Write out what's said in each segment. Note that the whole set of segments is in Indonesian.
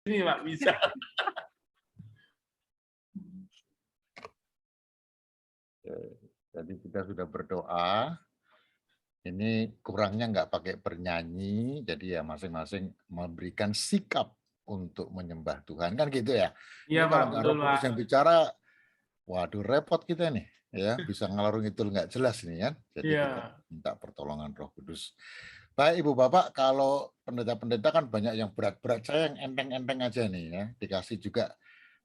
Ini Pak bisa. Jadi kita sudah berdoa. Ini kurangnya nggak pakai bernyanyi, jadi ya masing-masing memberikan sikap untuk menyembah Tuhan kan gitu ya. Iya Ini Pak, kalau nggak betul Roh Pak. Kudus yang bicara, waduh repot kita nih ya, bisa ngalor ngidul nggak jelas ini kan. Jadi kita Iya. minta pertolongan Roh Kudus. Baik Ibu Bapak, kalau pendeta-pendeta kan banyak yang berat-berat, saya yang enteng-enteng aja nih ya, dikasih juga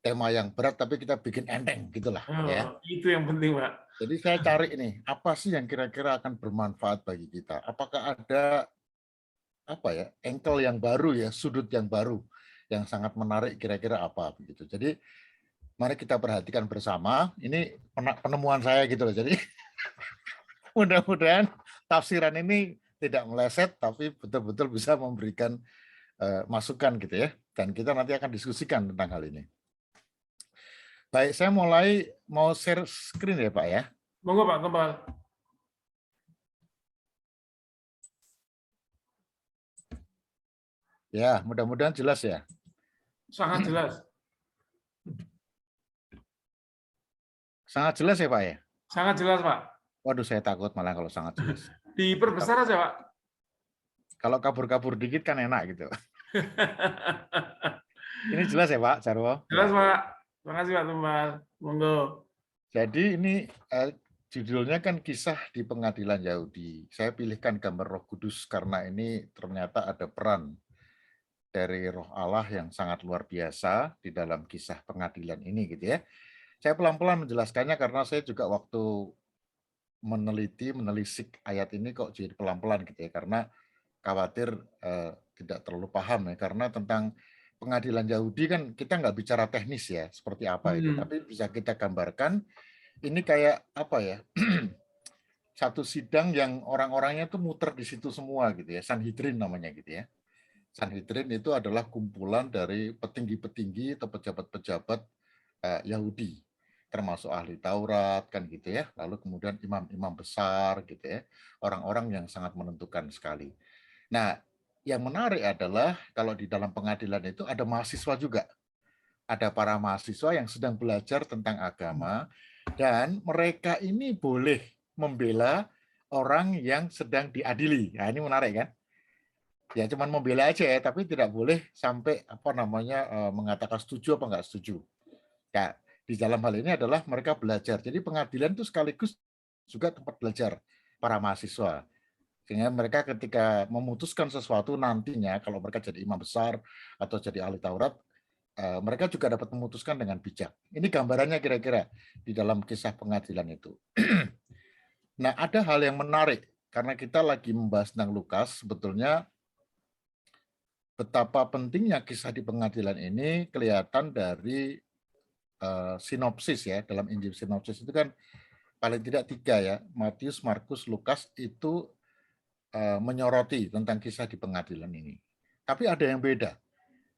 tema yang berat tapi kita bikin enteng gitulah ya. Oh, itu yang penting Pak. Jadi saya cari ini, apa sih yang kira-kira akan bermanfaat bagi kita? Apakah ada apa ya, angle yang baru ya, sudut yang baru yang sangat menarik kira-kira apa begitu. Jadi mari kita perhatikan bersama. Ini penemuan saya gitu loh. Jadi mudah-mudahan tafsiran ini tidak meleset tapi betul-betul bisa memberikan masukan gitu ya. Dan kita nanti akan diskusikan tentang hal ini. Baik, saya mau share screen ya Pak ya. Monggo Pak, kembali. Ya, mudah-mudahan jelas ya. Sangat jelas. Sangat jelas ya Pak ya? Sangat jelas Pak. Waduh, saya takut malah kalau sangat jelas. Diperbesar aja Pak. Kalau kabur-kabur dikit kan enak gitu. Ini jelas ya Pak Jarwo? Jelas Ya. Pak. Terima kasih Pak Tumbal. Monggo. Jadi ini judulnya kan kisah di pengadilan Yahudi. Saya pilihkan gambar Roh Kudus karena ini ternyata ada peran dari Roh Allah yang sangat luar biasa di dalam kisah pengadilan ini gitu ya. Saya pelan-pelan menjelaskannya karena saya juga waktu menelisik ayat ini kok jadi pelan-pelan gitu ya, karena khawatir tidak terlalu paham ya, karena tentang pengadilan Yahudi kan kita nggak bicara teknis ya seperti apa itu, tapi bisa kita gambarkan ini kayak apa ya, satu sidang yang orang-orangnya tuh muter di situ semua gitu ya, Sanhedrin namanya gitu ya. Sanhedrin itu adalah kumpulan dari petinggi-petinggi atau pejabat-pejabat Yahudi, termasuk ahli Taurat kan gitu ya, lalu kemudian imam-imam besar gitu ya, orang-orang yang sangat menentukan sekali. Nah, yang menarik adalah kalau di dalam pengadilan itu ada mahasiswa juga, ada para mahasiswa yang sedang belajar tentang agama dan mereka ini boleh membela orang yang sedang diadili. Nah, ini menarik kan? Ya cuman membela aja ya, tapi tidak boleh sampai apa namanya mengatakan setuju apa enggak setuju. Ya, di dalam hal ini adalah mereka belajar. Jadi pengadilan itu sekaligus juga tempat belajar para mahasiswa. Sehingga mereka ketika memutuskan sesuatu nantinya, kalau mereka jadi imam besar atau jadi ahli Taurat, mereka juga dapat memutuskan dengan bijak. Ini gambarannya kira-kira di dalam kisah pengadilan itu. Nah, ada hal yang menarik, karena kita lagi membahas tentang Lukas, sebetulnya betapa pentingnya kisah di pengadilan ini kelihatan dari sinopsis ya. Dalam Injil sinopsis itu kan paling tidak 3 ya, Matius, Markus, Lukas itu menyoroti tentang kisah di pengadilan ini. Tapi ada yang beda.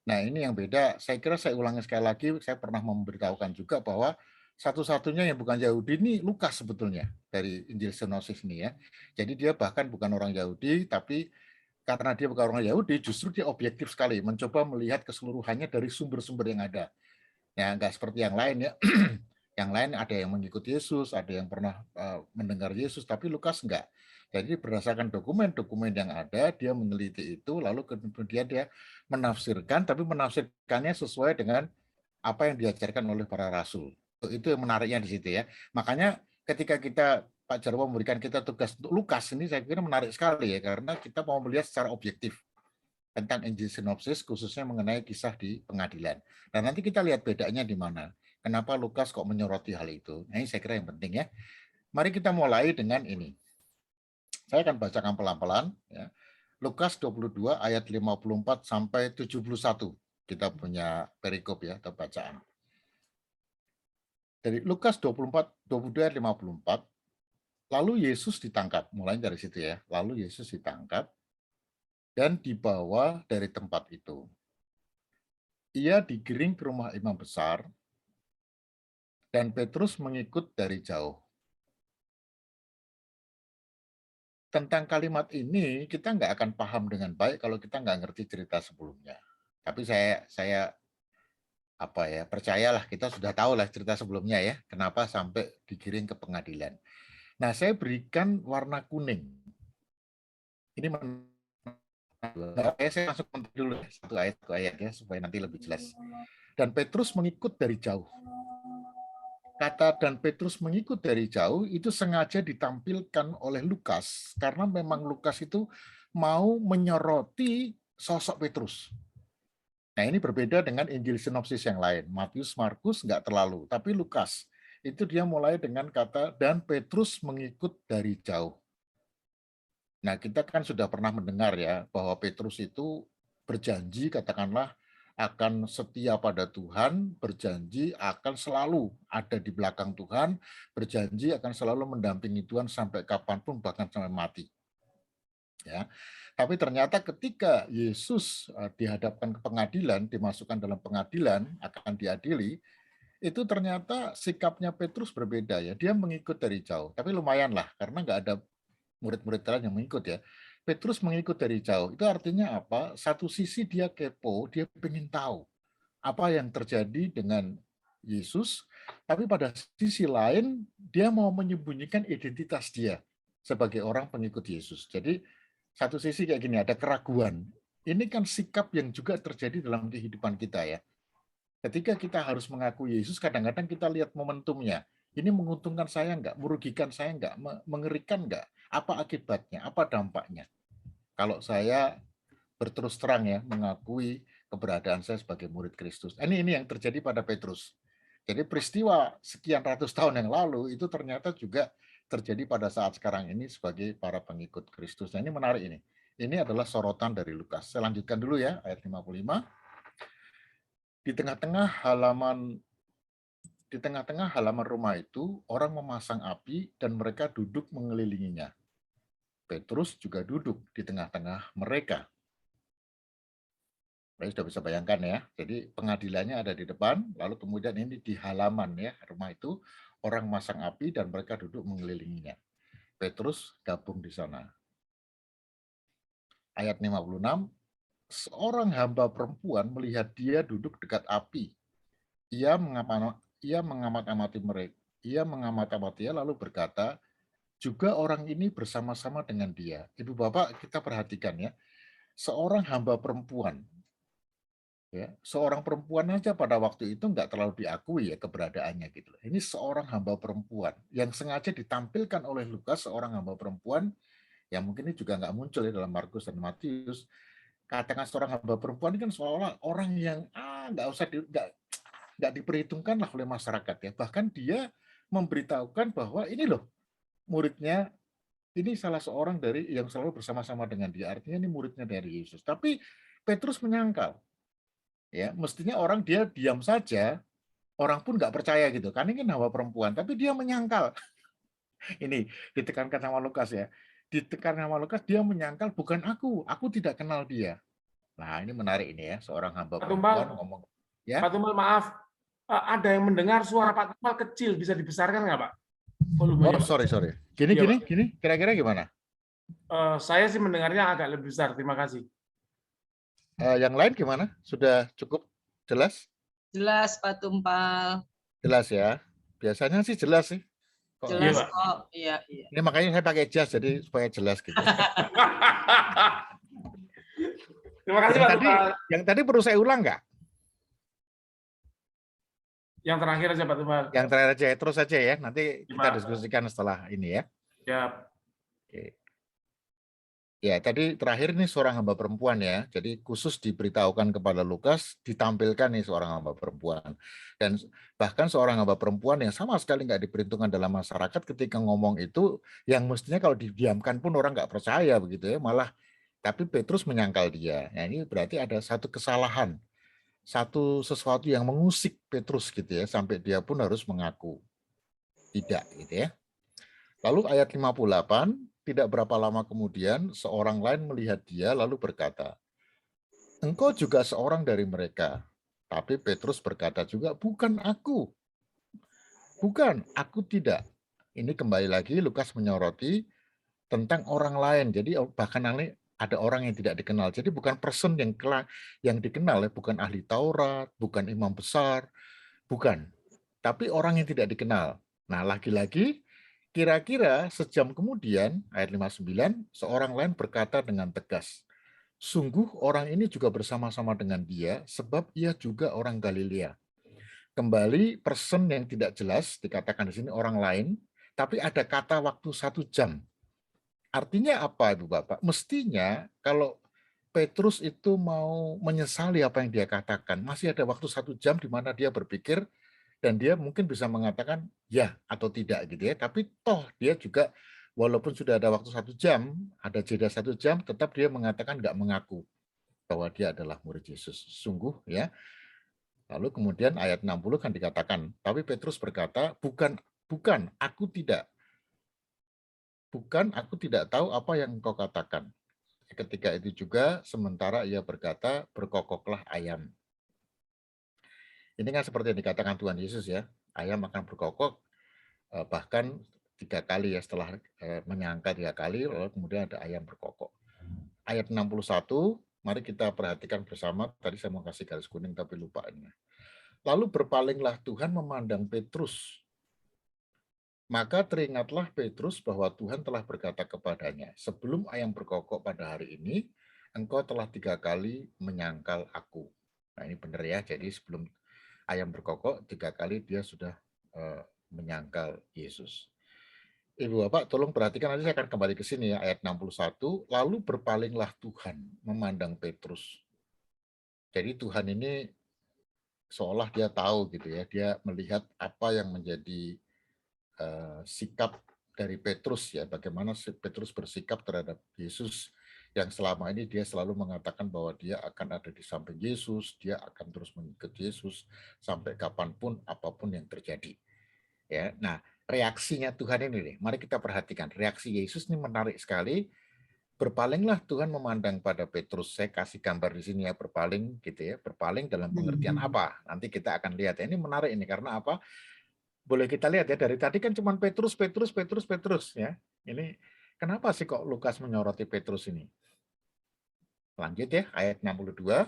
Nah, ini yang beda, saya kira saya ulangi sekali lagi, saya pernah memberitahukan juga bahwa satu-satunya yang bukan Yahudi ini Lukas sebetulnya dari Injil sinopsis ini ya. Jadi dia bahkan bukan orang Yahudi, tapi karena dia bukan orang Yahudi, justru dia objektif sekali, mencoba melihat keseluruhannya dari sumber-sumber yang ada. Ya, nggak seperti yang lain ya. Yang lain ada yang mengikuti Yesus, ada yang pernah mendengar Yesus, tapi Lukas enggak. Jadi berdasarkan dokumen-dokumen yang ada, dia meneliti itu, lalu kemudian dia menafsirkan, tapi menafsirkannya sesuai dengan apa yang diajarkan oleh para rasul. Itu yang menariknya di situ ya. Makanya ketika Pak Jarwo memberikan kita tugas untuk Lukas, ini saya kira menarik sekali ya, karena kita mau melihat secara objektif tentang Injil sinopsis, khususnya mengenai kisah di pengadilan. Dan nanti kita lihat bedanya di mana. Kenapa Lukas kok menyoroti hal itu. Nah, ini saya kira yang penting ya. Mari kita mulai dengan ini. Saya akan bacakan pelan-pelan. Ya. Lukas 22 ayat 54 sampai 71. Kita punya perikop ya, atau bacaan. Dari Lukas 24, 22 ayat 54, lalu Yesus ditangkap. Mulai dari situ ya. Lalu Yesus ditangkap dan dibawa dari tempat itu. Ia digiring ke rumah imam besar, dan Petrus mengikut dari jauh. Tentang kalimat ini, kita nggak akan paham dengan baik kalau kita nggak ngerti cerita sebelumnya. Tapi saya percayalah, kita sudah tahu lah cerita sebelumnya ya, kenapa sampai digiring ke pengadilan. Nah, saya berikan warna kuning. Ini saya langsung dulu satu ayat ya, supaya nanti lebih jelas. Dan Petrus mengikut dari jauh. Kata dan Petrus mengikut dari jauh itu sengaja ditampilkan oleh Lukas, karena memang Lukas itu mau menyoroti sosok Petrus. Nah, ini berbeda dengan Injil sinopsis yang lain. Matius, Markus nggak terlalu, tapi Lukas itu dia mulai dengan kata dan Petrus mengikut dari jauh. Nah, kita kan sudah pernah mendengar ya bahwa Petrus itu berjanji, katakanlah, akan setia pada Tuhan, berjanji akan selalu ada di belakang Tuhan, berjanji akan selalu mendampingi Tuhan sampai kapanpun, bahkan sampai mati. Ya, tapi ternyata ketika Yesus dihadapkan ke pengadilan, dimasukkan dalam pengadilan, akan diadili, itu ternyata sikapnya Petrus berbeda ya. Dia mengikut dari jauh, tapi lumayan lah, karena nggak ada murid-murid lain yang mengikut ya. Petrus mengikut dari jauh. Itu artinya apa? Satu sisi dia kepo, dia ingin tahu apa yang terjadi dengan Yesus, tapi pada sisi lain dia mau menyembunyikan identitas dia sebagai orang pengikut Yesus. Jadi satu sisi kayak gini, ada keraguan. Ini kan sikap yang juga terjadi dalam kehidupan kita ya. Ketika kita harus mengaku Yesus, kadang-kadang kita lihat momentumnya. Ini menguntungkan saya enggak? Merugikan saya enggak? Mengerikan enggak? Apa akibatnya? Apa dampaknya? Kalau saya berterus terang ya, mengakui keberadaan saya sebagai murid Kristus. Ini yang terjadi pada Petrus. Jadi peristiwa sekian ratus tahun yang lalu itu ternyata juga terjadi pada saat sekarang ini sebagai para pengikut Kristus. Nah, ini menarik ini. Ini adalah sorotan dari Lukas. Saya lanjutkan dulu ya, ayat 55. Di tengah-tengah halaman rumah itu, orang memasang api dan mereka duduk mengelilinginya. Petrus juga duduk di tengah-tengah mereka. Saya sudah bisa bayangkan ya. Jadi pengadilannya ada di depan, lalu kemudian ini di halaman ya rumah itu, orang masang api dan mereka duduk mengelilinginya. Petrus gabung di sana. Ayat 56, seorang hamba perempuan melihat dia duduk dekat api. Ia mengamati mereka. Ia mengamati-amatinya lalu berkata, juga orang ini bersama-sama dengan dia. Ibu bapak, kita perhatikan ya, seorang hamba perempuan. Ya, seorang perempuan aja pada waktu itu nggak terlalu diakui ya keberadaannya gitu. Ini seorang hamba perempuan yang sengaja ditampilkan oleh Lukas, seorang hamba perempuan yang mungkin ini juga nggak muncul ya dalam Markus dan Matius. Katakan seorang hamba perempuan ini kan seolah orang yang nggak diperhitungkan lah oleh masyarakat ya. Bahkan dia memberitahukan bahwa ini loh muridnya, ini salah seorang dari yang selalu bersama-sama dengan dia. Artinya ini muridnya dari Yesus. Tapi Petrus menyangkal. Ya, mestinya orang dia diam saja, orang pun nggak percaya gitu. Kan ini kan hawa perempuan, tapi dia menyangkal. Ini ditekankan sama Lukas ya. Ditekankan sama Lukas, dia menyangkal bukan aku tidak kenal dia. Nah, ini menarik ini ya, seorang hamba Pak Tumpal, perempuan ngomong. Ya. Pak Tumpal maaf, ada yang mendengar suara Pak Tumpal kecil, bisa dibesarkan nggak Pak? Volumenya Oh, Pak. sorry. Gini. Iya, Pak. Kira-kira gimana? Saya sih mendengarnya agak lebih besar, terima kasih. Yang lain gimana? Sudah cukup jelas? Jelas Pak Tumpal. Jelas ya. Biasanya sih jelas sih. Jelas Iya, Pak. kok. Iya. Ini makanya saya pakai jas jadi supaya jelas gitu. Terima kasih Pak Tumpal. Yang tadi perlu saya ulang nggak? Yang terakhir aja Pak Tumpal. Yang terakhir aja, terus saja ya. Nanti kita Pak. diskusikan setelah ini ya. Siap. Oke. Ya, tadi terakhir ini seorang hamba perempuan ya. Jadi khusus diberitahukan kepada Lukas, ditampilkan nih seorang hamba perempuan. Dan bahkan seorang hamba perempuan yang sama sekali nggak diperhitungkan dalam masyarakat ketika ngomong itu, yang mestinya kalau didiamkan pun orang nggak percaya begitu ya. Malah, tapi Petrus menyangkal dia. Nah, ini berarti ada satu kesalahan. Sesuatu yang mengusik Petrus gitu ya, sampai dia pun harus mengaku. Tidak gitu ya. Lalu ayat 58, tidak berapa lama kemudian seorang lain melihat dia lalu berkata, engkau juga seorang dari mereka. Tapi Petrus berkata juga, bukan aku. Bukan, aku tidak. Ini kembali lagi Lukas menyoroti tentang orang lain. Jadi bahkan ada orang yang tidak dikenal. Jadi bukan person yang dikenal, ya, bukan ahli Taurat, bukan imam besar, bukan. Tapi orang yang tidak dikenal. Nah, lagi-lagi kira-kira sejam kemudian, ayat 59, seorang lain berkata dengan tegas, sungguh orang ini juga bersama-sama dengan dia, sebab ia juga orang Galilea. Kembali person yang tidak jelas, dikatakan di sini orang lain, tapi ada kata waktu 1 jam. Artinya apa, Ibu Bapak? Mestinya kalau Petrus itu mau menyesali apa yang dia katakan, masih ada waktu 1 jam di mana dia berpikir, dan dia mungkin bisa mengatakan ya atau tidak gitu ya. Tapi toh dia juga walaupun sudah ada waktu 1 jam, ada jeda 1 jam, tetap dia mengatakan nggak mengaku bahwa dia adalah murid Yesus. Sungguh ya. Lalu kemudian ayat 60 kan dikatakan, tapi Petrus berkata, bukan, aku tidak tahu apa yang engkau katakan. Ketika itu juga, sementara ia berkata, berkokoklah ayam. Ini kan seperti yang dikatakan Tuhan Yesus ya, ayam akan berkokok, bahkan 3 kali ya, setelah menyangka 3 kali, lalu kemudian ada ayam berkokok. Ayat 61, mari kita perhatikan bersama, tadi saya mau kasih garis kuning tapi lupa ini. Lalu berpalinglah Tuhan memandang Petrus. Maka teringatlah Petrus bahwa Tuhan telah berkata kepadanya, sebelum ayam berkokok pada hari ini, engkau telah 3 kali menyangkal aku. Nah ini benar ya, jadi sebelum ayam berkokok, 3 kali dia sudah menyangkal Yesus. Ibu Bapak tolong perhatikan, nanti saya akan kembali ke sini ya, ayat 61, lalu berpalinglah Tuhan memandang Petrus. Jadi Tuhan ini seolah dia tahu gitu ya, dia melihat apa yang menjadi sikap dari Petrus ya, bagaimana Petrus bersikap terhadap Yesus yang selama ini dia selalu mengatakan bahwa dia akan ada di samping Yesus, dia akan terus mengikut Yesus sampai kapanpun apapun yang terjadi. Ya, nah reaksinya Tuhan ini nih, mari kita perhatikan reaksi Yesus ini menarik sekali. Berpalinglah Tuhan memandang pada Petrus. Saya kasih gambar di sini ya, berpaling gitu ya, berpaling dalam pengertian apa? Nanti kita akan lihat. Ini menarik ini karena apa? Boleh kita lihat ya, dari tadi kan cuma Petrus ya. Ini kenapa sih kok Lukas menyoroti Petrus ini? Lanjut ya, ayat 62.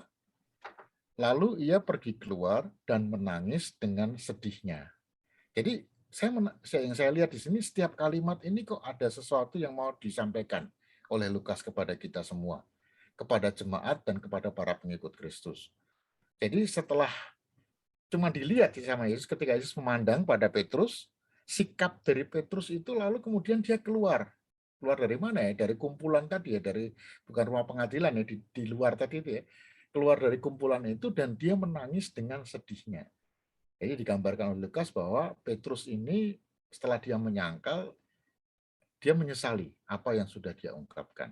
Lalu ia pergi keluar dan menangis dengan sedihnya. Jadi yang saya lihat di sini setiap kalimat ini kok ada sesuatu yang mau disampaikan oleh Lukas kepada kita semua, kepada jemaat dan kepada para pengikut Kristus. Jadi setelah cuma dilihat sama Yesus, ketika Yesus memandang pada Petrus, sikap dari Petrus itu lalu kemudian dia keluar. Keluar dari mana ya? Dari kumpulan tadi ya, dari bukan rumah pengadilan ya, di luar tadi itu ya. Keluar dari kumpulan itu dan dia menangis dengan sedihnya. Jadi digambarkan oleh Lukas bahwa Petrus ini setelah dia menyangkal, dia menyesali apa yang sudah dia ungkapkan.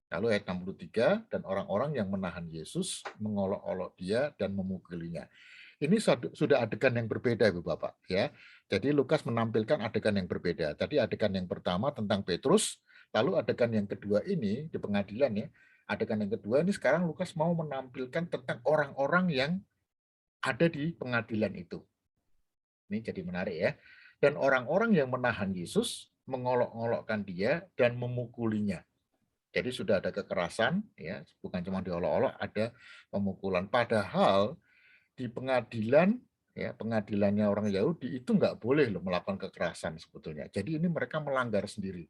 Lalu ayat 63, dan orang-orang yang menahan Yesus mengolok-olok dia dan memukulinya. Ini sudah adegan yang berbeda, Ibu Bapak. Ya. Jadi Lukas menampilkan adegan yang berbeda. Tadi adegan yang pertama tentang Petrus, lalu adegan yang kedua ini di pengadilan ya. Adegan yang kedua ini sekarang Lukas mau menampilkan tentang orang-orang yang ada di pengadilan itu. Ini jadi menarik ya. Dan orang-orang yang menahan Yesus mengolok-olokkan dia dan memukulinya. Jadi sudah ada kekerasan, ya, bukan cuma diolok-olok, ada pemukulan. Padahal di pengadilan, ya, pengadilannya orang Yahudi itu nggak boleh loh melakukan kekerasan sebetulnya. Jadi ini mereka melanggar sendiri.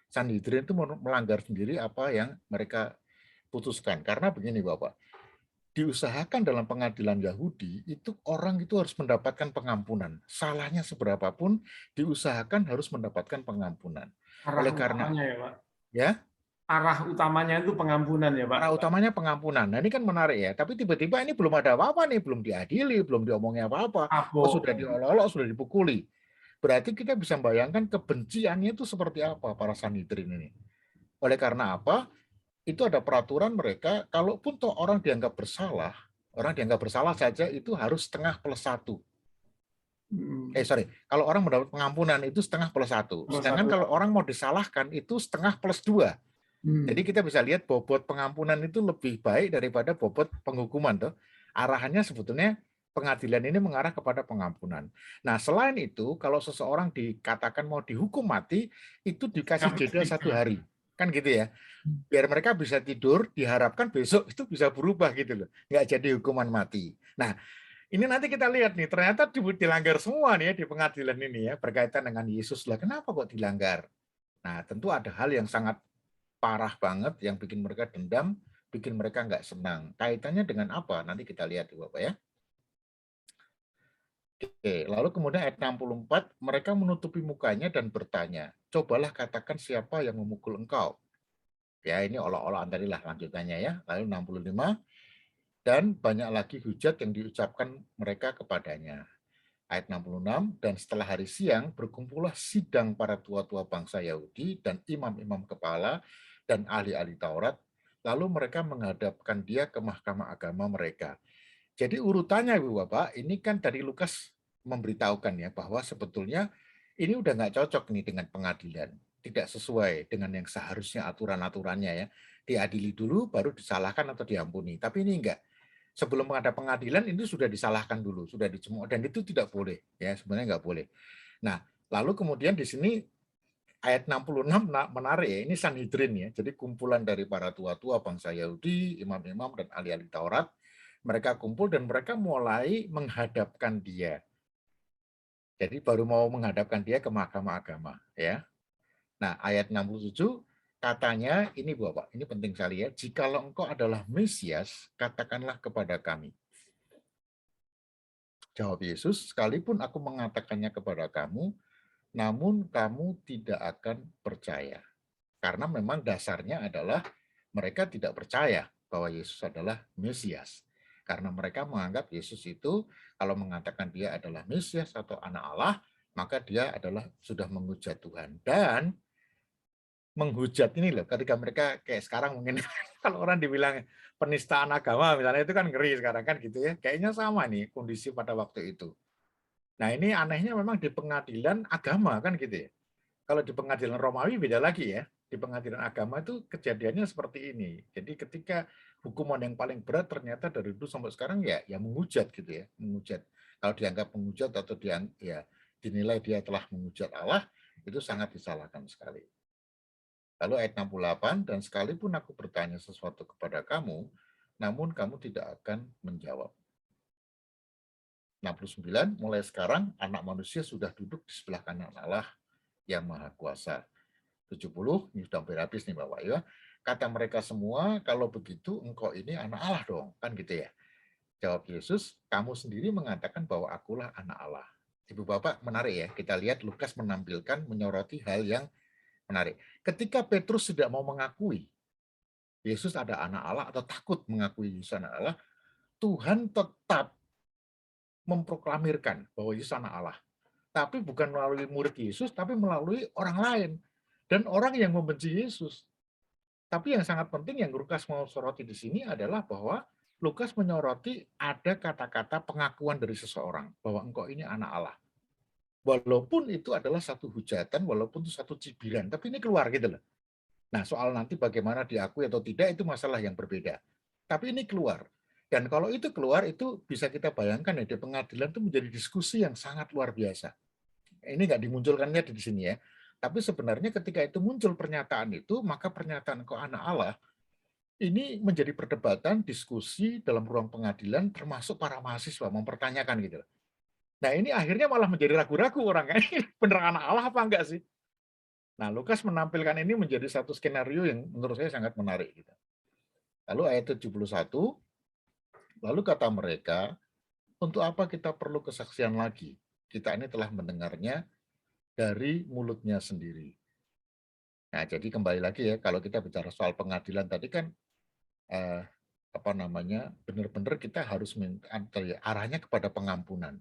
Sanhedrin itu melanggar sendiri apa yang mereka putuskan. Karena begini Bapak, diusahakan dalam pengadilan Yahudi itu orang itu harus mendapatkan pengampunan. Salahnya seberapapun diusahakan harus mendapatkan pengampunan. Arah Oleh karena utamanya ya, Pak. ya Arah utamanya itu pengampunan ya, Pak. arah utamanya pengampunan. Nah ini kan menarik ya. Tapi tiba-tiba ini belum ada apa-apa nih, belum diadili, belum diomongin apa-apa. Oh, sudah diolok-olok, sudah dipukuli. Berarti kita bisa membayangkan kebenciannya itu seperti apa para Sanhedrin ini. Oleh karena apa? Itu ada peraturan mereka, kalaupun toh orang dianggap bersalah saja itu harus setengah plus 1. Kalau orang mendapat pengampunan itu setengah plus 1. Sedangkan kalau orang mau disalahkan itu setengah plus 2. Jadi kita bisa lihat bobot pengampunan itu lebih baik daripada bobot penghukuman. Tuh. Arahannya sebetulnya pengadilan ini mengarah kepada pengampunan. Nah selain itu, kalau seseorang dikatakan mau dihukum mati, itu dikasih jeda 1 hari. Kan gitu ya. Biar mereka bisa tidur, diharapkan besok itu bisa berubah gitu loh. Nggak jadi hukuman mati. Nah, ini nanti kita lihat nih, ternyata dilanggar semua nih ya di pengadilan ini ya, berkaitan dengan Yesus lah. Kenapa kok dilanggar? Nah, tentu ada hal yang sangat parah banget yang bikin mereka dendam, bikin mereka nggak senang. Kaitannya dengan apa? Nanti kita lihat Bapak ya. Oke, lalu kemudian ayat 64, mereka menutupi mukanya dan bertanya, cobalah katakan siapa yang memukul engkau. Ya, ini olah-olahan tadi lah lanjutannya ya. Lalu 65, dan banyak lagi hujat yang diucapkan mereka kepadanya. Ayat 66, dan setelah hari siang berkumpullah sidang para tua-tua bangsa Yahudi dan imam-imam kepala dan ahli-ahli Taurat, lalu mereka menghadapkan dia ke mahkamah agama mereka. Jadi urutannya Ibu Bapak, ini kan dari Lukas memberitahukan ya bahwa sebetulnya ini udah nggak cocok nih dengan pengadilan. Tidak sesuai dengan yang seharusnya aturan-aturannya ya. Diadili dulu baru disalahkan atau diampuni. Tapi ini enggak. Sebelum ada pengadilan ini sudah disalahkan dulu, sudah dicemooh, dan itu tidak boleh ya, sebenarnya nggak boleh. Nah, lalu kemudian di sini ayat 66 menarik ya, ini Sanhedrin ya. Jadi kumpulan dari para tua-tua bangsa Yahudi, imam-imam dan ahli-ahli Taurat, mereka kumpul dan mereka mulai menghadapkan dia. Jadi baru mau menghadapkan dia ke mahkamah agama ya. Nah, ayat 67 katanya ini Bapak, ini penting sekali ya. Jikalau engkau adalah Mesias, katakanlah kepada kami. Jawab Yesus, sekalipun aku mengatakannya kepada kamu, namun kamu tidak akan percaya. Karena memang dasarnya adalah mereka tidak percaya bahwa Yesus adalah Mesias. Karena mereka menganggap Yesus itu kalau mengatakan dia adalah Mesias atau anak Allah, maka dia adalah sudah menghujat Tuhan. Dan menghujat ini loh, ketika mereka kayak sekarang mungkin kalau orang dibilang penistaan agama misalnya itu kan ngeri sekarang kan gitu ya. Kayaknya sama nih kondisi pada waktu itu. Nah ini anehnya memang di pengadilan agama kan gitu ya. Kalau di pengadilan Romawi beda lagi ya. Di pengadilan agama itu kejadiannya seperti ini. Jadi ketika hukuman yang paling berat ternyata dari dulu sampai sekarang ya menghujat gitu ya, menghujat. Kalau dianggap menghujat atau ya dinilai dia telah menghujat Allah, itu sangat disalahkan sekali. Lalu ayat 68, dan sekalipun aku bertanya sesuatu kepada kamu, namun kamu tidak akan menjawab. 69, mulai sekarang anak manusia sudah duduk di sebelah kanan Allah yang Maha Kuasa. 70, ini sudah hampir habis nih Bapak ya. Kata mereka semua, kalau begitu engkau ini anak Allah dong, kan gitu ya. Jawab Yesus, kamu sendiri mengatakan bahwa akulah anak Allah. Ibu Bapak menarik ya, kita lihat Lukas menampilkan, menyoroti hal yang menarik. Ketika Petrus tidak mau mengakui Yesus ada anak Allah atau takut mengakui Yesus anak Allah, Tuhan tetap memproklamirkan bahwa Yesus anak Allah. Tapi bukan melalui murid Yesus, tapi melalui orang lain. Dan orang yang membenci Yesus. Tapi yang sangat penting yang Lukas mau soroti di sini adalah bahwa Lukas menyoroti ada kata-kata pengakuan dari seseorang bahwa engkau ini anak Allah. Walaupun itu adalah satu hujatan, walaupun itu satu cibiran, tapi ini keluar gitu loh. Nah, soal nanti bagaimana diakui atau tidak itu masalah yang berbeda. Tapi ini keluar. Dan kalau itu keluar, itu bisa kita bayangkan ya, di pengadilan itu menjadi diskusi yang sangat luar biasa. Ini nggak dimunculkannya di sini ya. Tapi sebenarnya ketika itu muncul pernyataan itu, maka pernyataan kau anak Allah, ini menjadi perdebatan, diskusi dalam ruang pengadilan, termasuk para mahasiswa mempertanyakan gitu. Nah ini akhirnya malah menjadi ragu-ragu orang, ini bener anak Allah apa enggak sih? Nah, Lukas menampilkan ini menjadi satu skenario yang menurut saya sangat menarik. Lalu ayat 71, lalu kata mereka, untuk apa kita perlu kesaksian lagi? Kita ini telah mendengarnya dari mulutnya sendiri. Nah, jadi kembali lagi ya, kalau kita bicara soal pengadilan tadi kan, benar-benar kita harus arahnya kepada pengampunan.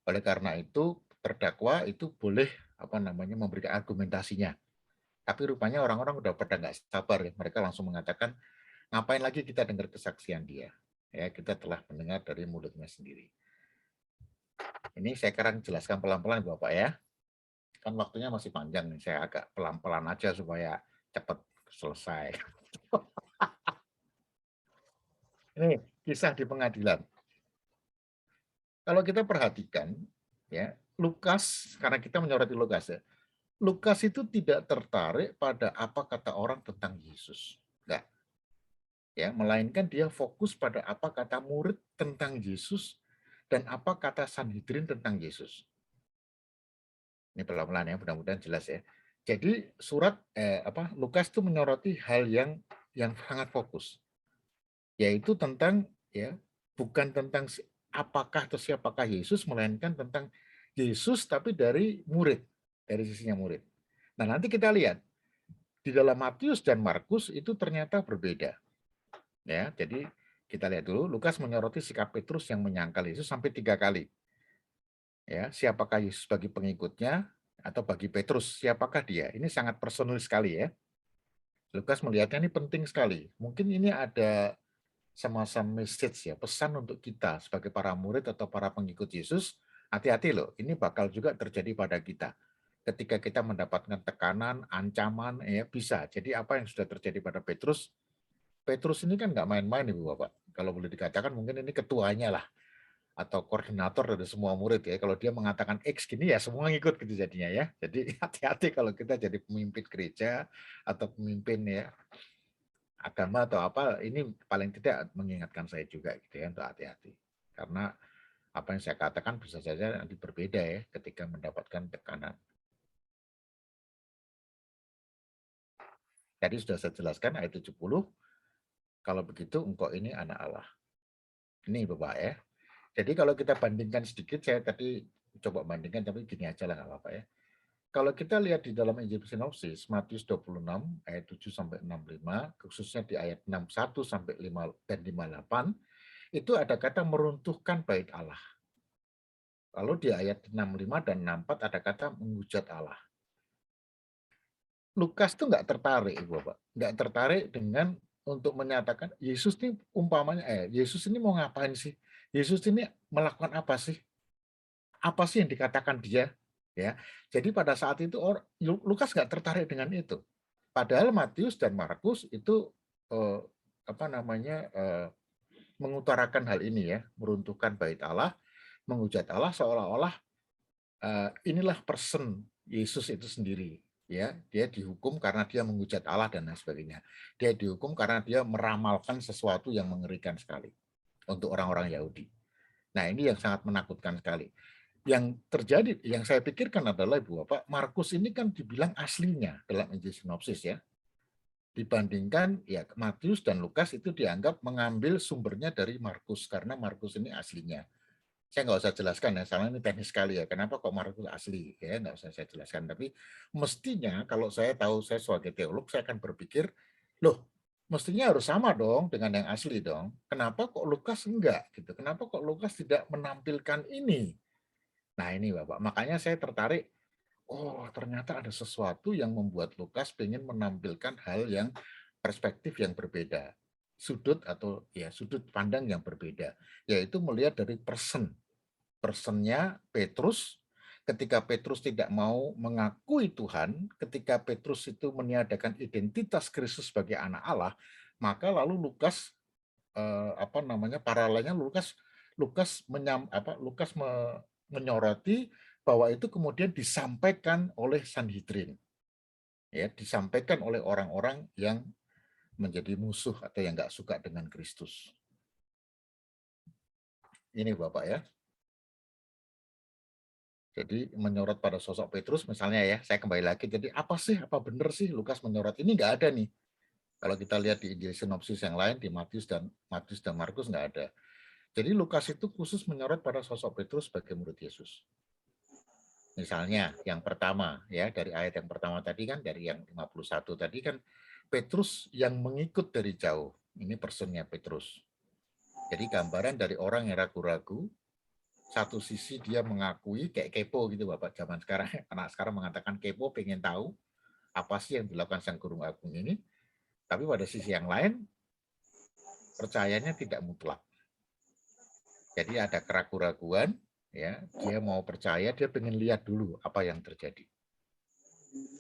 Oleh karena itu, terdakwa itu boleh memberikan argumentasinya. Tapi rupanya orang-orang udah pada nggak sabar ya. Mereka langsung mengatakan, ngapain lagi kita dengar kesaksian dia? Ya, kita telah mendengar dari mulutnya sendiri. Ini saya sekarang jelaskan pelan-pelan Bapak ya. Kan waktunya masih panjang nih. Saya agak pelan-pelan aja supaya cepat selesai. Ini kisah di pengadilan. Kalau kita perhatikan ya, Lukas, karena kita menyoroti Lukas ya, Lukas itu tidak tertarik pada apa kata orang tentang Yesus. Enggak. Ya, melainkan dia fokus pada apa kata murid tentang Yesus dan apa kata Sanhedrin tentang Yesus. Ini pelan-pelan ya, mudah-mudahan jelas ya. Jadi Lukas itu menyoroti hal yang sangat fokus, yaitu tentang ya bukan tentang apakah atau siapakah Yesus, melainkan tentang Yesus tapi dari murid, dari sisinya murid. Nah, nanti kita lihat di dalam Matius dan Markus itu ternyata berbeda. Ya, jadi kita lihat dulu, Lukas menyoroti sikap Petrus yang menyangkal Yesus sampai 3 kali. Ya, siapakah Yesus bagi pengikutnya atau bagi Petrus, siapakah dia? Ini sangat personal sekali ya. Lukas melihatnya ini penting sekali. Mungkin ini ada semacam message ya, pesan untuk kita sebagai para murid atau para pengikut Yesus. Hati-hati loh, ini bakal juga terjadi pada kita. Ketika kita mendapatkan tekanan, ancaman, ya bisa. Jadi apa yang sudah terjadi pada Petrus, Petrus ini kan nggak main-main Ibu Bapak. Kalau boleh dikatakan mungkin ini ketuanya lah atau koordinator dari semua murid ya. Kalau dia mengatakan X gini ya semua ngikut gitu jadinya ya. Jadi hati-hati kalau kita jadi pemimpin gereja atau pemimpin ya agama atau apa, ini paling tidak mengingatkan saya juga gitu ya untuk hati-hati. Karena apa yang saya katakan bisa saja nanti berbeda ya ketika mendapatkan tekanan. Tadi sudah saya jelaskan ayat 70, kalau begitu engkau ini anak Allah. Ini Bapak ya. Jadi kalau kita bandingkan sedikit, saya tadi coba bandingkan, tapi gini aja lah nggak apa-apa ya. Kalau kita lihat di dalam Injil Sinopsis, Matius 26 ayat 7 sampai 65, khususnya di ayat 61 sampai 5 dan 58, itu ada kata meruntuhkan bait Allah. Lalu di ayat 65 dan 64 ada kata menghujat Allah. Lukas tuh nggak tertarik, Ibu Bapak. Nggak tertarik dengan untuk menyatakan Yesus ini umpamanya, Yesus ini mau ngapain sih? Yesus ini melakukan apa sih? Apa sih yang dikatakan dia? Ya, jadi pada saat itu Lukas nggak tertarik dengan itu. Padahal Matius dan Markus itu eh, mengutarakan hal ini ya, meruntuhkan bait Allah, menghujat Allah seolah-olah inilah person Yesus itu sendiri. Ya, dia dihukum karena dia menghujat Allah dan lain sebagainya. Dia dihukum karena dia meramalkan sesuatu yang mengerikan sekali untuk orang-orang Yahudi. Nah, ini yang sangat menakutkan sekali. Yang terjadi, yang saya pikirkan adalah Ibu Bapak, Markus ini kan dibilang aslinya dalam Injil Sinopsis ya. Dibandingkan ya Matius dan Lukas itu dianggap mengambil sumbernya dari Markus karena Markus ini aslinya. Saya nggak usah jelaskan ya, soalnya ini teknis sekali ya. Kenapa kok Markus asli? Ya nggak usah saya jelaskan. Tapi mestinya kalau saya tahu, saya sebagai teolog, saya akan berpikir, loh, mestinya harus sama dong dengan yang asli dong. Kenapa kok Lukas enggak? Gitu. Kenapa kok Lukas tidak menampilkan ini? Nah ini Bapak, makanya saya tertarik, oh ternyata ada sesuatu yang membuat Lukas ingin menampilkan hal yang perspektif yang berbeda. Sudut pandang yang berbeda. Yaitu melihat dari personnya Petrus, ketika Petrus tidak mau mengakui Tuhan, ketika Petrus itu meniadakan identitas Kristus sebagai anak Allah, maka lalu Lukas paralelnya Lukas menyoroti bahwa itu kemudian disampaikan oleh Sanhedrin, ya, disampaikan oleh orang-orang yang menjadi musuh atau yang nggak suka dengan Kristus. Ini Bapak ya. Jadi menyorot pada sosok Petrus misalnya ya, saya kembali lagi, jadi apa benar sih Lukas menyorot ini? Nggak ada nih. Kalau kita lihat di Injil sinopsis yang lain, di Matius dan Markus nggak ada. Jadi Lukas itu khusus menyorot pada sosok Petrus sebagai murid Yesus. Misalnya yang pertama ya, dari ayat yang pertama tadi kan, dari yang 51 tadi kan, Petrus yang mengikut dari jauh. Ini personnya Petrus. Jadi gambaran dari orang yang ragu-ragu, satu sisi dia mengakui kayak kepo gitu Bapak zaman sekarang, anak sekarang mengatakan kepo, pengen tahu apa sih yang dilakukan Sang Guru Agung ini, tapi pada sisi yang lain percayanya tidak mutlak. Jadi ada keraguan-raguan, ya, dia mau percaya, dia pengen lihat dulu apa yang terjadi.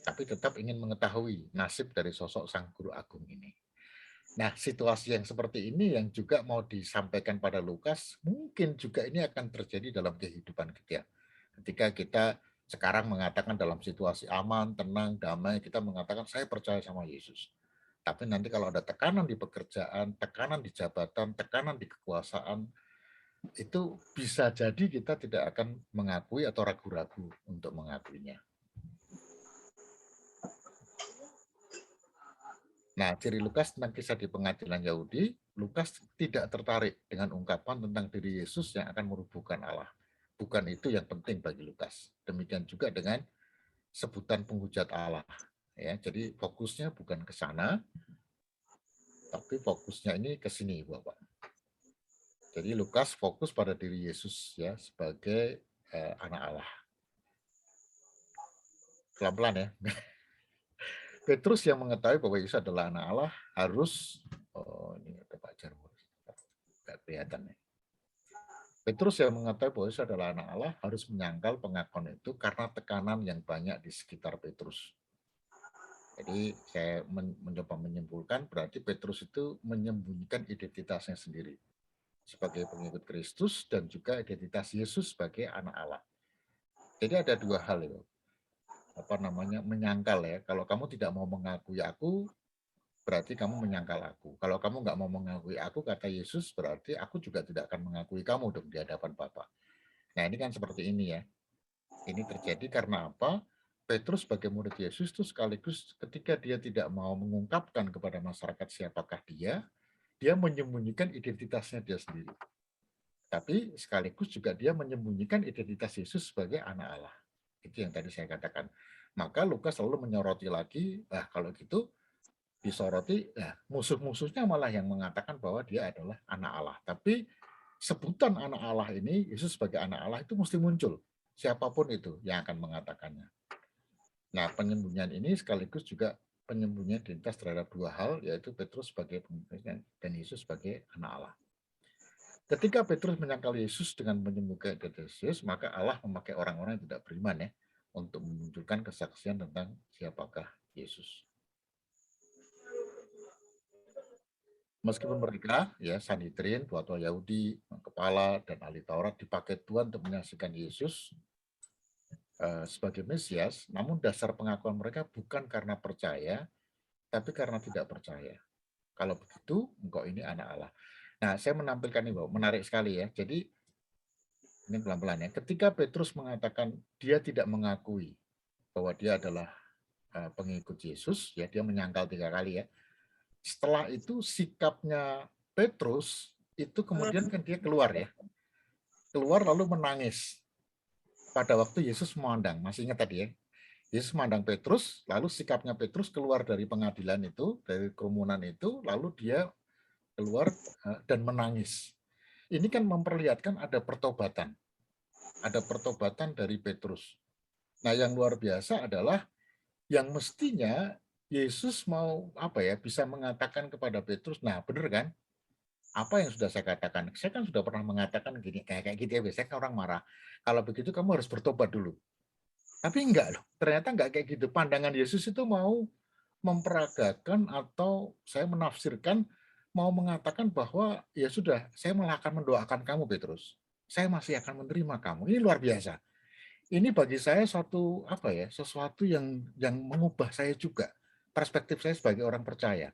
Tapi tetap ingin mengetahui nasib dari sosok Sang Guru Agung ini. Nah, situasi yang seperti ini yang juga mau disampaikan pada Lukas, mungkin juga ini akan terjadi dalam kehidupan kita. Ketika kita Sekarang mengatakan dalam situasi aman, tenang, damai, kita mengatakan saya percaya sama Yesus. Tapi nanti kalau ada tekanan di pekerjaan, tekanan di jabatan, tekanan di kekuasaan, itu bisa jadi kita tidak akan mengakui atau ragu-ragu untuk mengakuinya. Nah, ciri Lukas tentang kisah di pengadilan Yahudi, Lukas tidak tertarik dengan ungkapan tentang diri Yesus yang akan merubuhkan Allah. Bukan itu yang penting bagi Lukas. Demikian juga dengan sebutan penghujat Allah. Ya, jadi fokusnya bukan ke sana, tapi fokusnya ini ke sini, Bapak. Jadi Lukas fokus pada diri Yesus ya sebagai anak Allah. Pelan-pelan ya. Petrus yang mengetahui bahwa Yesus adalah anak Allah harus, ini ada Pak Jarwo, nggak kelihatan ya. Petrus yang mengetahui bahwa Yesus adalah anak Allah harus menyangkal pengakuan itu karena tekanan yang banyak di sekitar Petrus. Jadi saya mencoba menyimpulkan berarti Petrus itu menyembunyikan identitasnya sendiri sebagai pengikut Kristus dan juga identitas Yesus sebagai anak Allah. Jadi ada dua hal itu. Menyangkal ya. Kalau kamu tidak mau mengakui aku, berarti kamu menyangkal aku. Kalau kamu nggak mau mengakui aku, kata Yesus, berarti aku juga tidak akan mengakui kamu dong di hadapan Bapa. Nah, ini kan seperti ini ya. Ini terjadi karena apa? Petrus sebagai murid Yesus itu sekaligus ketika dia tidak mau mengungkapkan kepada masyarakat siapakah dia menyembunyikan identitasnya dia sendiri. Tapi sekaligus juga dia menyembunyikan identitas Yesus sebagai anak Allah. Itu yang tadi saya katakan. Maka Lukas selalu menyoroti lagi, kalau gitu disoroti, musuh-musuhnya malah yang mengatakan bahwa dia adalah anak Allah. Tapi sebutan anak Allah ini, Yesus sebagai anak Allah itu mesti muncul. Siapapun itu yang akan mengatakannya. Nah, penyembunyian ini sekaligus juga penyembunyian identitas terhadap dua hal, yaitu Petrus sebagai pemimpin dan Yesus sebagai anak Allah. Ketika Petrus menyangkal Yesus dengan menyembunyikan identitas Yesus, maka Allah memakai orang-orang yang tidak beriman ya, untuk memunculkan kesaksian tentang siapakah Yesus. Meskipun mereka, ya Sanhedrin, tua-tua Yahudi, kepala dan ahli Taurat dipakai Tuhan untuk menyaksikan Yesus sebagai Mesias, namun dasar pengakuan mereka bukan karena percaya, tapi karena tidak percaya. Kalau begitu, engkau ini anak Allah. Nah, saya menampilkan ini, menarik sekali ya. Jadi, ini pelan-pelan ya. Ketika Petrus mengatakan dia tidak mengakui bahwa dia adalah pengikut Yesus, ya dia menyangkal 3 kali ya. Setelah itu sikapnya Petrus itu kemudian kan dia keluar ya. Keluar lalu menangis. Pada waktu Yesus memandang, masih ingat tadi ya. Yesus memandang Petrus, lalu sikapnya Petrus keluar dari pengadilan itu, dari kerumunan itu, lalu dia keluar dan menangis. Ini kan memperlihatkan ada pertobatan. Ada pertobatan dari Petrus. Nah, yang luar biasa adalah yang mestinya Yesus mau bisa mengatakan kepada Petrus, nah benar kan? Apa yang sudah saya katakan? Saya kan sudah pernah mengatakan gini, kayak gitu ya, biasanya kan orang marah. Kalau begitu kamu harus bertobat dulu. Tapi enggak loh, ternyata enggak kayak gitu. Pandangan Yesus itu mau memperagakan atau saya menafsirkan mau mengatakan bahwa ya sudah, saya malah akan mendoakan kamu Petrus. Saya masih akan menerima kamu. Ini luar biasa. Ini bagi saya sesuatu yang mengubah saya juga. Perspektif saya sebagai orang percaya.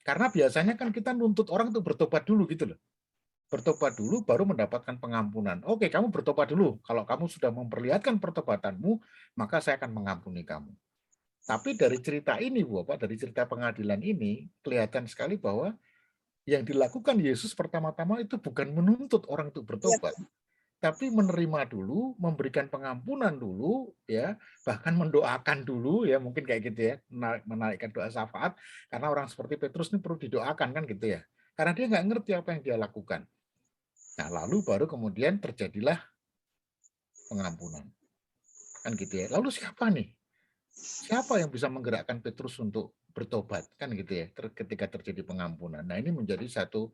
Karena biasanya kan kita nuntut orang untuk bertobat dulu gitu loh. Bertobat dulu baru mendapatkan pengampunan. Oke, kamu bertobat dulu. Kalau kamu sudah memperlihatkan pertobatanmu, maka saya akan mengampuni kamu. Tapi dari cerita ini, Bapak, dari cerita pengadilan ini, kelihatan sekali bahwa yang dilakukan Yesus pertama-tama itu bukan menuntut orang untuk bertobat, tapi menerima dulu, memberikan pengampunan dulu, ya, bahkan mendoakan dulu, ya, mungkin kayak gitu ya, menaikkan doa syafaat, karena orang seperti Petrus ini perlu didoakan kan gitu ya, karena dia nggak ngerti apa yang dia lakukan. Nah, lalu baru kemudian terjadilah pengampunan, kan gitu ya. Lalu siapa nih? Siapa yang bisa menggerakkan Petrus untuk bertobat, kan gitu ya, ketika terjadi pengampunan. Nah, ini menjadi satu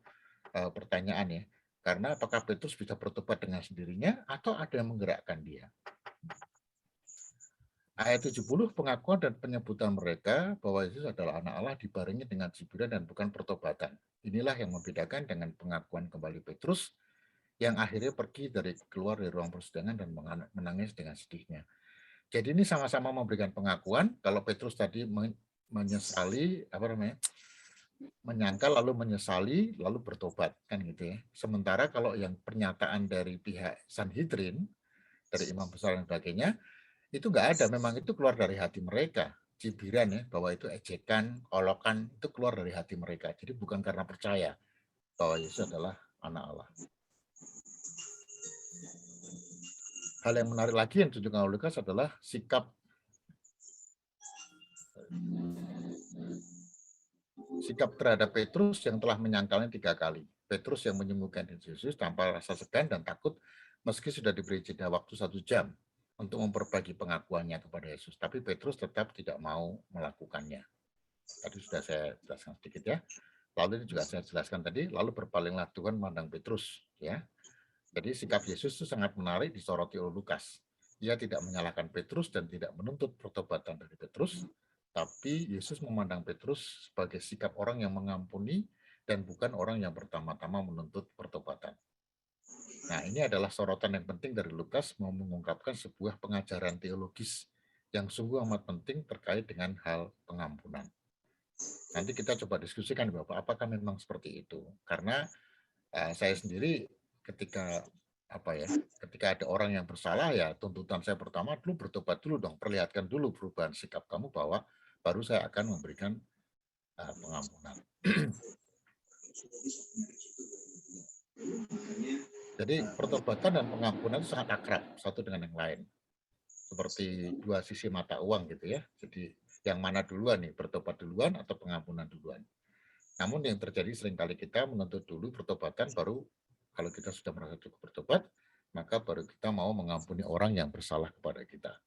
pertanyaan ya. Karena apakah Petrus bisa bertobat dengan sendirinya atau ada yang menggerakkan dia? Ayat 70, pengakuan dan penyebutan mereka bahwa Yesus adalah anak Allah dibarengi dengan cibiran dan bukan pertobatan. Inilah yang membedakan dengan pengakuan kembali Petrus yang akhirnya pergi keluar dari ruang persidangan dan menangis dengan sedihnya. Jadi ini sama-sama memberikan pengakuan. Kalau Petrus tadi menyesali, menyangkal lalu menyesali lalu bertobat kan gitu ya. Sementara kalau yang pernyataan dari pihak Sanhedrin, dari imam besar dan sebagainya, itu nggak ada. Memang itu keluar dari hati mereka. Cibiran ya, bahwa itu ejekan, olokan, itu keluar dari hati mereka. Jadi bukan karena percaya bahwa Yesus adalah anak Allah. Hal yang menarik lagi yang ditunjukkan oleh Lukas adalah sikap terhadap Petrus yang telah menyangkalnya 3 kali. Petrus yang menyembuhkan Yesus tanpa rasa segan dan takut meski sudah diberi jeda waktu 1 jam untuk memperbaiki pengakuannya kepada Yesus. Tapi Petrus tetap tidak mau melakukannya. Tadi sudah saya jelaskan sedikit ya. Lalu ini juga saya jelaskan tadi, lalu berpalinglah Tuhan memandang Petrus. Ya. Jadi sikap Yesus itu sangat menarik disoroti oleh Lukas. Dia tidak menyalahkan Petrus dan tidak menuntut pertobatan dari Petrus, tapi Yesus memandang Petrus sebagai sikap orang yang mengampuni dan bukan orang yang pertama-tama menuntut pertobatan. Nah, ini adalah sorotan yang penting dari Lukas mau mengungkapkan sebuah pengajaran teologis yang sungguh amat penting terkait dengan hal pengampunan. Nanti kita coba diskusikan Bapak, apakah memang seperti itu? Karena saya sendiri ketika ada orang yang bersalah, ya tuntutan saya pertama dulu bertobat dulu dong, perlihatkan dulu perubahan sikap kamu bahwa baru saya akan memberikan pengampunan. Jadi pertobatan dan pengampunan itu sangat akrab satu dengan yang lain, seperti dua sisi mata uang gitu ya. Jadi yang mana duluan nih, bertobat duluan atau pengampunan duluan? Namun yang terjadi seringkali kita menuntut dulu pertobatan, baru kalau kita sudah merasa cukup bertobat, maka baru kita mau mengampuni orang yang bersalah kepada kita.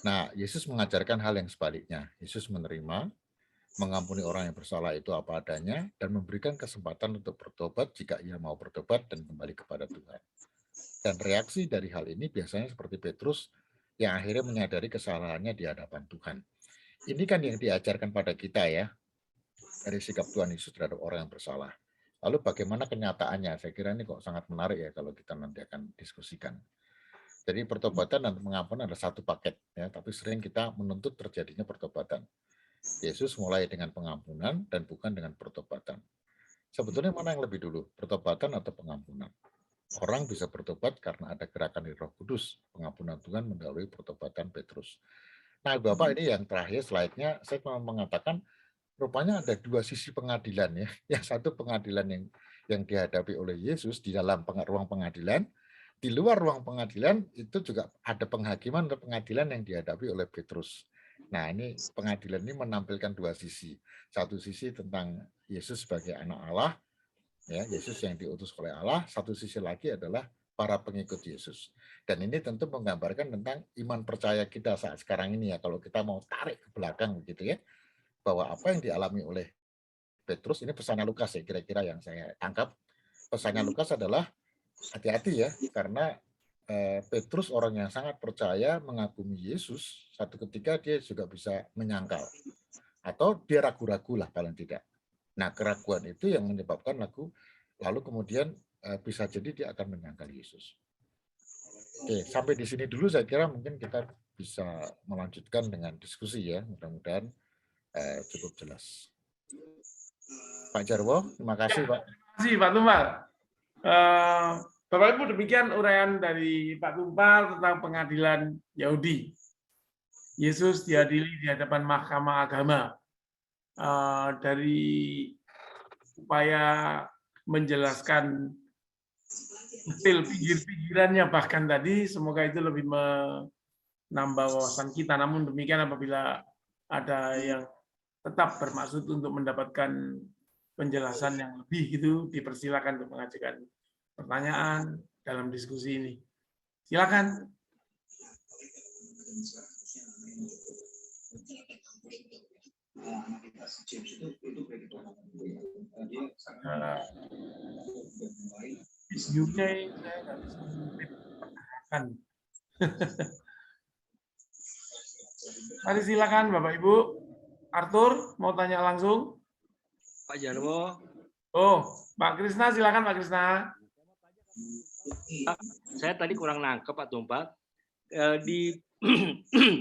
Nah, Yesus mengajarkan hal yang sebaliknya. Yesus menerima, mengampuni orang yang bersalah itu apa adanya, dan memberikan kesempatan untuk bertobat jika ia mau bertobat dan kembali kepada Tuhan. Dan reaksi dari hal ini biasanya seperti Petrus yang akhirnya menyadari kesalahannya di hadapan Tuhan. Ini kan yang diajarkan pada kita ya, dari sikap Tuhan Yesus terhadap orang yang bersalah. Lalu bagaimana kenyataannya? Saya kira ini kok sangat menarik ya kalau kita nanti akan diskusikan. Jadi pertobatan dan pengampunan adalah satu paket ya, tapi sering kita menuntut terjadinya pertobatan. Yesus mulai dengan pengampunan dan bukan dengan pertobatan. Sebetulnya mana yang lebih dulu, pertobatan atau pengampunan? Orang bisa bertobat karena ada gerakan di Roh Kudus. Pengampunan Tuhan mendahului pertobatan Petrus. Nah, Bapak, ini yang terakhir slide-nya, saya mau mengatakan rupanya ada dua sisi pengadilan ya. Yang satu pengadilan yang dihadapi oleh Yesus di dalam ruang pengadilan, di luar ruang pengadilan itu juga ada penghakiman atau pengadilan yang dihadapi oleh Petrus. Nah, ini pengadilan ini menampilkan dua sisi. Satu sisi tentang Yesus sebagai anak Allah, ya, Yesus yang diutus oleh Allah. Satu sisi lagi adalah para pengikut Yesus. Dan ini tentu menggambarkan tentang iman percaya kita saat sekarang ini ya. Kalau kita mau tarik ke belakang begitu ya, bahwa apa yang dialami oleh Petrus, ini pesannya Lukas ya kira-kira yang saya tangkap. Pesannya Lukas adalah hati-hati ya, karena Petrus orang yang sangat percaya mengagumi Yesus, satu ketika dia juga bisa menyangkal. Atau dia ragu-ragu lah paling tidak. Nah, keraguan itu yang menyebabkan lalu kemudian bisa jadi dia akan menyangkal Yesus. Oke, sampai di sini dulu saya kira mungkin kita bisa melanjutkan dengan diskusi ya, mudah-mudahan cukup jelas. Pak Jarwo, terima kasih Pak. Terima kasih Pak Tumpal. Bapak Ibu, demikian uraian dari Pak Tumpal tentang pengadilan Yahudi. Yesus diadili di hadapan Mahkamah Agama. Dari upaya menjelaskan detail pikir-pikirannya bahkan tadi, semoga itu lebih menambah wawasan kita. Namun demikian apabila ada yang tetap bermaksud untuk mendapatkan penjelasan yang lebih itu, dipersilakan untuk mengajukan pertanyaan dalam diskusi ini. Silakan. UK saya nggak bisa menyampaikan. Mari silakan Bapak Ibu. Arthur mau tanya langsung? Pak Jarwo. Oh, Pak Krisna silakan Pak Krisna. Saya tadi kurang nangkep Pak Tumpal. Di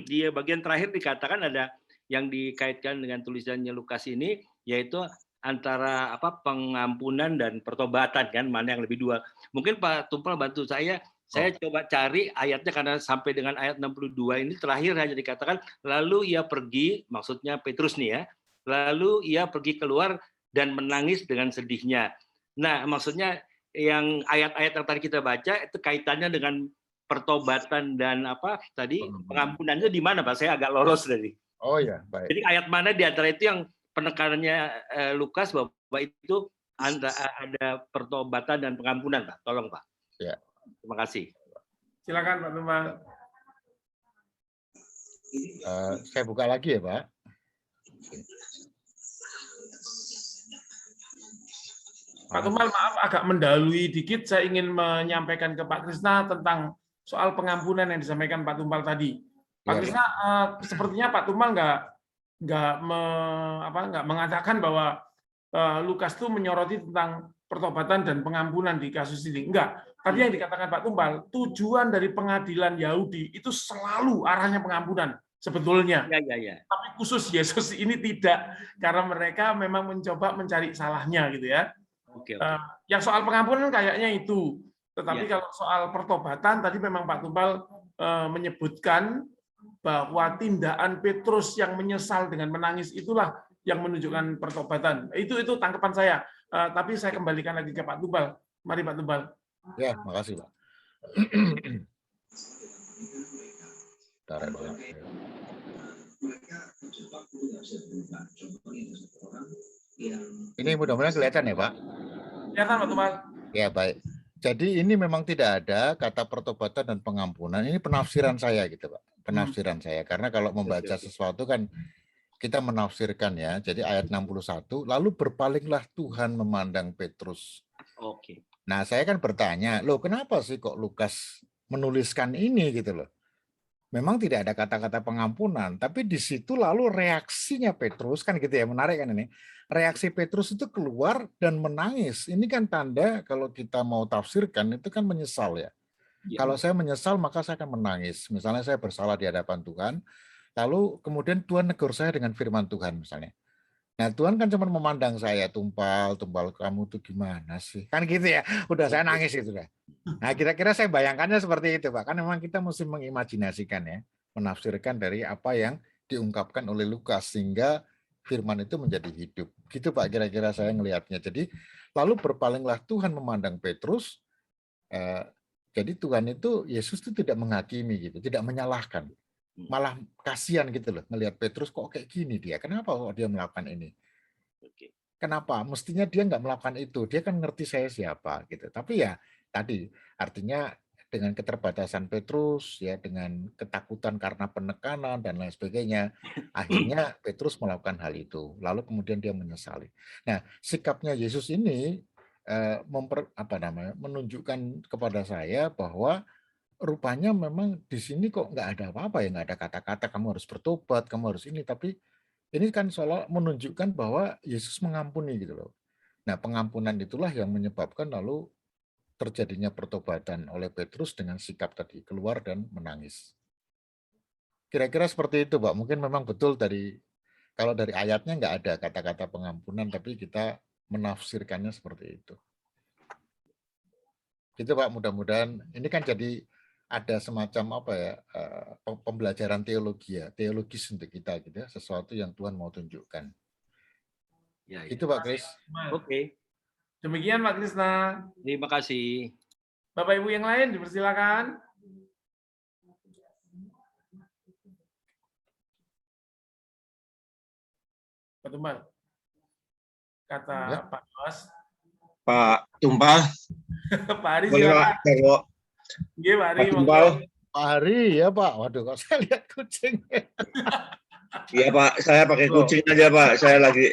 di bagian terakhir dikatakan ada yang dikaitkan dengan tulisannya Lukas ini, yaitu antara pengampunan dan pertobatan, kan mana yang lebih dua. Mungkin Pak Tumpal bantu saya coba cari ayatnya karena sampai dengan ayat 62 ini terakhir hanya dikatakan lalu ia pergi, maksudnya Petrus nih ya, lalu ia pergi keluar dan menangis dengan sedihnya. Nah, maksudnya yang ayat-ayat yang tadi kita baca itu kaitannya dengan pertobatan dan pengampunannya di mana, Pak? Saya agak lolos tadi. Oh ya, baik. Jadi ayat mana di antara itu yang penekanannya Lukas bahwa itu ada pertobatan dan pengampunan, Pak? Tolong, Pak. Ya. Terima kasih. Silakan Pak Tumpal. Saya buka lagi ya, Pak. Pak Tumpal, maaf agak mendahului dikit. Saya ingin menyampaikan ke Pak Krisna tentang soal pengampunan yang disampaikan Pak Tumpal tadi. Pak Krisna, sepertinya Pak Tumpal nggak mengatakan bahwa Lukas itu menyoroti tentang pertobatan dan pengampunan di kasus ini. Enggak. Tadi yang dikatakan Pak Tumpal, tujuan dari pengadilan Yahudi itu selalu arahnya pengampunan sebetulnya. Ya. Tapi khusus Yesus ini tidak, karena mereka memang mencoba mencari salahnya gitu ya. Oke. Yang soal pengampunan kayaknya itu. Tetapi kalau soal pertobatan tadi memang Pak Tumpal menyebutkan bahwa tindakan Petrus yang menyesal dengan menangis itulah yang menunjukkan pertobatan. Itu tanggapan saya. Tapi saya kembalikan lagi ke Pak Tumpal. Mari Pak Tumpal. Ya, makasih Pak. Ini mudah-mudahan kelihatan ya Pak? Kelihatan Pak Tumpal. Ya baik. Jadi ini memang tidak ada kata pertobatan dan pengampunan. Ini penafsiran saya gitu Pak. Penafsiran saya. Karena kalau membaca sesuatu kan kita menafsirkan ya. Jadi ayat 61, lalu berpalinglah Tuhan memandang Petrus. Oke. Nah saya kan bertanya, loh kenapa sih kok Lukas menuliskan ini gitu loh. Memang tidak ada kata-kata pengampunan, tapi di situ lalu reaksinya Petrus kan gitu ya, menarik kan ini. Reaksi Petrus itu keluar dan menangis. Ini kan tanda kalau kita mau tafsirkan itu kan menyesal ya. Kalau saya menyesal maka saya akan menangis. Misalnya saya bersalah di hadapan Tuhan, lalu kemudian Tuhan negur saya dengan firman Tuhan misalnya. Nah Tuhan kan cuma memandang saya, Tumpal kamu tuh gimana sih? Kan gitu ya, udah saya nangis gitu dah. Nah kira-kira saya bayangkannya seperti itu Pak. Kan memang kita mesti mengimajinasikan ya, menafsirkan dari apa yang diungkapkan oleh Lukas sehingga firman itu menjadi hidup. Gitu Pak kira-kira saya ngelihatnya. Jadi lalu berpalinglah Tuhan memandang Petrus. Jadi Tuhan itu, Yesus itu tidak menghakimi gitu, tidak menyalahkan. Malah kasihan gitu loh, melihat Petrus kok kayak gini dia. Kenapa kok dia melakukan ini? Kenapa? Mestinya dia nggak melakukan itu. Dia kan ngerti saya siapa gitu. Tapi ya tadi artinya dengan keterbatasan Petrus ya, dengan ketakutan karena penekanan dan lain sebagainya, akhirnya Petrus melakukan hal itu. Lalu kemudian dia menyesali. Nah, sikapnya Yesus ini menunjukkan kepada saya bahwa rupanya memang di sini kok nggak ada apa-apa ya, nggak ada kata-kata kamu harus bertobat, kamu harus ini, tapi ini kan seolah menunjukkan bahwa Yesus mengampuni gitu loh. Nah pengampunan itulah yang menyebabkan lalu terjadinya pertobatan oleh Petrus dengan sikap tadi keluar dan menangis. Kira-kira seperti itu Pak, mungkin memang betul kalau dari ayatnya nggak ada kata-kata pengampunan, tapi kita menafsirkannya seperti itu. Gitu Pak, mudah-mudahan ini kan jadi ada semacam pembelajaran teologis untuk kita gitu ya, sesuatu yang Tuhan mau tunjukkan. Ya. Itu Pak Kris. Oke. Demikian Pak Krisna. Terima kasih. Bapak Ibu yang lain dipersilakan. Pak Tumpal. Kata ya. Pak Bos. Pak Tumpal. Pak Ari silakan. Iya, Pak Ari. Pak Ari ya Pak. Waduh, kok saya lihat kucing. Iya Pak, saya pakai kucing aja Pak. Saya lagi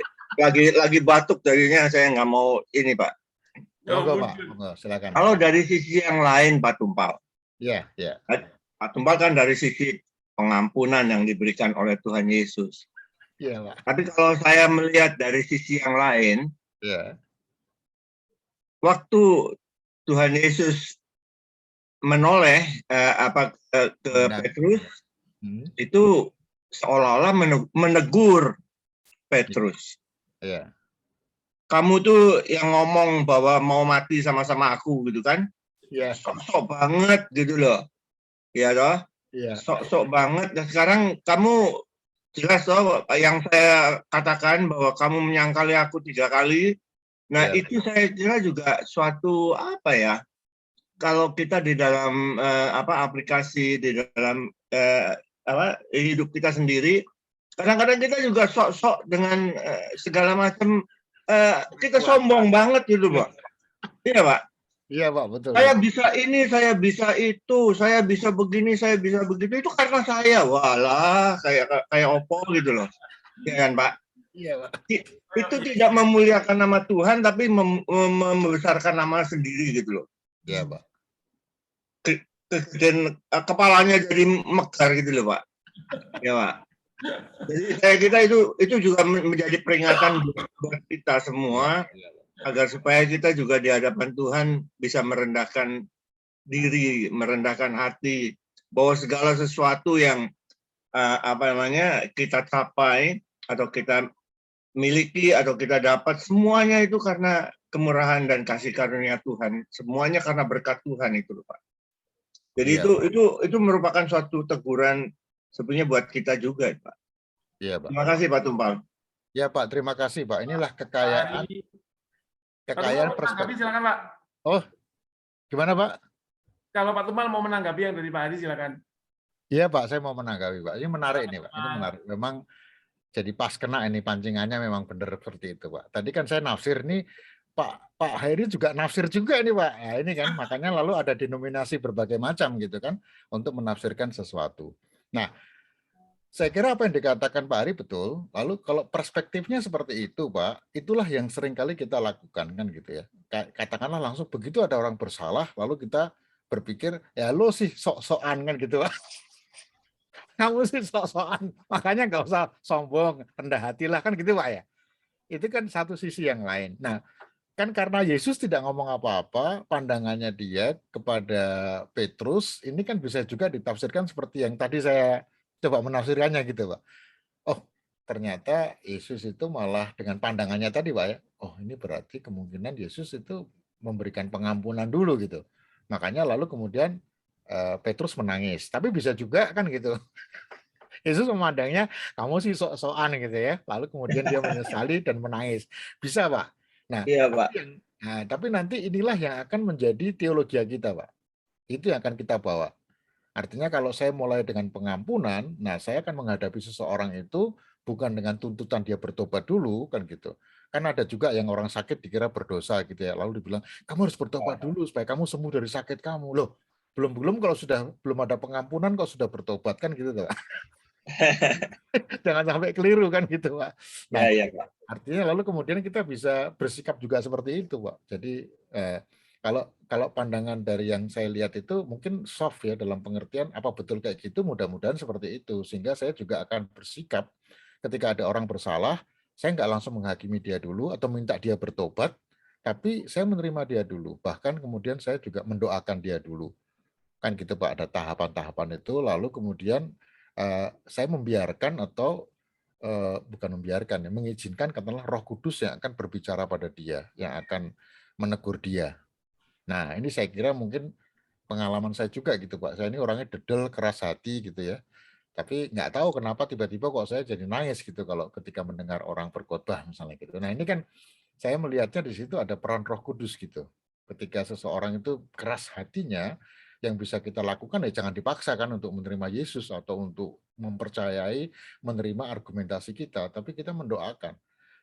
batuk darinya, saya nggak mau ini Pak. Pak, silakan. Kalau dari sisi yang lain Pak Tumpal. Iya, iya. Pak Tumpal kan dari sisi pengampunan yang diberikan oleh Tuhan Yesus. Iya, Pak. Tapi kalau saya melihat dari sisi yang lain, ya. Waktu Tuhan Yesus menoleh ke Petrus, itu seolah-olah menegur Petrus. Iya. Kamu tuh yang ngomong bahwa mau mati sama-sama aku gitu kan? Iya. Sok-sok banget gitu loh. Ya toh? Iya. Sok-sok banget. Dan sekarang kamu jelas toh yang saya katakan bahwa kamu menyangkali aku 3 kali. Nah, Iya. itu saya kira juga suatu apa ya? Kalau kita di dalam aplikasi di dalam hidup kita sendiri, kadang-kadang kita juga sok-sok dengan segala macam kita sombong banget gitu, Pak. Iya, Pak. Iya, Pak, betul. Saya bisa ini, saya bisa itu, saya bisa begini, saya bisa begitu. Itu karena saya, walah, kayak opo gitu loh. Ya kan, Pak? Iya, Pak. Itu tidak memuliakan nama Tuhan, tapi membesarkan nama sendiri gitu loh. Iya, Pak. Dan kepalanya jadi megar gitu loh, Pak. Ya, Pak. Jadi saya kira itu juga menjadi peringatan buat kita semua agar supaya kita juga di hadapan Tuhan bisa merendahkan diri, merendahkan hati, bahwa segala sesuatu yang kita capai atau kita miliki atau kita dapat, semuanya itu karena kemurahan dan kasih karunia Tuhan, semuanya karena berkat Tuhan itu, Pak. Jadi itu merupakan suatu teguran sebenarnya buat kita juga, Pak. Iya, Pak. Terima kasih, Pak Tumpal. Ya, Pak, terima kasih, Pak. Inilah kekayaan perspektif. Silakan, Pak. Oh, gimana, Pak? Kalau Pak Tumpal mau menanggapi yang dari Pak Hadi, silakan. Iya, Pak, saya mau menanggapi, Pak. Ini menarik ini, Pak. Ini menarik. Memang jadi pas kena ini pancingannya memang benar seperti itu, Pak. Tadi kan saya nafsir nih, Pak Heri juga nafsir juga ini, Pak. Nah, ini kan makanya lalu ada denominasi berbagai macam gitu kan untuk menafsirkan sesuatu. Nah, saya kira apa yang dikatakan Pak Hari betul. Lalu kalau perspektifnya seperti itu, Pak, itulah yang sering kali kita lakukan kan gitu ya. Katakanlah langsung begitu ada orang bersalah, lalu kita berpikir ya lo sih sok-sokan kan gitu, Pak. Kamu sih sok-sokan, makanya nggak usah sombong, rendah hati lah kan gitu, Pak ya. Itu kan satu sisi yang lain. Nah, kan karena Yesus tidak ngomong apa-apa, pandangannya dia kepada Petrus ini kan bisa juga ditafsirkan seperti yang tadi saya coba menafsirkannya gitu, Pak. Oh, ternyata Yesus itu malah dengan pandangannya tadi, Pak ya. Oh, ini berarti kemungkinan Yesus itu memberikan pengampunan dulu gitu. Makanya lalu kemudian Petrus menangis. Tapi bisa juga kan gitu. Yesus memandangnya kamu sih sok-sokan gitu ya. Lalu kemudian dia menyesali dan menangis. Bisa, Pak. Nah, iya, Pak. Tapi nanti inilah yang akan menjadi teologi kita, Pak. Itu yang akan kita bawa. Artinya kalau saya mulai dengan pengampunan, nah saya akan menghadapi seseorang itu bukan dengan tuntutan dia bertobat dulu, kan gitu. Kan ada juga yang orang sakit dikira berdosa gitu ya, lalu dibilang, kamu harus bertobat dulu supaya kamu sembuh dari sakit kamu. Loh, belum kalau sudah belum ada pengampunan kok sudah bertobat kan gitu, Pak. Jangan sampai keliru kan gitu, Pak. Nah, ya, Pak. Artinya lalu kemudian kita bisa bersikap juga seperti itu, Pak. Jadi kalau pandangan dari yang saya lihat itu mungkin soft ya dalam pengertian apa betul kayak gitu, mudah-mudahan seperti itu. Sehingga saya juga akan bersikap ketika ada orang bersalah, saya nggak langsung menghakimi dia dulu atau minta dia bertobat, tapi saya menerima dia dulu. Bahkan kemudian saya juga mendoakan dia dulu. Kan gitu, Pak, ada tahapan-tahapan itu, lalu kemudian saya membiarkan atau bukan membiarkan ya, mengizinkan katakanlah Roh Kudus yang akan berbicara pada dia, yang akan menegur dia. Nah, ini saya kira mungkin pengalaman saya juga gitu, Pak. Saya ini orangnya dedel, keras hati gitu ya. Tapi nggak tahu kenapa tiba-tiba kok saya jadi nangis gitu kalau ketika mendengar orang berkhotbah misalnya gitu. Nah, ini kan saya melihatnya di situ ada peran Roh Kudus gitu. Ketika seseorang itu keras hatinya, yang bisa kita lakukan ya jangan dipaksakan untuk menerima Yesus atau untuk mempercayai, menerima argumentasi kita, tapi kita mendoakan.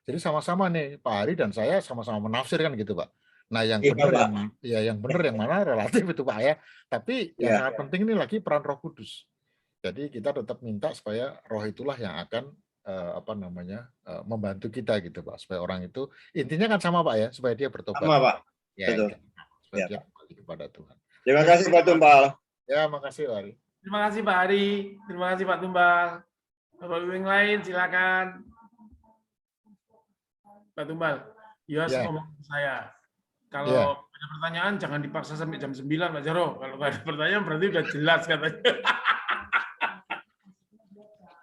Jadi sama-sama nih Pak Hari dan saya sama-sama menafsirkan gitu, Pak. Nah, yang benar yang benar yang mana relatif itu, Pak ya. Tapi yang sangat penting ini lagi peran Roh Kudus. Jadi kita tetap minta supaya Roh itulah yang akan membantu kita gitu, Pak, supaya orang itu intinya kan sama, Pak ya, supaya dia bertobat. Sama, Pak. Ya, betul. Supaya dia kembali kepada Tuhan. Terima kasih, Pak Tumpal. Ya, makasih, Pak Hari. Terima kasih, Pak Hari. Terima kasih, Pak Tumpal. Bapak-Ibu yang lain, silakan. Pak Tumpal, Yos ngomong ke saya. Kalau ada pertanyaan, jangan dipaksa sampai jam 9, Pak Jaro. Kalau nggak ada pertanyaan, berarti udah jelas katanya.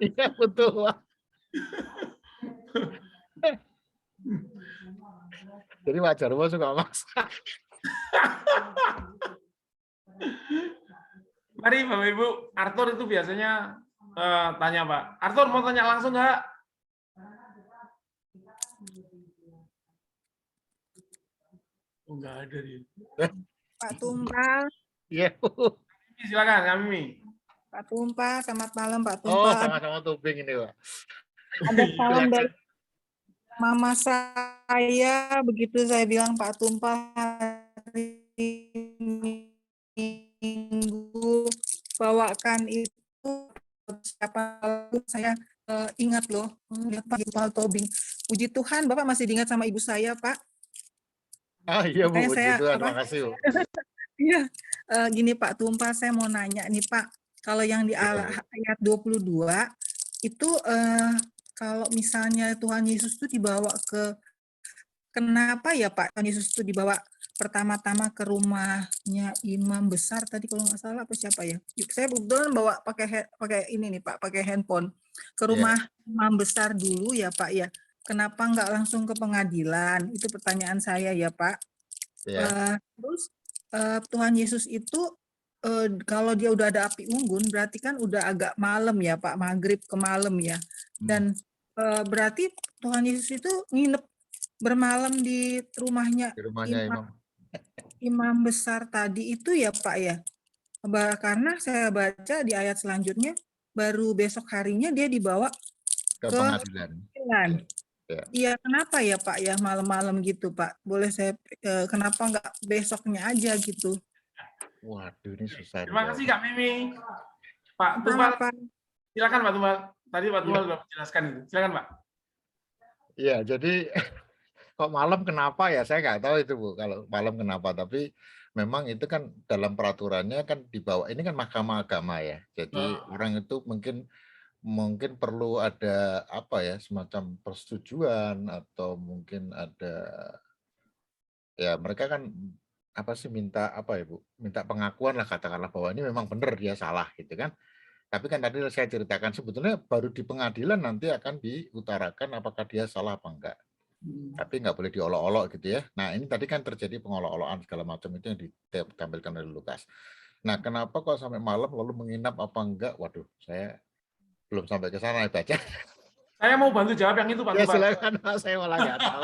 Iya betul, Pak. Jadi Pak Jarwo suka maksa. Mari Bapak Ibu, Arthur itu biasanya tanya Pak. Arthur mau tanya langsung nggak? Oh, nggak ada dia. Pak Tumpal, Iya. Silakan kami. Pak Tumpal, selamat malam Pak Oh, Tumpal. sama-sama tubing ini, Pak. Ada salam dari mama saya, begitu saya bilang Pak Tumpal hari Minggu bawakan itu siapa saya ingat loh, lihat Pak Tumpal Tobing. Puji Tuhan Bapak masih diingat sama ibu saya Pak. Ah iya Bu, Makanya puji saya Tuhan, apa? makasih Bu. Iya, gini Pak Tumpal, saya mau nanya nih Pak, kalau yang di ayat 22 itu kalau misalnya Tuhan Yesus itu dibawa kenapa ya Pak Tuhan Yesus itu dibawa pertama-tama ke rumahnya imam besar tadi kalau nggak salah apa siapa ya? Saya kebetulan bawa pakai ini nih Pak, pakai handphone ke rumah imam besar dulu ya Pak ya. Kenapa nggak langsung ke pengadilan? Itu pertanyaan saya ya Pak. Terus Tuhan Yesus itu kalau dia udah ada api unggun berarti kan udah agak malam ya Pak, maghrib ke malam ya. Dan berarti Tuhan Yesus itu nginep bermalam di rumahnya imam besar tadi itu ya Pak ya. Karena saya baca di ayat selanjutnya baru besok harinya dia dibawa ke pengadilan. Iya, kenapa ya Pak ya malam-malam gitu Pak? Boleh saya kenapa nggak besoknya aja gitu? Waduh, ini susah. Terima kasih Kak Mimi. Pak Tumpal, silakan Pak Tumpal. Tadi Pak Tumpal sudah menjelaskan itu. Silakan Pak. Iya, jadi kok malam kenapa ya? Saya nggak tahu itu Bu. Kalau malam kenapa? Tapi memang itu kan dalam peraturannya kan dibawa. Ini kan mahkamah agama ya. Jadi orang itu mungkin perlu ada apa ya, semacam persetujuan atau mungkin ada ya mereka kan apa sih minta apa ya Bu, minta pengakuan lah katakanlah bahwa ini memang benar dia salah gitu kan. Tapi kan tadi saya ceritakan sebetulnya baru di pengadilan nanti akan diutarakan apakah dia salah apa enggak. Tapi nggak boleh diolok-olok gitu ya. Nah ini tadi kan terjadi pengolok-olokan segala macam itu yang ditampilkan oleh Lukas. Nah kenapa kok sampai malam lalu menginap apa enggak? Waduh, saya belum sampai ke sana baca. Saya mau bantu jawab yang itu Pak. Ya silakan, saya malah nggak tahu.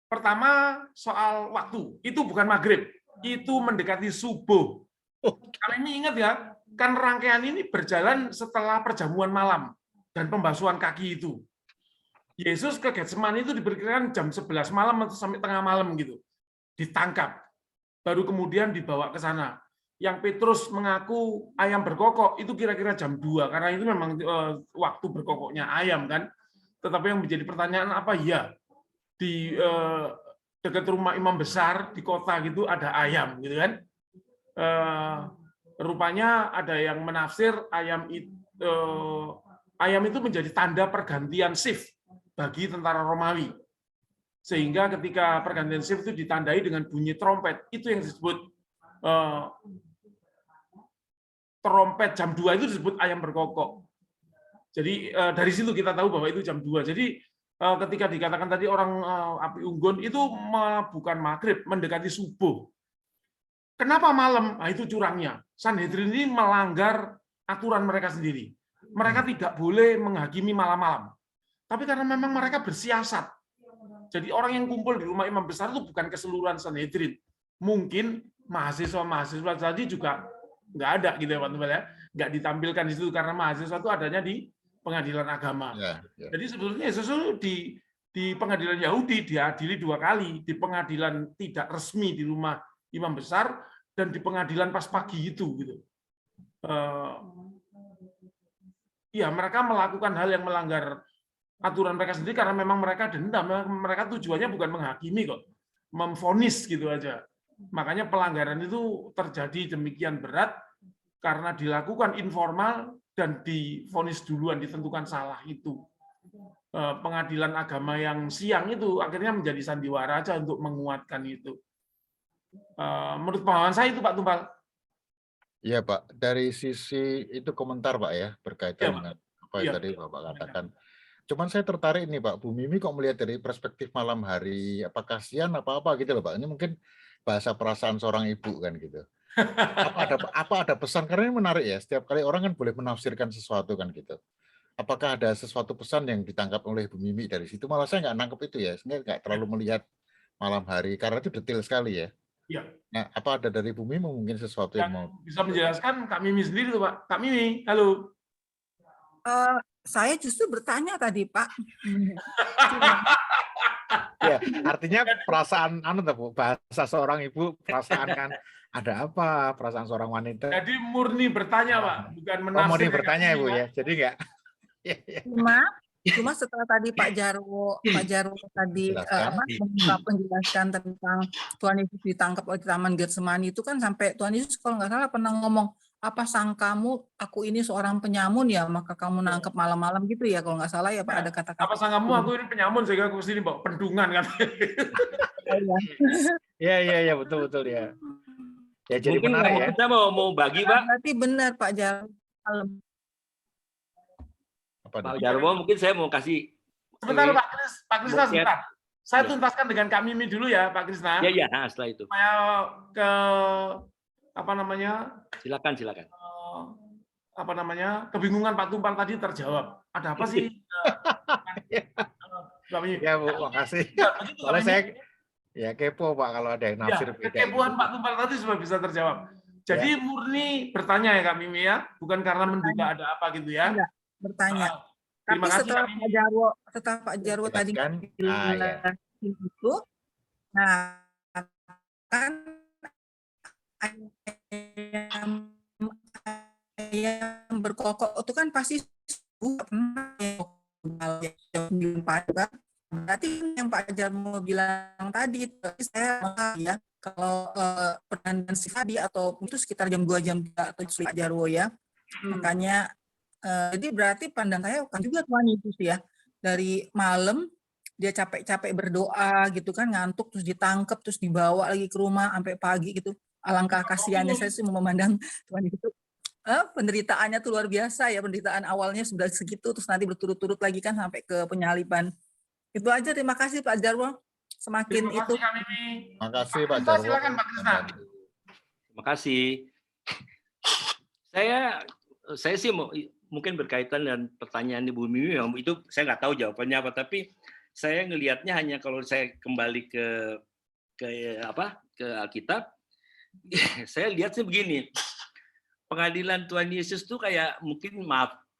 Pertama soal waktu, itu bukan maghrib, itu mendekati subuh. Kalian ini ingat ya, kan rangkaian ini berjalan setelah perjamuan malam dan pembasuhan kaki itu. Yesus ke Getsemani itu diperkirakan jam 11 malam atau sampai tengah malam gitu. Ditangkap, baru kemudian dibawa ke sana. Yang Petrus mengaku ayam berkokok itu kira-kira jam 2 karena itu memang waktu berkokoknya ayam kan. Tetapi yang menjadi pertanyaan apa ya di dekat rumah imam besar di kota gitu ada ayam gitu kan. Rupanya ada yang menafsir ayam itu menjadi tanda pergantian shift bagi tentara Romawi. Sehingga ketika pergantian shift itu ditandai dengan bunyi trompet, itu yang disebut trompet jam 2 itu disebut ayam berkokok. Jadi dari situ kita tahu bahwa itu jam 2. Jadi ketika dikatakan tadi orang api unggun itu bukan maghrib, mendekati subuh. Kenapa malam? Nah, itu curangnya. Sanhedrin ini melanggar aturan mereka sendiri. Mereka tidak boleh menghakimi malam-malam. Tapi karena memang mereka bersiasat. Jadi orang yang kumpul di rumah imam besar itu bukan keseluruhan Sanhedrin. Mungkin mahasiswa-mahasiswa tadi juga nggak ada gitu ya Pak Tumpal ya. Nggak ditampilkan di situ karena mahasiswa itu adanya di pengadilan agama. Jadi sebetulnya Yesus di pengadilan Yahudi diadili 2 kali, di pengadilan tidak resmi di rumah imam besar dan di pengadilan pas pagi itu gitu. Ya mereka melakukan hal yang melanggar aturan mereka sendiri karena memang mereka dendam, mereka tujuannya bukan menghakimi kok, memvonis gitu aja. Makanya pelanggaran itu terjadi demikian berat karena dilakukan informal dan divonis duluan, ditentukan salah itu. Pengadilan agama yang siang itu akhirnya menjadi sandiwara aja untuk menguatkan itu. Menurut pemahaman saya itu Pak Tumpal. Iya Pak, dari sisi itu komentar Pak ya, Iya, berkaitan Pak. dengan apa yang Iya. tadi Bapak katakan. Cuman saya tertarik nih Pak, Bu Mimi kok melihat dari perspektif malam hari, apa kasihan apa-apa gitu loh Pak. Ini mungkin bahasa perasaan seorang ibu kan gitu. Apa ada pesan, karena ini menarik ya, setiap kali orang kan boleh menafsirkan sesuatu kan gitu. Apakah ada sesuatu pesan yang ditangkap oleh Bu Mimi dari situ? Malah saya nggak nangkep itu ya, saya nggak terlalu melihat malam hari, karena itu detail sekali ya. Iya. Nah, apa ada dari Bu Mimi mungkin sesuatu yang Yang mau? bisa menjelaskan Kak Mimi sendiri tuh, Pak. Kak Mimi, halo. Saya justru bertanya tadi, Pak. Ya, artinya perasaan Bu, bahasa seorang ibu, perasaan kan ada apa, perasaan seorang wanita. Jadi murni bertanya, Pak, bukan Oh, mau menafsir. bertanya ya Bu ya. Jadi enggak. Cuma setelah tadi Pak Jarwo tadi menjelaskan tentang Tuhan Yesus ditangkap oleh Taman Getsemani itu kan sampai Tuhan Yesus kalau nggak salah pernah ngomong, apa sangkamu aku ini seorang penyamun ya, maka kamu nangkep malam-malam gitu ya, kalau nggak salah ya Pak, ada kata-kata. Apa sangkamu aku ini penyamun sehingga aku sini bawa pendungan kan. Iya betul ya. Ya jadi Mungkin menarik ya. kita mau bagi Pak. Berarti benar Pak Jarwo. Pak Jarwo, mungkin saya mau kasih. Sebentar Pak Krisna sebentar. Saya tuntaskan dengan Kak Mimi dulu ya Pak Krisna. Iya, setelah itu. Supaya ke apa namanya? Silakan. Apa namanya? Kebingungan Pak Tumpal tadi terjawab. Ada apa sih? Ya Bu, makasih. Soalnya saya ya kepo Pak kalau ada yang nafsir beda. Kekepoan Pak Tumpal tadi sudah bisa terjawab. Jadi murni bertanya ya Kak Mimi ya, bukan karena menduga ada apa gitu ya. Enggak, bertanya. Terima Tapi kasih setelah Pak Jarwo tadi itu, nah kan yang berkokok itu kan pasti berarti yang Pak Jarwo bilang tadi itu saya ya kalau perdandan sifadi atau itu sekitar jam 2 jam 3 atau Pak Jarwo ya. Makanya jadi berarti pandang saya kan juga Tuhan Yesus ya, dari malam dia capek-capek berdoa gitu kan, ngantuk terus ditangkap terus dibawa lagi ke rumah sampai pagi gitu. Alangkah kasihannya saya sih memandang Tuhan Yesus. Penderitaannya tuh luar biasa ya, penderitaan awalnya sudah segitu terus nanti berturut-turut lagi kan sampai ke penyaliban. Itu aja, terima kasih Pak Jarwo. Semakin terima itu. Terima kasih Pak Jarwo. Silakan Pak Krisna. Terima kasih. Saya sih mungkin berkaitan dengan pertanyaan Ibu Mimi, itu saya nggak tahu jawabannya apa, tapi saya ngelihatnya hanya kalau saya kembali ke Alkitab, saya lihat sih begini, pengadilan Tuhan Yesus tuh kayak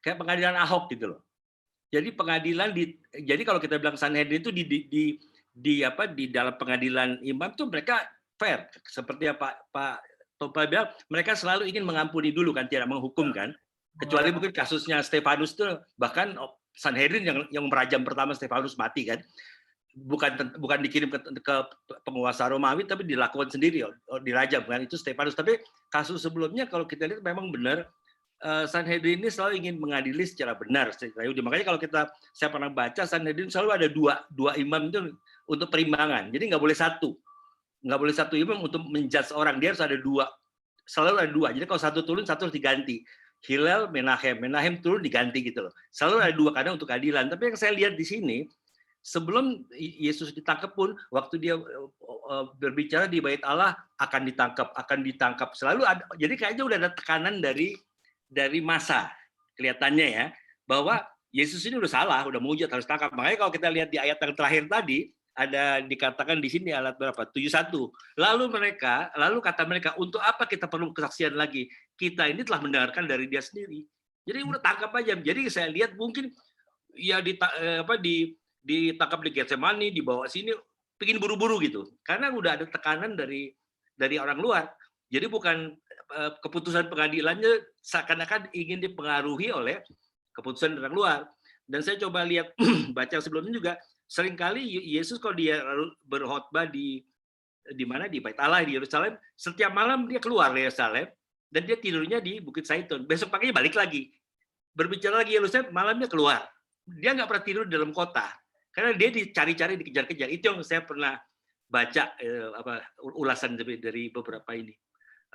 kayak pengadilan Ahok gitu loh. Jadi jadi kalau kita bilang Sanhedrin itu di dalam pengadilan imam tuh mereka fair, seperti apa Pak Topal bilang, mereka selalu ingin mengampuni dulu kan, tidak menghukum kan. Kecuali mungkin kasusnya Stefanus itu bahkan Sanhedrin yang merajam pertama Stefanus mati kan, bukan dikirim ke penguasa Romawi tapi dilakukan sendiri, dirajam kan, itu Stefanus. Tapi kasus sebelumnya kalau kita lihat memang benar Sanhedrin ini selalu ingin mengadili secara benar. Makanya kalau saya pernah baca Sanhedrin selalu ada dua imam itu untuk perimbangan, jadi nggak boleh satu imam untuk menjudge orang, dia harus ada dua, selalu ada dua. Jadi kalau satu turun, satu harus diganti. Hillel, Menahem turun diganti gitu loh. Selalu ada dua kadang untuk keadilan. Tapi yang saya lihat di sini, sebelum Yesus ditangkap pun, waktu dia berbicara di Bait Allah akan ditangkap. Selalu ada. Jadi kayaknya udah ada tekanan dari masa, kelihatannya ya, bahwa Yesus ini udah salah, udah mujizat harus tangkap. Makanya kalau kita lihat di ayat yang terakhir tadi, ada dikatakan di sini alat berapa? 71. Lalu kata mereka, untuk apa kita perlu kesaksian lagi? Kita ini telah mendengarkan dari dia sendiri. Jadi udah tangkap aja. Jadi saya lihat mungkin ya ditangkap di Getsemani, dibawa sini, bikin buru-buru gitu. Karena udah ada tekanan dari orang luar. Jadi bukan keputusan pengadilannya seakan-akan ingin dipengaruhi oleh keputusan dari orang luar. Dan saya coba lihat baca sebelumnya juga, seringkali Yesus kalau dia berkhotbah di mana, di Bait Allah di Yerusalem, setiap malam dia keluar dari Yerusalem dan dia tidurnya di Bukit Zaitun. Besok paginya balik lagi, berbicara lagi Yerusalem, malamnya keluar. Dia nggak pernah tidur di dalam kota karena dia dicari-cari, dikejar-kejar. Itu yang saya pernah baca ulasan dari beberapa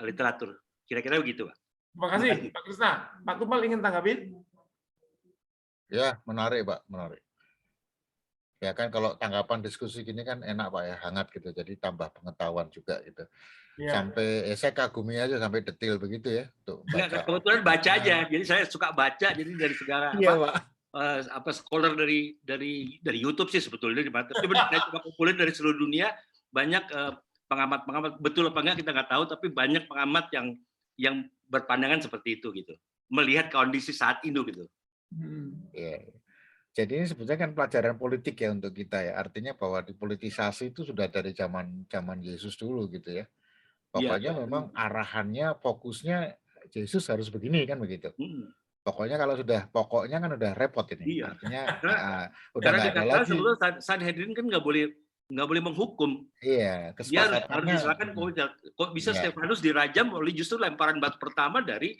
literatur. Kira-kira begitu, Pak. Terima kasih, Pak Krisna. Pak Tumpal ingin tanggapin? Ya, menarik, Pak, menarik. Ya kan kalau tanggapan diskusi gini kan enak Pak ya, hangat gitu. Jadi tambah pengetahuan juga gitu. Ya. Sampai saya kagumi aja sampai detail begitu ya untuk Enggak, baca. kebetulan baca aja. Jadi saya suka baca. Jadi dari segala Iya, Pak. apa scholar dari YouTube sih sebetulnya. Tapi saya coba kumpulin dari seluruh dunia, banyak pengamat-pengamat, betul apa enggak kita nggak tahu, tapi banyak pengamat yang berpandangan seperti itu gitu, melihat kondisi saat ini gitu. Iya. Jadi ini sebetulnya kan pelajaran politik ya untuk kita ya. Artinya bahwa dipolitisasi itu sudah dari zaman Yesus dulu gitu ya. Pokoknya memang arahannya, fokusnya Yesus harus begini kan begitu. Pokoknya kalau sudah pokoknya kan udah repot ini. Iya. Artinya udah Karena nggak ada dikatakan lagi. sebelum Sanhedrin kan nggak boleh menghukum. Iya, Dia harus kesepakatannya. diserahkan kok bisa Stefanus dirajam oleh justru lemparan batu pertama dari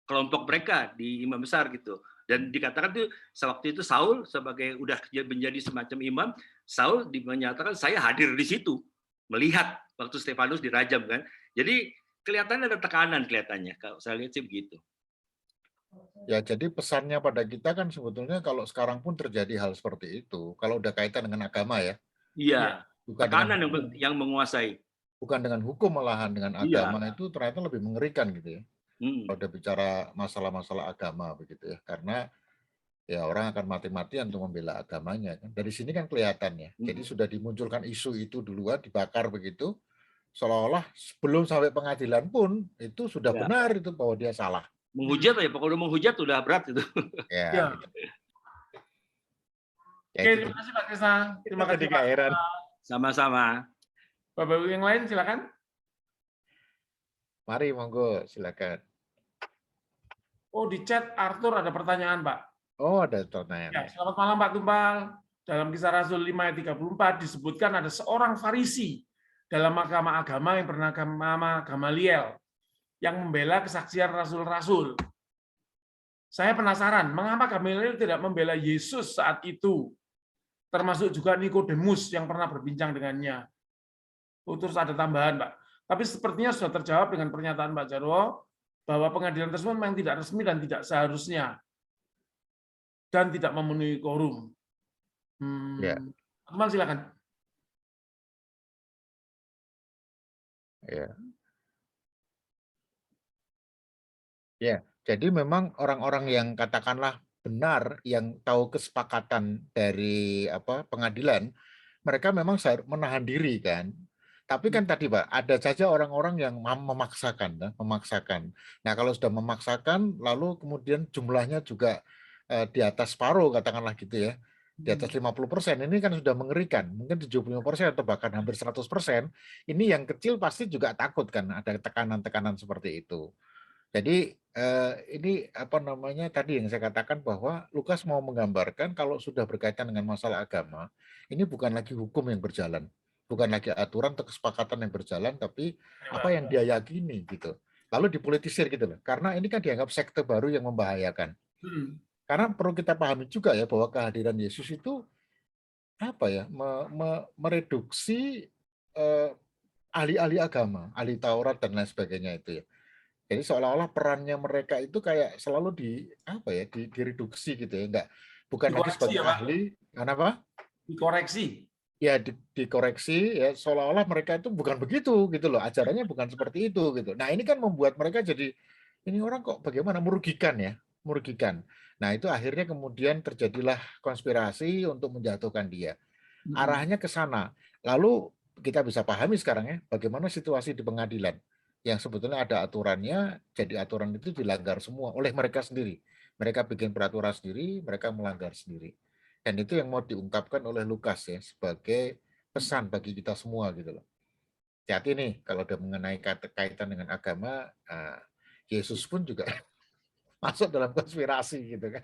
kelompok mereka di imam besar gitu. Dan dikatakan tuh sewaktu itu Saul sebagai udah menjadi semacam imam, Saul menyatakan saya hadir di situ melihat waktu Stefanus dirajam kan. Jadi kelihatannya ada tekanan kelihatannya kalau saya lihat sih begitu. Ya, jadi pesannya pada kita kan sebetulnya kalau sekarang pun terjadi hal seperti itu, kalau udah kaitan dengan agama ya. Iya, Bukan tekanan dengan, yang menguasai. bukan dengan hukum malahan, dengan agama itu ternyata lebih mengerikan gitu ya. Kalau udah bicara masalah-masalah agama begitu ya, karena ya orang akan mati-matian untuk membela agamanya kan. Dari sini kan kelihatan ya. Jadi sudah dimunculkan isu itu duluan, dibakar begitu, seolah-olah sebelum sampai pengadilan pun itu sudah benar itu bahwa dia salah. Menghujat ya, pokoknya menghujat udah berat itu. Ya. Gitu. Ya, Oke, terima kasih Pak Krisna. Terima kasih Pak. Sama-sama. Bapak-Ibu yang lain silakan. Mari monggo silakan. Oh, di chat Arthur ada pertanyaan, Pak. Oh, ada pertanyaan. Ya, selamat malam Pak Tumpal. Dalam Kisah Rasul 5 ayat 34 disebutkan ada seorang Farisi dalam mahkamah agama yang bernama Gamaliel yang membela kesaksian rasul-rasul. Saya penasaran, mengapa Gamaliel tidak membela Yesus saat itu? Termasuk juga Nikodemus yang pernah berbincang dengannya. Terus ada tambahan, Pak. Tapi sepertinya sudah terjawab dengan pernyataan Pak Jarwo bahwa pengadilan tersebut memang tidak resmi dan tidak seharusnya dan tidak memenuhi quorum. Ya. Teman silakan. Ya. Ya, jadi memang orang-orang yang katakanlah benar, yang tahu kesepakatan dari pengadilan, mereka memang menahan diri kan. Tapi kan tadi Pak, ada saja orang-orang yang memaksakan. Nah kalau sudah memaksakan, lalu kemudian jumlahnya juga di atas separuh katakanlah gitu ya, di atas 50%, ini kan sudah mengerikan. Mungkin 75% atau bahkan hampir 100%. Ini yang kecil pasti juga takut kan, ada tekanan-tekanan seperti itu. Jadi ini tadi yang saya katakan bahwa Lukas mau menggambarkan kalau sudah berkaitan dengan masalah agama, ini bukan lagi hukum yang berjalan, bukan lagi aturan atau kesepakatan yang berjalan, tapi apa yang dia yakini gitu. Lalu dipolitisir gitu loh. Karena ini kan dianggap sekte baru yang membahayakan. Karena perlu kita pahami juga ya bahwa kehadiran Yesus itu mereduksi ahli-ahli agama, ahli Taurat dan lain sebagainya itu ya. Jadi seolah-olah perannya mereka itu kayak selalu direduksi gitu ya, bukan lagi sebagai ahli, kenapa? Dikoreksi. Ya dikoreksi ya, seolah-olah mereka itu bukan begitu gitu loh, ajarannya bukan seperti itu gitu. Nah ini kan membuat mereka jadi ini orang kok bagaimana merugikan. Nah itu akhirnya kemudian terjadilah konspirasi untuk menjatuhkan dia. Arahnya ke sana. Lalu kita bisa pahami sekarang ya bagaimana situasi di pengadilan. Yang sebetulnya ada aturannya, jadi aturan itu dilanggar semua oleh mereka sendiri. Mereka bikin peraturan sendiri, mereka melanggar sendiri. Dan itu yang mau diungkapkan oleh Lukas ya, sebagai pesan bagi kita semua gitu loh. Hati-hati nih, kalau udah mengenai kaitan dengan agama, Yesus pun juga masuk dalam konspirasi gitu kan.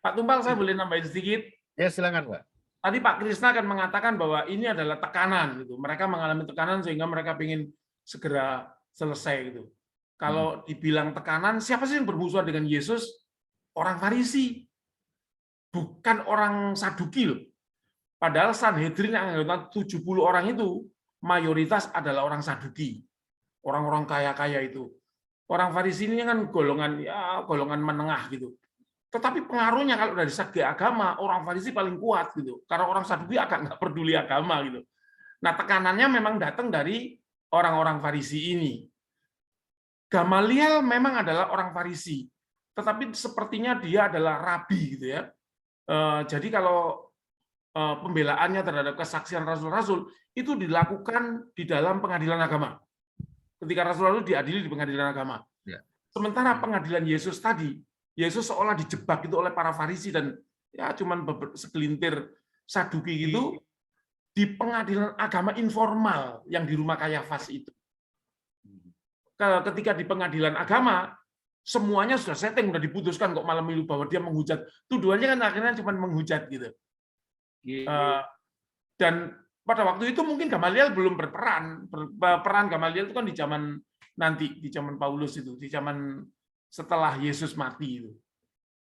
Pak Tumpal, saya boleh nambahin sedikit? Ya silakan Pak. Tadi Pak Krisna kan mengatakan bahwa ini adalah tekanan gitu. Mereka mengalami tekanan sehingga mereka ingin segera selesai gitu. Kalau dibilang tekanan, siapa sih yang bermusuhan dengan Yesus? Orang Farisi, bukan orang Saduki loh. Padahal Sanhedrin yang anggota 70 orang itu mayoritas adalah orang Saduki. orang-orang kaya-kaya itu. Orang Farisi ini kan golongan menengah gitu. Tetapi pengaruhnya kalau dari segi agama, orang Farisi paling kuat gitu. Karena orang Saduki agak nggak peduli agama gitu. Nah, tekanannya memang datang dari orang-orang Farisi ini. Gamaliel memang adalah orang Farisi, tetapi sepertinya dia adalah rabi gitu ya. Jadi kalau pembelaannya terhadap kesaksian rasul-rasul itu dilakukan di dalam pengadilan agama. Ketika rasul-rasul diadili di pengadilan agama. Sementara pengadilan Yesus tadi, Yesus seolah dijebak itu oleh para Farisi dan ya cuman segelintir Saduki gitu di pengadilan agama informal yang di rumah Kayafas itu. Ketika di pengadilan agama semuanya sudah setting, sudah diputuskan kok malam itu bahwa dia menghujat. Tuduhannya kan akhirnya cuma menghujat gitu. Dan pada waktu itu mungkin Gamaliel belum berperan. Peran Gamaliel itu kan di zaman nanti, di zaman Paulus itu, di zaman setelah Yesus mati itu.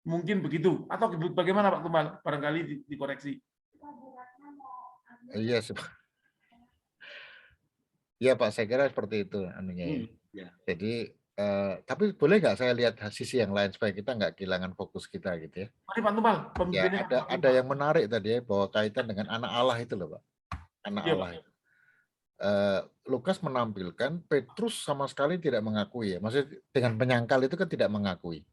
Mungkin begitu. Atau bagaimana Pak Tumbal? Barangkali dikoreksi. Iya, ya Pak, saya kira seperti itu anunya ya. Jadi, tapi boleh nggak saya lihat sisi yang lain supaya kita nggak kehilangan fokus kita gitu ya? Mari Pak Tumbal. Ya, ada yang menarik tadi ya, bahwa kaitan dengan anak Allah itu loh Pak. Anak Allah itu. Lukas menampilkan Petrus sama sekali tidak mengakui ya. Maksudnya dengan penyangkal itu kan tidak mengakui.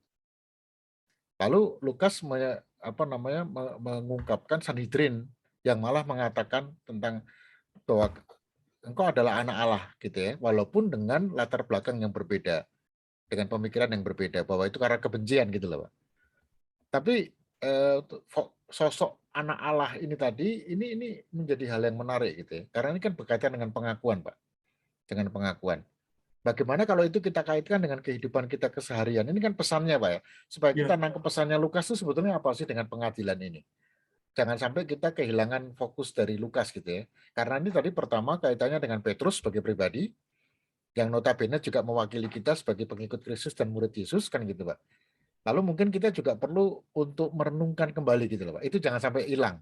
Lalu Lukas mengungkapkan Sanhedrin yang malah mengatakan tentang bahwa engkau adalah anak Allah gitu ya, walaupun dengan latar belakang yang berbeda, dengan pemikiran yang berbeda, bahwa itu karena kebencian gitu loh Pak. Tapi sosok anak Allah ini tadi ini menjadi hal yang menarik gitu ya, karena ini kan berkaitan dengan pengakuan Pak, dengan pengakuan. Bagaimana kalau itu kita kaitkan dengan kehidupan kita keseharian? Ini kan pesannya Pak ya, supaya kita nangkep pesannya Lukas itu sebetulnya apa sih dengan pengadilan ini? Jangan sampai kita kehilangan fokus dari Lukas gitu ya. Karena ini tadi pertama kaitannya dengan Petrus sebagai pribadi, yang notabene juga mewakili kita sebagai pengikut Kristus dan murid Yesus kan gitu Pak. Lalu mungkin kita juga perlu untuk merenungkan kembali gitu loh Pak. Itu jangan sampai hilang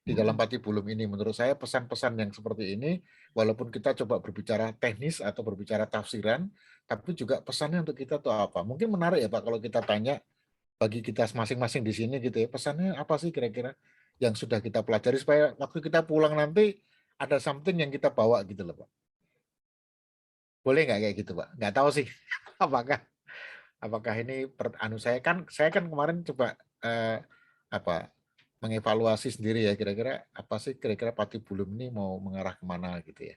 di dalam Patibulum ini. Menurut saya pesan-pesan yang seperti ini, walaupun kita coba berbicara teknis atau berbicara tafsiran, tapi juga pesannya untuk kita tuh apa? Mungkin menarik ya Pak kalau kita tanya bagi kita masing-masing di sini gitu ya, pesannya apa sih kira-kira yang sudah kita pelajari supaya waktu kita pulang nanti ada something yang kita bawa gitu loh Pak. Boleh nggak kayak gitu Pak? Nggak tahu sih apakah ini saya kan kemarin coba mengevaluasi sendiri ya, kira-kira apa sih kira-kira Patibulum ini mau mengarah kemana gitu ya.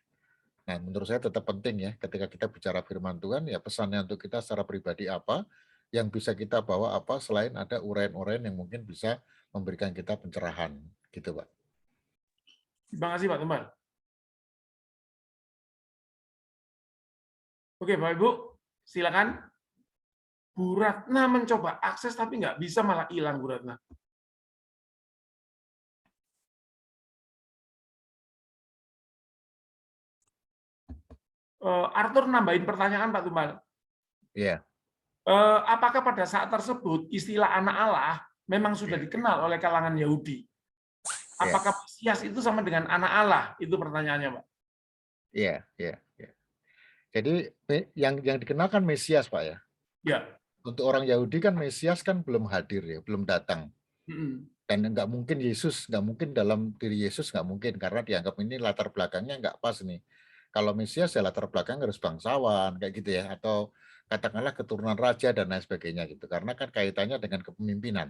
Nah menurut saya tetap penting ya ketika kita bicara firman Tuhan ya, pesannya untuk kita secara pribadi apa, yang bisa kita bawa apa selain ada uraian-uraian yang mungkin bisa memberikan kita pencerahan gitu Pak. Terima kasih Pak Tumbal. Oke Bapak Ibu, silakan. Bu Ratna mencoba akses tapi nggak bisa, malah hilang Bu Ratna. Arthur nambahin pertanyaan Pak Tumbal. Iya. Apakah pada saat tersebut istilah anak Allah memang sudah dikenal oleh kalangan Yahudi? Apakah Mesias itu sama dengan anak Allah? Itu pertanyaannya Pak. Iya. Jadi yang dikenal kan Mesias Pak ya. Ya. Untuk orang Yahudi kan Mesias kan belum hadir ya, belum datang. Dan nggak mungkin Yesus, nggak mungkin dalam diri Yesus nggak mungkin, karena dianggap ini latar belakangnya nggak pas nih. Kalau Mesias ya latar belakang harus bangsawan kayak gitu ya, atau katakanlah keturunan raja dan lain sebagainya gitu, karena kan kaitannya dengan kepemimpinan.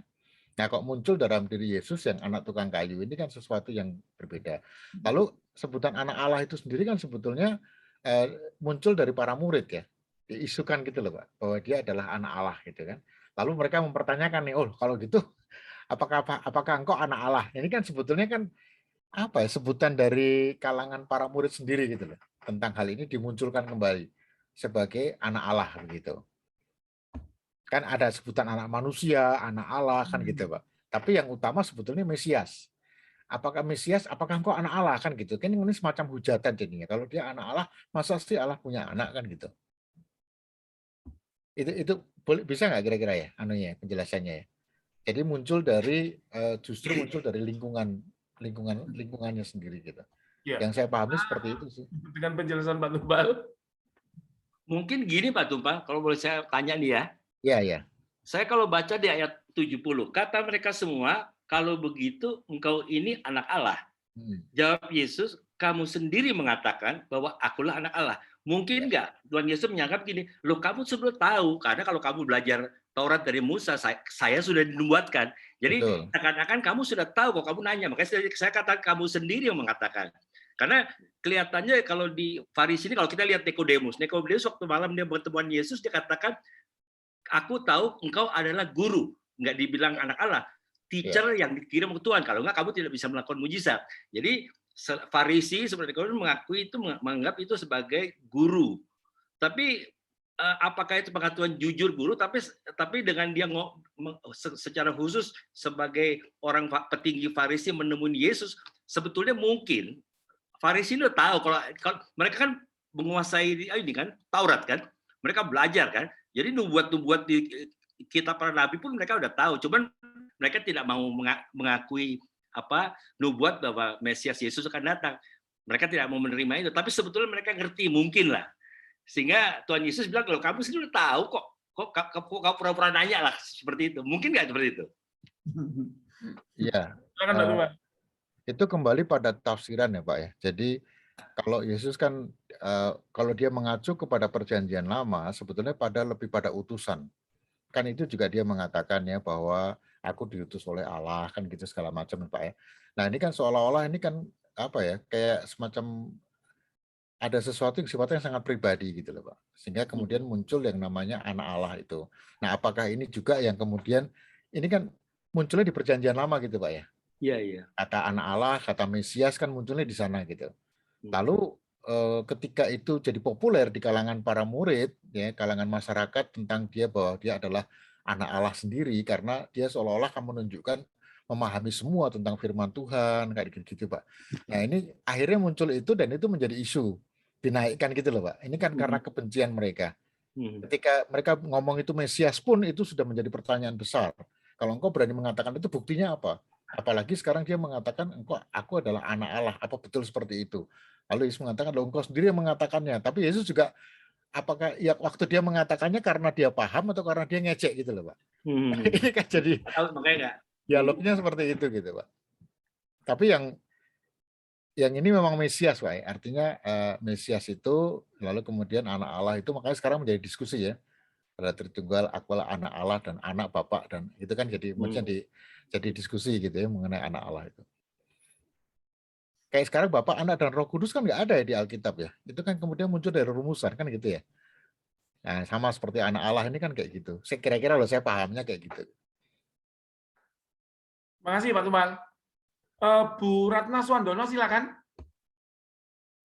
Nah kok muncul dalam diri Yesus yang anak tukang kayu ini kan sesuatu yang berbeda. Lalu sebutan anak Allah itu sendiri kan sebetulnya muncul dari para murid ya, diisukan gitu loh Pak, bahwa dia adalah anak Allah gitu kan. Lalu mereka mempertanyakan nih, oh kalau gitu apakah engkau anak Allah? Ini kan sebetulnya kan apa ya, sebutan dari kalangan para murid sendiri gitu loh. Tentang hal ini dimunculkan kembali sebagai anak Allah begitu. Kan ada sebutan anak manusia, anak Allah kan gitu Pak. Tapi yang utama sebetulnya Mesias. Apakah Mesias, apakah engkau anak Allah kan gitu. Kan ini semacam hujatan jadinya. Kalau dia anak Allah, masa sih Allah punya anak kan gitu. Itu boleh, bisa nggak kira-kira ya anunya penjelasannya ya. Jadi justru muncul dari lingkungannya sendiri gitu. Ya. Yang saya pahami seperti itu sih. Dengan penjelasan Pak Tumbal. Mungkin gini Pak Tumpal, kalau boleh saya tanya nih ya. Ya, ya. Saya kalau baca di ayat 70, kata mereka semua, kalau begitu engkau ini anak Allah. Jawab Yesus, kamu sendiri mengatakan bahwa akulah anak Allah. Mungkin nggak Tuhan Yesus menganggap gini, loh kamu sudah tahu, karena kalau kamu belajar Taurat dari Musa, saya sudah dinubuatkan. Jadi seakan-akan kamu sudah tahu kok kamu nanya. Makanya saya katakan kamu sendiri yang mengatakan. Karena kelihatannya kalau di Farisi ini, kalau kita lihat Nikodemus waktu malam dia bertemuan Yesus, dia katakan, aku tahu engkau adalah guru. Nggak dibilang anak Allah. Teacher yang dikirim ke Tuhan. Kalau enggak, kamu tidak bisa melakukan mujizat. Jadi Farisi seperti Nikodemus mengakui itu, menganggap itu sebagai guru. Tapi apakah itu pengakuan jujur guru? Tapi dengan dia secara khusus sebagai orang petinggi Farisi menemui Yesus, sebetulnya mungkin Farisi itu tahu kalau mereka kan menguasai ini kan Taurat kan, mereka belajar kan. Jadi nubuat-nubuat di kitab para nabi pun mereka udah tahu. Cuman mereka tidak mau mengakui nubuat bahwa Mesias Yesus akan datang. Mereka tidak mau menerima itu. Tapi sebetulnya mereka ngerti mungkin lah. Sehingga Tuhan Yesus bilang, kalau kamu sendiri udah tahu kok kau pura-pura nanya lah seperti itu. Mungkin nggak seperti itu? Iya. Itu kembali pada tafsiran ya Pak ya. Jadi kalau Yesus kan kalau dia mengacu kepada perjanjian lama, sebetulnya lebih pada utusan. Kan itu juga dia mengatakan ya bahwa aku diutus oleh Allah kan gitu segala macam Pak ya. Nah ini kan seolah-olah ini kan apa ya kayak semacam ada sesuatu yang sifatnya sangat pribadi gitu loh Pak. Sehingga kemudian muncul yang namanya anak Allah itu. Nah apakah ini juga yang kemudian ini kan munculnya di perjanjian lama gitu Pak ya. Iya, iya. Kata anak Allah, kata Mesias kan munculnya di sana gitu. Lalu ketika itu jadi populer di kalangan para murid, ya, kalangan masyarakat tentang dia bahwa dia adalah anak Allah sendiri karena dia seolah-olah akan menunjukkan memahami semua tentang firman Tuhan kayak gitu Pak. Nah ini akhirnya muncul itu dan itu menjadi isu dinaikkan gitu loh Pak. Ini kan karena kebencian mereka. Ketika mereka ngomong itu Mesias pun itu sudah menjadi pertanyaan besar. Kalau engkau berani mengatakan itu buktinya apa? Apalagi sekarang dia mengatakan aku adalah anak Allah. Apa betul seperti itu? Lalu Yesus mengatakan, loh engkau sendiri yang mengatakannya. Tapi Yesus juga, apakah ya waktu dia mengatakannya karena dia paham atau karena dia ngecek gitu loh Pak. Ini kan jadi dialognya seperti itu gitu Pak. Tapi yang ini memang Mesias Pak. Artinya Mesias itu, lalu kemudian anak Allah itu, makanya sekarang menjadi diskusi ya. Ada Tritunggal, akulah anak Allah dan anak Bapak. Dan itu kan jadi diskusi gitu ya mengenai anak Allah itu. Kayak sekarang Bapak, Anak, dan Roh Kudus kan nggak ada ya di Alkitab ya. Itu kan kemudian muncul dari rumusan kan gitu ya. Nah, sama seperti anak Allah ini kan kayak gitu. Saya kira-kira loh saya pahamnya kayak gitu. Makasih Pak Tumpal. Bu Ratna Suwandono silakan.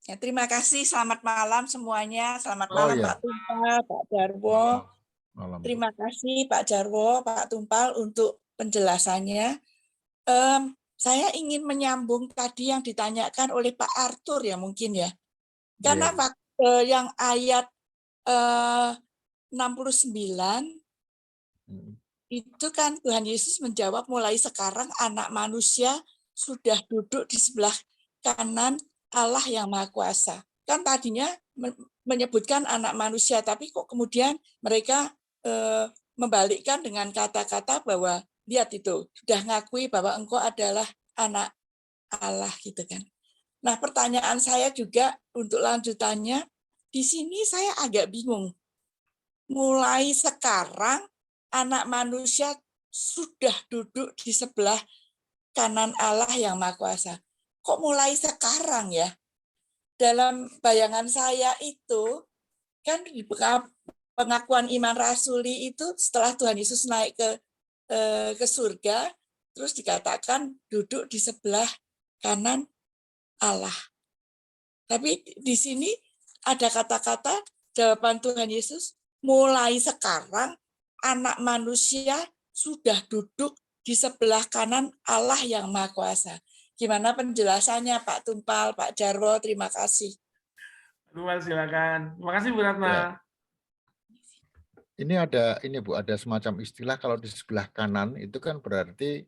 Ya, terima kasih. Selamat malam semuanya. Selamat malam Pak Tumpal, Pak Jarwo. Malam. Terima kasih Pak Jarwo, Pak Tumpal untuk penjelasannya. Saya ingin menyambung tadi yang ditanyakan oleh Pak Arthur ya mungkin ya. Karena yang ayat 69 itu kan Tuhan Yesus menjawab, mulai sekarang anak manusia sudah duduk di sebelah kanan Allah yang Maha Kuasa. Kan tadinya menyebutkan anak manusia, tapi kok kemudian mereka membalikkan dengan kata-kata bahwa lihat itu, sudah ngakui bahwa engkau adalah anak Allah gitu kan. Nah pertanyaan saya juga untuk lanjutannya, di sini saya agak bingung. Mulai sekarang anak manusia sudah duduk di sebelah kanan Allah yang Maha Kuasa. Kok mulai sekarang ya? Dalam bayangan saya itu, kan di pengakuan iman rasuli itu setelah Tuhan Yesus naik ke surga, terus dikatakan duduk di sebelah kanan Allah. Tapi di sini ada kata-kata jawaban Tuhan Yesus, mulai sekarang anak manusia sudah duduk di sebelah kanan Allah yang Maha Kuasa. Gimana penjelasannya Pak Tumpal, Pak Jarwo? Terima kasih. Tumpal silakan. Terima kasih Bu Ratna. Ya. Ini ada semacam istilah kalau di sebelah kanan itu kan berarti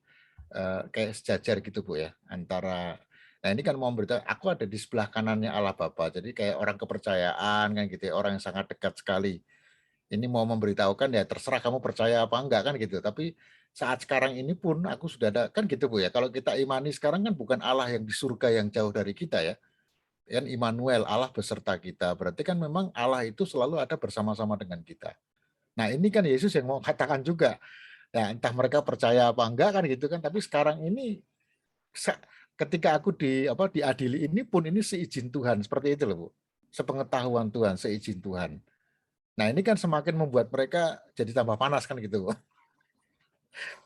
kayak sejajar gitu Bu ya, antara Nah ini kan mau beritahu, aku ada di sebelah kanannya Allah Bapa. Jadi kayak orang kepercayaan kan gitu, orang yang sangat dekat sekali. Ini mau memberitahukan ya terserah kamu percaya apa enggak kan gitu. Tapi saat sekarang ini pun aku sudah ada kan gitu Bu ya. Kalau kita imani sekarang kan bukan Allah yang di surga yang jauh dari kita ya. Kan Immanuel, Allah beserta kita. Berarti kan memang Allah itu selalu ada bersama-sama dengan kita. Nah ini kan Yesus yang mau katakan juga. Ya, entah mereka percaya apa enggak kan gitu kan. Tapi sekarang ini ketika aku diadili ini pun ini seizin Tuhan. Seperti itu loh Bu. Sepengetahuan Tuhan, seizin Tuhan. Nah ini kan semakin membuat mereka jadi tambah panas kan gitu.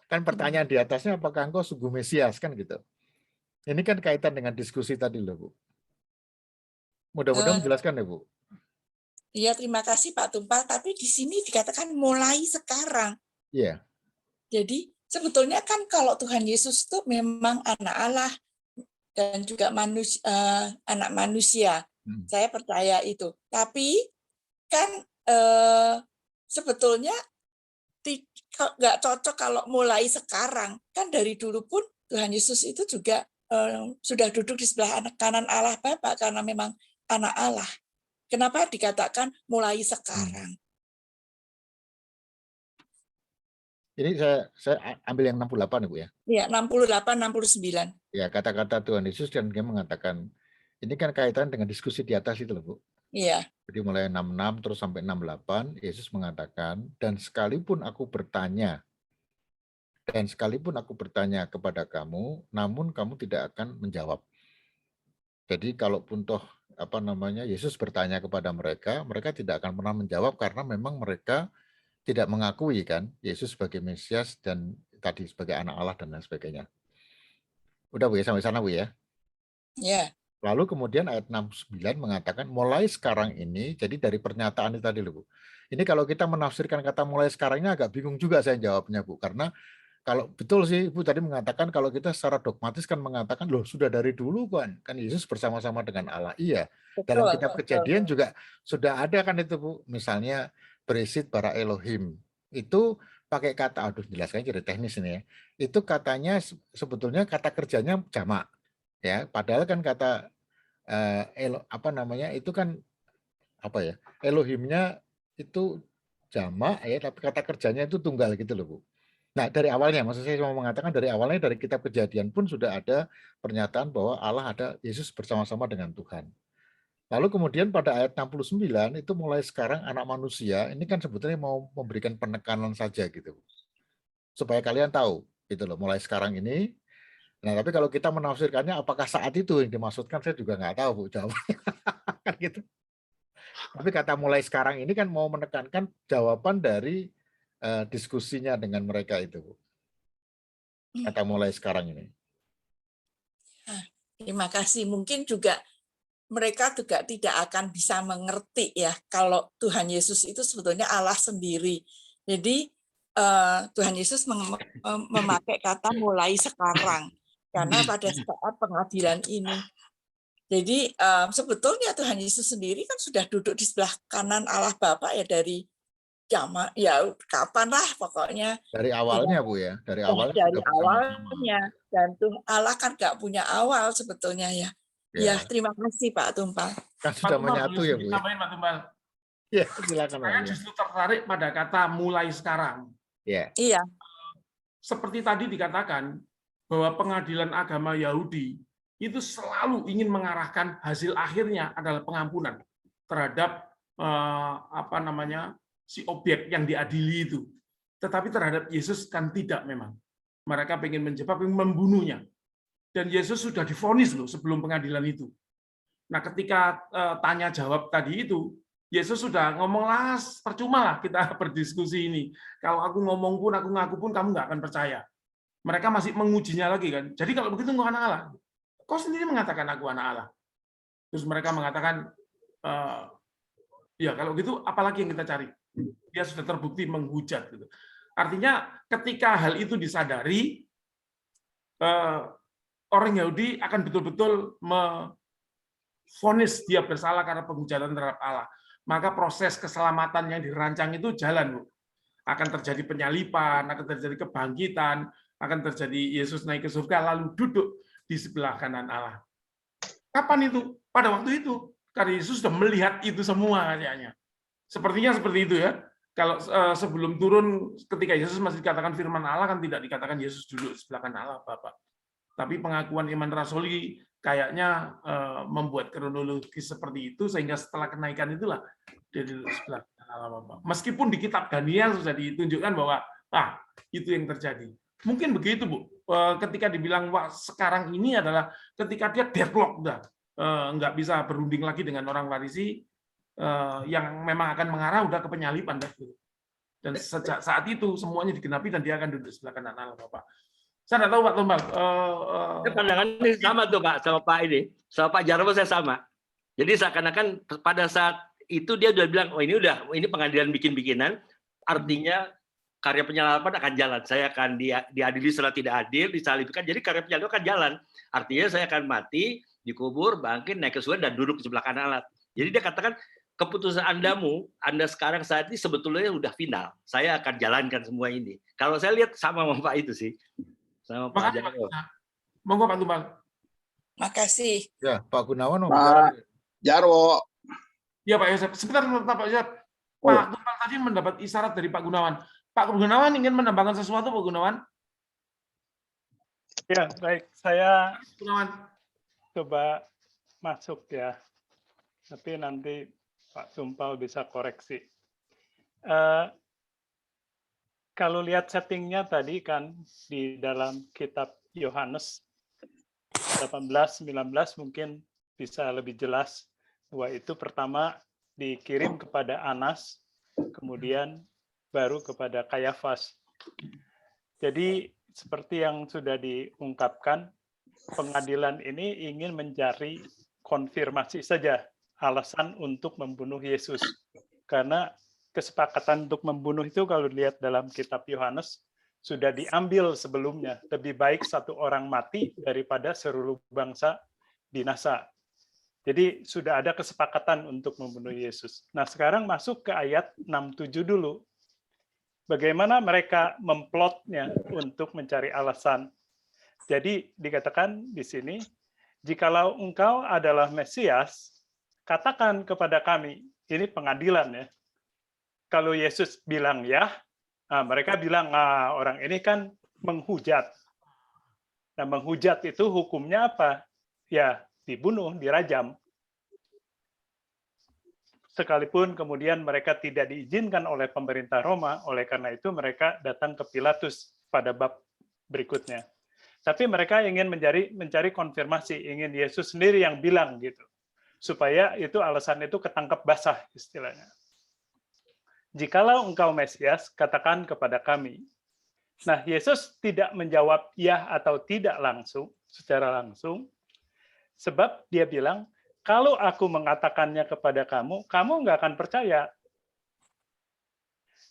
Kan pertanyaan di atasnya apakah engkau sungguh Mesias kan gitu. Ini kan kaitan dengan diskusi tadi loh Bu. Mudah-mudahan menjelaskan ya Bu. Iya, terima kasih Pak Tumpal. Tapi di sini dikatakan mulai sekarang. Iya. Jadi sebetulnya kan kalau Tuhan Yesus itu memang anak Allah dan juga anak manusia. Saya percaya itu. Tapi kan sebetulnya nggak cocok kalau mulai sekarang. Kan dari dulu pun Tuhan Yesus itu juga sudah duduk di sebelah kanan Allah Bapa karena memang anak Allah. Kenapa dikatakan mulai sekarang? Ini saya ambil yang 68 Ibu ya. Iya, 68, 69. Ya, kata-kata Tuhan Yesus dan dia mengatakan, ini kan kaitan dengan diskusi di atas itu loh Bu. Iya. Jadi mulai 66 terus sampai 68, Yesus mengatakan, dan sekalipun aku bertanya kepada kamu, namun kamu tidak akan menjawab. Jadi kalaupun toh Yesus bertanya kepada mereka, mereka tidak akan pernah menjawab karena memang mereka tidak mengakui kan Yesus sebagai Mesias dan tadi sebagai anak Allah dan lain sebagainya. Udah Bu ya, sampai sana Bu ya. Ya. Lalu kemudian ayat 69 mengatakan mulai sekarang ini, jadi dari pernyataan itu tadi loh Bu. Ini kalau kita menafsirkan kata mulai sekarang ini agak bingung juga saya jawabnya Bu, karena kalau betul sih Ibu tadi mengatakan kalau kita secara dogmatis kan mengatakan loh sudah dari dulu kan Yesus bersama-sama dengan Allah. Iya. Dalam kitab Kejadian juga sudah ada kan itu Bu. Misalnya Beresit bara Elohim. Itu pakai kata jelaskan jadi teknis ini ya. Itu katanya sebetulnya kata kerjanya jamak. Ya, padahal kan kata itu kan Elohimnya itu jamak ya, tapi kata kerjanya itu tunggal gitu loh Bu. Nah dari awalnya, maksud saya mau mengatakan dari awalnya dari kitab Kejadian pun sudah ada pernyataan bahwa Allah ada Yesus bersama-sama dengan Tuhan. Lalu kemudian pada ayat 69 itu mulai sekarang anak manusia ini kan sebetulnya mau memberikan penekanan saja gitu, supaya kalian tahu gitu loh mulai sekarang ini. Nah tapi kalau kita menafsirkannya apakah saat itu yang dimaksudkan saya juga nggak tahu Bu jawabannya kan gitu. Tapi kata mulai sekarang ini kan mau menekankan jawaban dari diskusinya dengan mereka itu Bu. Kata mulai sekarang ini. Terima kasih. Mungkin juga mereka juga tidak akan bisa mengerti ya kalau Tuhan Yesus itu sebetulnya Allah sendiri. Jadi Tuhan Yesus memakai kata mulai sekarang karena pada saat pengadilan ini. Jadi sebetulnya Tuhan Yesus sendiri kan sudah duduk di sebelah kanan Allah Bapa ya dari zaman ya kapan lah pokoknya. Dari awalnya Bu ya, dari awalnya. Dari awalnya dan Tuhan Allah kan nggak punya awal sebetulnya ya. Ya, terima kasih Pak Tumpal. Kan sudah menyatu ya Bu. Tambahin Pak Tumpal. Ya, silakan. Saya justru tertarik pada kata mulai sekarang. Ya. Iya. Seperti tadi dikatakan bahwa pengadilan agama Yahudi itu selalu ingin mengarahkan hasil akhirnya adalah pengampunan terhadap si objek yang diadili itu. Tetapi terhadap Yesus kan tidak memang. Mereka ingin menjebak, ingin membunuhnya. Dan Yesus sudah divonis loh sebelum pengadilan itu. Nah, ketika tanya jawab tadi itu, Yesus sudah ngomong lah, percuma lah kita berdiskusi ini. Kalau aku ngomong pun, aku ngaku pun, kamu nggak akan percaya. Mereka masih mengujinya lagi kan. Jadi kalau begitu engkau anak Allah. Kau sendiri mengatakan aku anak Allah. Terus mereka mengatakan, ya kalau gitu apalagi yang kita cari? Dia sudah terbukti menghujat. Gitu. Artinya ketika hal itu disadari, orang Yahudi akan betul-betul memvonis dia bersalah karena penghujatan terhadap Allah. Maka proses keselamatan yang dirancang itu jalan, Bu. Akan terjadi penyalipan, akan terjadi kebangkitan, akan terjadi Yesus naik ke surga lalu duduk di sebelah kanan Allah. Kapan itu? Pada waktu itu. Karena Yesus sudah melihat itu semua kayaknya. Sepertinya seperti itu ya. Kalau sebelum turun, ketika Yesus masih dikatakan firman Allah, kan tidak dikatakan Yesus duduk di sebelah kanan Allah Bapa. Tapi pengakuan iman rasuli kayaknya membuat kronologis seperti itu, sehingga setelah kenaikan itulah dia di sebelah kanan Allah Bapa. Meskipun di kitab Daniel sudah ditunjukkan bahwa itu yang terjadi. Mungkin begitu, Bu. Ketika dibilang wah sekarang ini adalah ketika dia deadlock udah nggak bisa berunding lagi dengan orang Farisi yang memang akan mengarah udah ke penyaliban. Dan sejak saat itu semuanya digenapi dan dia akan duduk sebelah kanan Allah Bapa. Saya nggak tahu Pak Tumbal. Pandangan ini sama tuh Pak, sama Pak ini, sama Pak Jarwo saya sama. Jadi seakan-akan pada saat itu dia udah bilang, oh ini pengadilan bikin-bikinan, artinya karya penyaliban akan jalan. Saya akan diadili setelah tidak adil, disalibkan. Jadi karya penyaliban akan jalan. Artinya saya akan mati, dikubur, bangkit, naik ke surga dan duduk di sebelah kanan Allah. Jadi dia katakan keputusan Anda sekarang saat ini sebetulnya udah final. Saya akan jalankan semua ini. Kalau saya lihat sama Pak itu sih. Sama Pak Jarwo. Monggo Pak Tumbal. Makasih. Ya, Pak Gunawan mau Pak bicara. Jarwo. Ya Pak Yosef. Sebentar Pak Yosef. Pak Tumbal tadi mendapat isyarat dari Pak Gunawan. Pak Gunawan ingin menambahkan sesuatu, Pak Gunawan? Ya, baik. Saya Gunawan. coba masuk ya. Tapi nanti Pak Tumpal bisa koreksi. Kalau lihat settingnya tadi kan di dalam kitab Yohanes 18-19 mungkin bisa lebih jelas bahwa itu pertama dikirim kepada Anas, kemudian baru kepada Kayafas. Jadi seperti yang sudah diungkapkan, pengadilan ini ingin mencari konfirmasi saja alasan untuk membunuh Yesus. Karena kesepakatan untuk membunuh itu kalau dilihat dalam kitab Yohanes sudah diambil sebelumnya. Lebih baik satu orang mati daripada seluruh bangsa binasa. Jadi sudah ada kesepakatan untuk membunuh Yesus. Nah sekarang masuk ke ayat 67 dulu. Bagaimana mereka memplotnya untuk mencari alasan. Jadi dikatakan di sini, jikalau engkau adalah Mesias, katakan kepada kami. Ini pengadilan ya. Kalau Yesus bilang ya, mereka bilang orang ini kan menghujat. Nah menghujat itu hukumnya apa? Ya dibunuh, dirajam. Sekalipun kemudian mereka tidak diizinkan oleh pemerintah Roma, oleh karena itu mereka datang ke Pilatus pada bab berikutnya. Tapi mereka ingin mencari konfirmasi, ingin Yesus sendiri yang bilang gitu, supaya itu alasan itu ketangkep basah istilahnya. Jikalau engkau Mesias, katakan kepada kami. Nah, Yesus tidak menjawab ya atau tidak langsung, secara langsung, sebab dia bilang, kalau aku mengatakannya kepada kamu, kamu nggak akan percaya.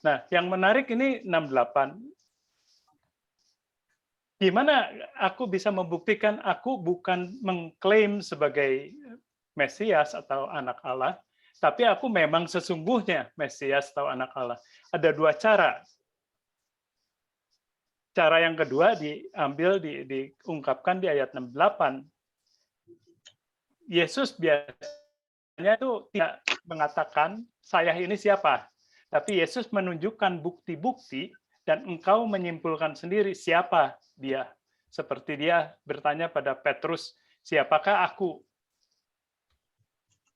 Nah, yang menarik ini 68. Gimana aku bisa membuktikan aku bukan mengklaim sebagai Mesias atau anak Allah, tapi aku memang sesungguhnya Mesias atau anak Allah. Ada dua cara. Cara yang kedua diungkapkan di ayat 68. Yesus biasanya itu tidak mengatakan, saya ini siapa. Tapi Yesus menunjukkan bukti-bukti dan engkau menyimpulkan sendiri siapa dia. Seperti dia bertanya pada Petrus, siapakah aku?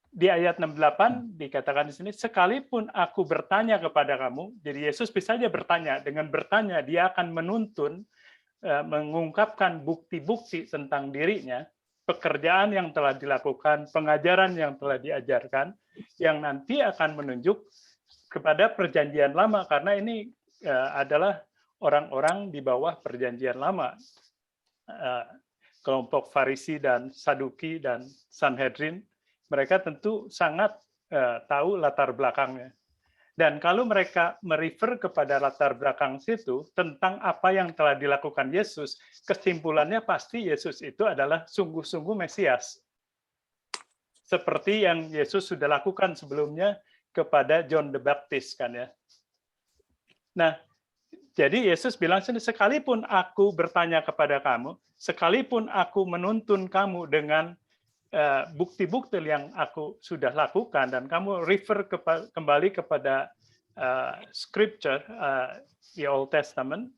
Di ayat 68 dikatakan di sini, sekalipun aku bertanya kepada kamu, jadi Yesus bisa saja bertanya. Dengan bertanya, dia akan menuntun, mengungkapkan bukti-bukti tentang dirinya, pekerjaan yang telah dilakukan, pengajaran yang telah diajarkan, yang nanti akan menunjuk kepada perjanjian lama, karena ini adalah orang-orang di bawah perjanjian lama. Kelompok Farisi dan Saduki dan Sanhedrin, mereka tentu sangat tahu latar belakangnya. Dan kalau mereka merefer kepada latar belakang situ tentang apa yang telah dilakukan Yesus, kesimpulannya pasti Yesus itu adalah sungguh-sungguh Mesias. Seperti yang Yesus sudah lakukan sebelumnya kepada John the Baptist kan ya. Nah, jadi Yesus bilang sekalipun aku bertanya kepada kamu, sekalipun aku menuntun kamu dengan bukti-bukti yang aku sudah lakukan dan kamu refer kembali kepada scripture di Old Testament,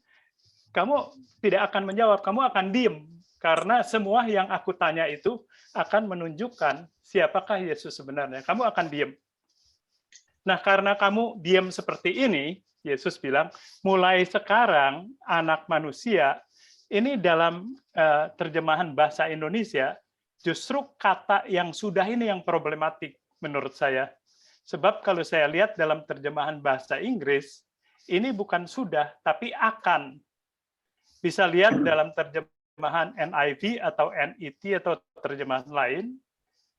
kamu tidak akan menjawab, kamu akan diem karena semua yang aku tanya itu akan menunjukkan siapakah Yesus sebenarnya. Kamu akan diem. Nah, karena kamu diem seperti ini, Yesus bilang, mulai sekarang anak manusia, ini dalam terjemahan bahasa Indonesia, justru kata yang sudah ini yang problematik menurut saya. Sebab kalau saya lihat dalam terjemahan bahasa Inggris, ini bukan sudah, tapi akan. Bisa lihat dalam terjemahan NIV atau NET atau terjemahan lain,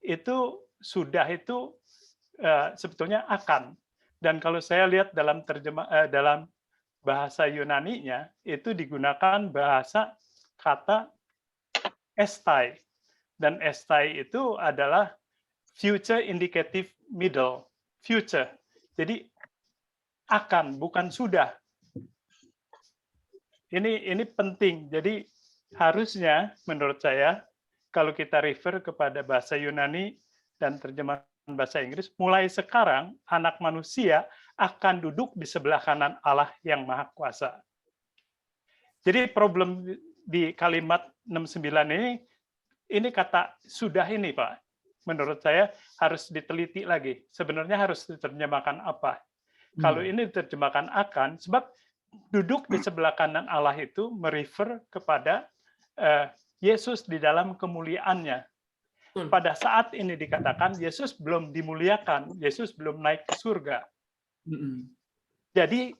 itu sudah itu sebetulnya akan. Dan kalau saya lihat dalam dalam bahasa Yunani-nya, itu digunakan bahasa kata estai. Dan estai itu adalah future indicative middle, future. Jadi akan, bukan sudah. Ini penting. Jadi harusnya menurut saya kalau kita refer kepada bahasa Yunani dan terjemahan bahasa Inggris, mulai sekarang anak manusia akan duduk di sebelah kanan Allah yang Maha Kuasa. Jadi problem di kalimat 69 ini kata sudah ini, Pak. Menurut saya harus diteliti lagi. Sebenarnya harus diterjemahkan apa? Kalau ini diterjemahkan akan, sebab duduk di sebelah kanan Allah itu merefer kepada Yesus di dalam kemuliaannya. Pada saat ini dikatakan Yesus belum dimuliakan, Yesus belum naik ke surga. Jadi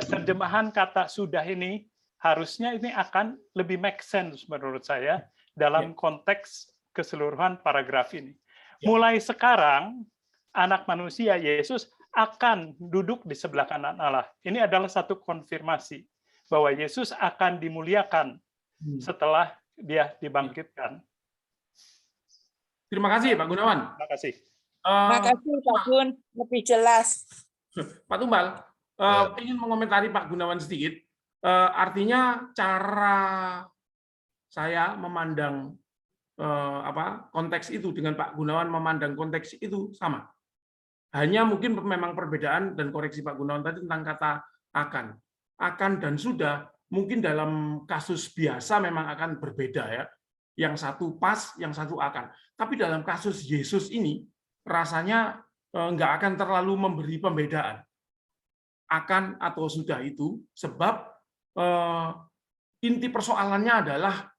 terjemahan kata sudah ini harusnya ini akan lebih make sense menurut saya dalam konteks keseluruhan paragraf ini. Mulai sekarang anak manusia Yesus akan duduk di sebelah kanan Allah. Ini adalah satu konfirmasi bahwa Yesus akan dimuliakan setelah dia dibangkitkan. Terima kasih Pak Gunawan. Terima kasih. Terima kasih Pak Gun, lebih jelas. Pak Tumbal, ingin mengomentari Pak Gunawan sedikit. Artinya cara saya memandang konteks itu dengan Pak Gunawan memandang konteks itu sama. Hanya mungkin memang perbedaan dan koreksi Pak Gunawan tadi tentang kata akan. Akan dan sudah mungkin dalam kasus biasa memang akan berbeda ya. Yang satu pas, yang satu akan. Tapi dalam kasus Yesus ini rasanya nggak akan terlalu memberi pembedaan. Akan atau sudah itu sebab inti persoalannya adalah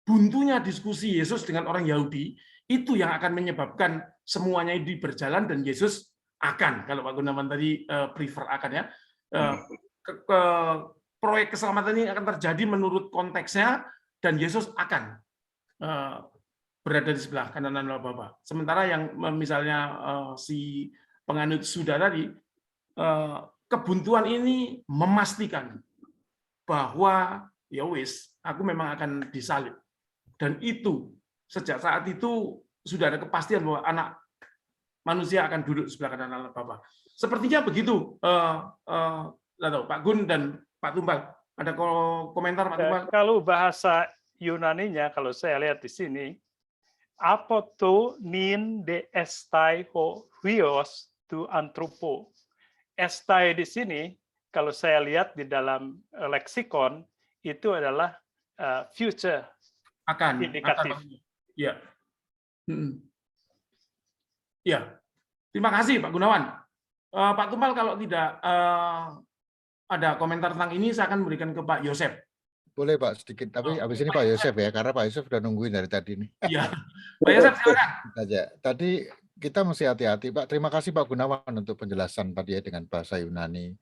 buntunya diskusi Yesus dengan orang Yahudi itu yang akan menyebabkan semuanya ini berjalan dan Yesus akan, kalau Pak Gunawan tadi prefer akan ya, proyek keselamatan ini akan terjadi menurut konteksnya dan Yesus akan berada di sebelah kanan Allah Bapa. Sementara yang misalnya si penganut sudah tadi, kebuntuan ini memastikan bahwa ya wis, aku memang akan disalib. Dan itu sejak saat itu sudah ada kepastian bahwa anak manusia akan duduk di sebelah kanan Allah Bapa. Sepertinya begitu, Pak Gun dan Pak Tumbal. Ada komentar Pak Tumbal? Kalau bahasa Yunaninya, kalau saya lihat di sini, apoto nin de estai ho huios tu anthropo. Estai di sini, kalau saya lihat di dalam leksikon, itu adalah future. Akan. Indikatif. Ya. Ya. Terima kasih Pak Gunawan. Pak Tumbal kalau tidak ada komentar tentang ini, saya akan berikan ke Pak Yosef. Boleh Pak sedikit, tapi habis ini Pak Yosef ya, karena Pak Yosef sudah nungguin dari tadi nih. Iya. Pak Yosef silakan. Tadi kita mesti hati-hati Pak. Terima kasih Pak Gunawan untuk penjelasan tadi ya dengan bahasa Yunani.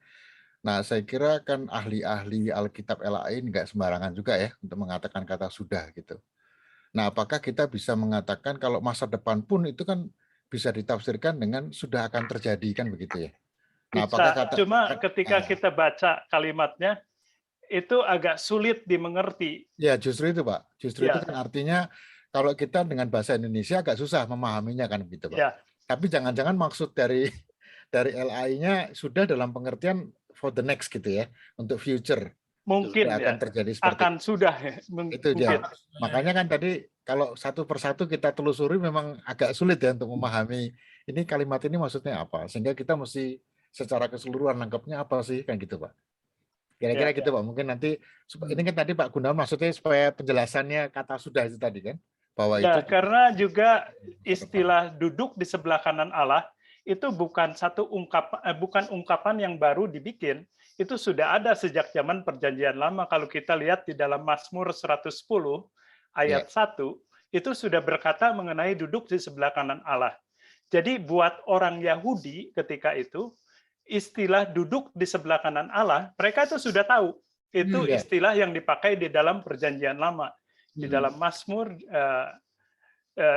Nah, saya kira kan ahli-ahli Alkitab LAI nggak sembarangan juga ya untuk mengatakan kata sudah gitu. Nah, apakah kita bisa mengatakan kalau masa depan pun itu kan bisa ditafsirkan dengan sudah akan terjadi kan begitu ya? Nah, bisa, cuma ketika kita baca kalimatnya itu agak sulit dimengerti. Ya, justru itu Pak. Justru itu kan artinya kalau kita dengan bahasa Indonesia agak susah memahaminya kan begitu Pak. Ya. Tapi jangan-jangan maksud dari LAI-nya sudah dalam pengertian for the next gitu ya, untuk future. mungkin tidak akan ya terjadi seperti akan sudah ya, itu dia. mungkin. Makanya kan tadi kalau satu persatu kita telusuri memang agak sulit ya untuk memahami ini kalimat ini maksudnya apa. Sehingga kita mesti secara keseluruhan nangkepnya apa sih kan gitu Pak. Kira-kira Ya, gitu Pak. Mungkin nanti ini kan tadi Pak Gunawan maksudnya supaya penjelasannya kata sudah itu tadi kan. Bahwa ya, itu karena juga istilah duduk di sebelah kanan Allah itu bukan bukan ungkapan yang baru dibikin. Itu sudah ada sejak zaman Perjanjian Lama. Kalau kita lihat di dalam Mazmur 110 ayat 1, itu sudah berkata mengenai duduk di sebelah kanan Allah. Jadi buat orang Yahudi ketika itu, istilah duduk di sebelah kanan Allah, mereka itu sudah tahu. Itu istilah yang dipakai di dalam Perjanjian Lama. Di dalam Mazmur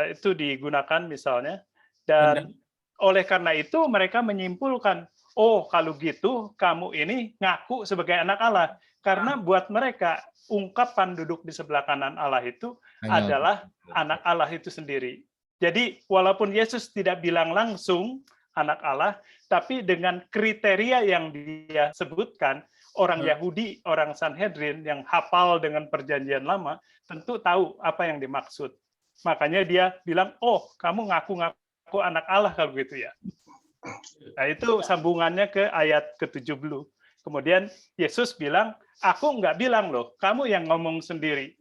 itu digunakan misalnya. Dan oleh karena itu mereka menyimpulkan, oh kalau gitu kamu ini ngaku sebagai anak Allah. Karena buat mereka ungkapan duduk di sebelah kanan Allah itu adalah anak Allah itu sendiri. Jadi walaupun Yesus tidak bilang langsung anak Allah, tapi dengan kriteria yang dia sebutkan, orang Yahudi, orang Sanhedrin yang hafal dengan Perjanjian Lama, tentu tahu apa yang dimaksud. Makanya dia bilang, oh kamu ngaku-ngaku anak Allah kalau gitu ya. Nah itu sambungannya ke ayat ke-70. Kemudian Yesus bilang, aku nggak bilang loh, kamu yang ngomong sendiri.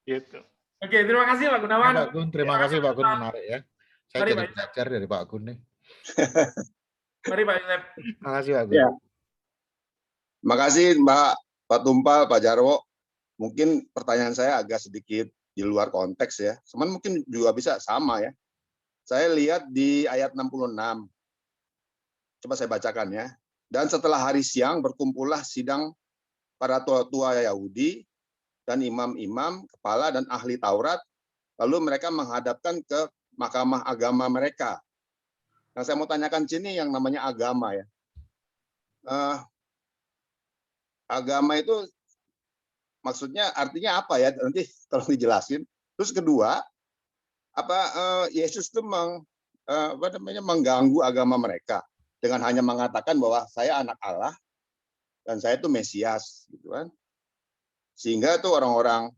Gitu. Oke, terima kasih Pak Gunawan. Pak Gun, terima kasih Pak Gun, menarik ya. Saya Mari, jadi Pak. belajar dari Pak Gun nih. Mari Pak Yosef. Terima kasih Pak Gun. Ya. Makasih Pak Tumpal, Pak Jarwo. Mungkin pertanyaan saya agak sedikit di luar konteks ya. Cuman mungkin juga bisa sama ya. Saya lihat di ayat 66. Coba saya bacakan ya. Dan setelah hari siang berkumpullah sidang para tua-tua Yahudi dan imam-imam, kepala dan ahli Taurat. Lalu mereka menghadapkan ke mahkamah agama mereka. Nah, saya mau tanyakan sini yang namanya agama ya. Agama itu maksudnya artinya apa ya? Nanti tolong dijelasin. Terus kedua, apa Yesus itu mengganggu agama mereka dengan hanya mengatakan bahwa saya anak Allah dan saya itu Mesias, gitu kan? Sehingga itu orang-orang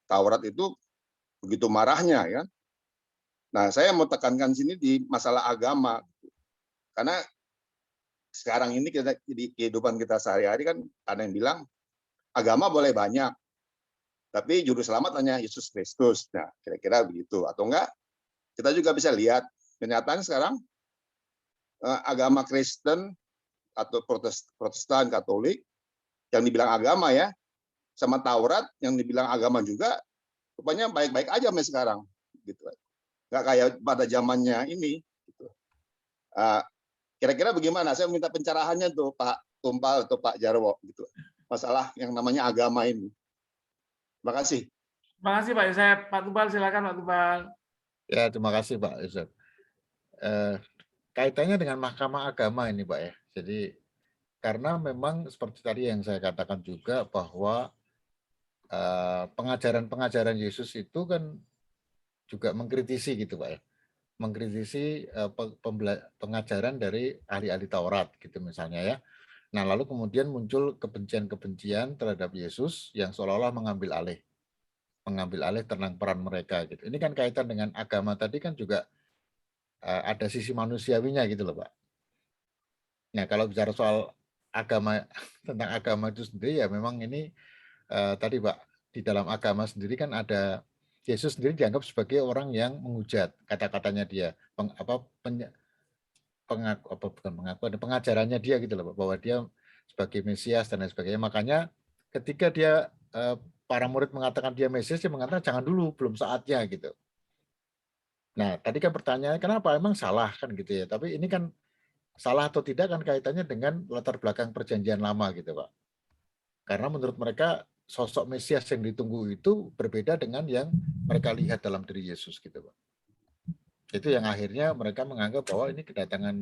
Taurat itu begitu marahnya, ya. Nah, saya mau tekankan sini di masalah agama, karena sekarang ini kita di kehidupan kita sehari-hari kan ada yang bilang agama boleh banyak, tapi juru selamat hanya Yesus Kristus. Nah, kira-kira begitu. Atau enggak, kita juga bisa lihat kenyataan sekarang agama Kristen atau Protestan, Katolik yang dibilang agama ya, sama Taurat yang dibilang agama juga, rupanya baik-baik aja sampai sekarang. Gitu. Nggak kayak pada zamannya ini. Gitu. Kira-kira bagaimana? Saya minta pencerahannya tuh Pak Tumpal atau Pak Jarwo. Gitu. Masalah yang namanya agama ini. Terima kasih. Terima kasih Pak Yosef. Pak Tumpal silakan Pak Tumpal. Ya, terima kasih Pak Yosef. Kaitannya dengan mahkamah agama ini Pak ya. Jadi karena memang seperti tadi yang saya katakan juga bahwa pengajaran-pengajaran Yesus itu kan juga mengkritisi gitu Pak ya. Mengkritisi pengajaran dari ahli-ahli Taurat gitu misalnya ya. Nah, lalu kemudian muncul kebencian-kebencian terhadap Yesus yang seolah-olah mengambil alih tentang peran mereka gitu. Ini kan kaitan dengan agama tadi kan juga ada sisi manusiawinya gitu loh Pak. Nah, kalau bicara soal agama, tentang agama itu sendiri ya memang ini tadi Pak, di dalam agama sendiri kan ada Yesus sendiri dianggap sebagai orang yang menghujat kata-katanya dia, pengajarannya dia gitu loh Pak, bahwa dia sebagai Mesias dan lain sebagainya. Makanya ketika dia para murid mengatakan dia Mesias, dia mengatakan jangan dulu, belum saatnya gitu. Nah, tadi kan pertanyaannya kenapa emang salah kan gitu ya. Tapi ini kan salah atau tidak kan kaitannya dengan latar belakang Perjanjian Lama gitu Pak. Karena menurut mereka sosok Mesias yang ditunggu itu berbeda dengan yang mereka lihat dalam diri Yesus gitu Pak. Itu yang akhirnya mereka menganggap bahwa ini kedatangan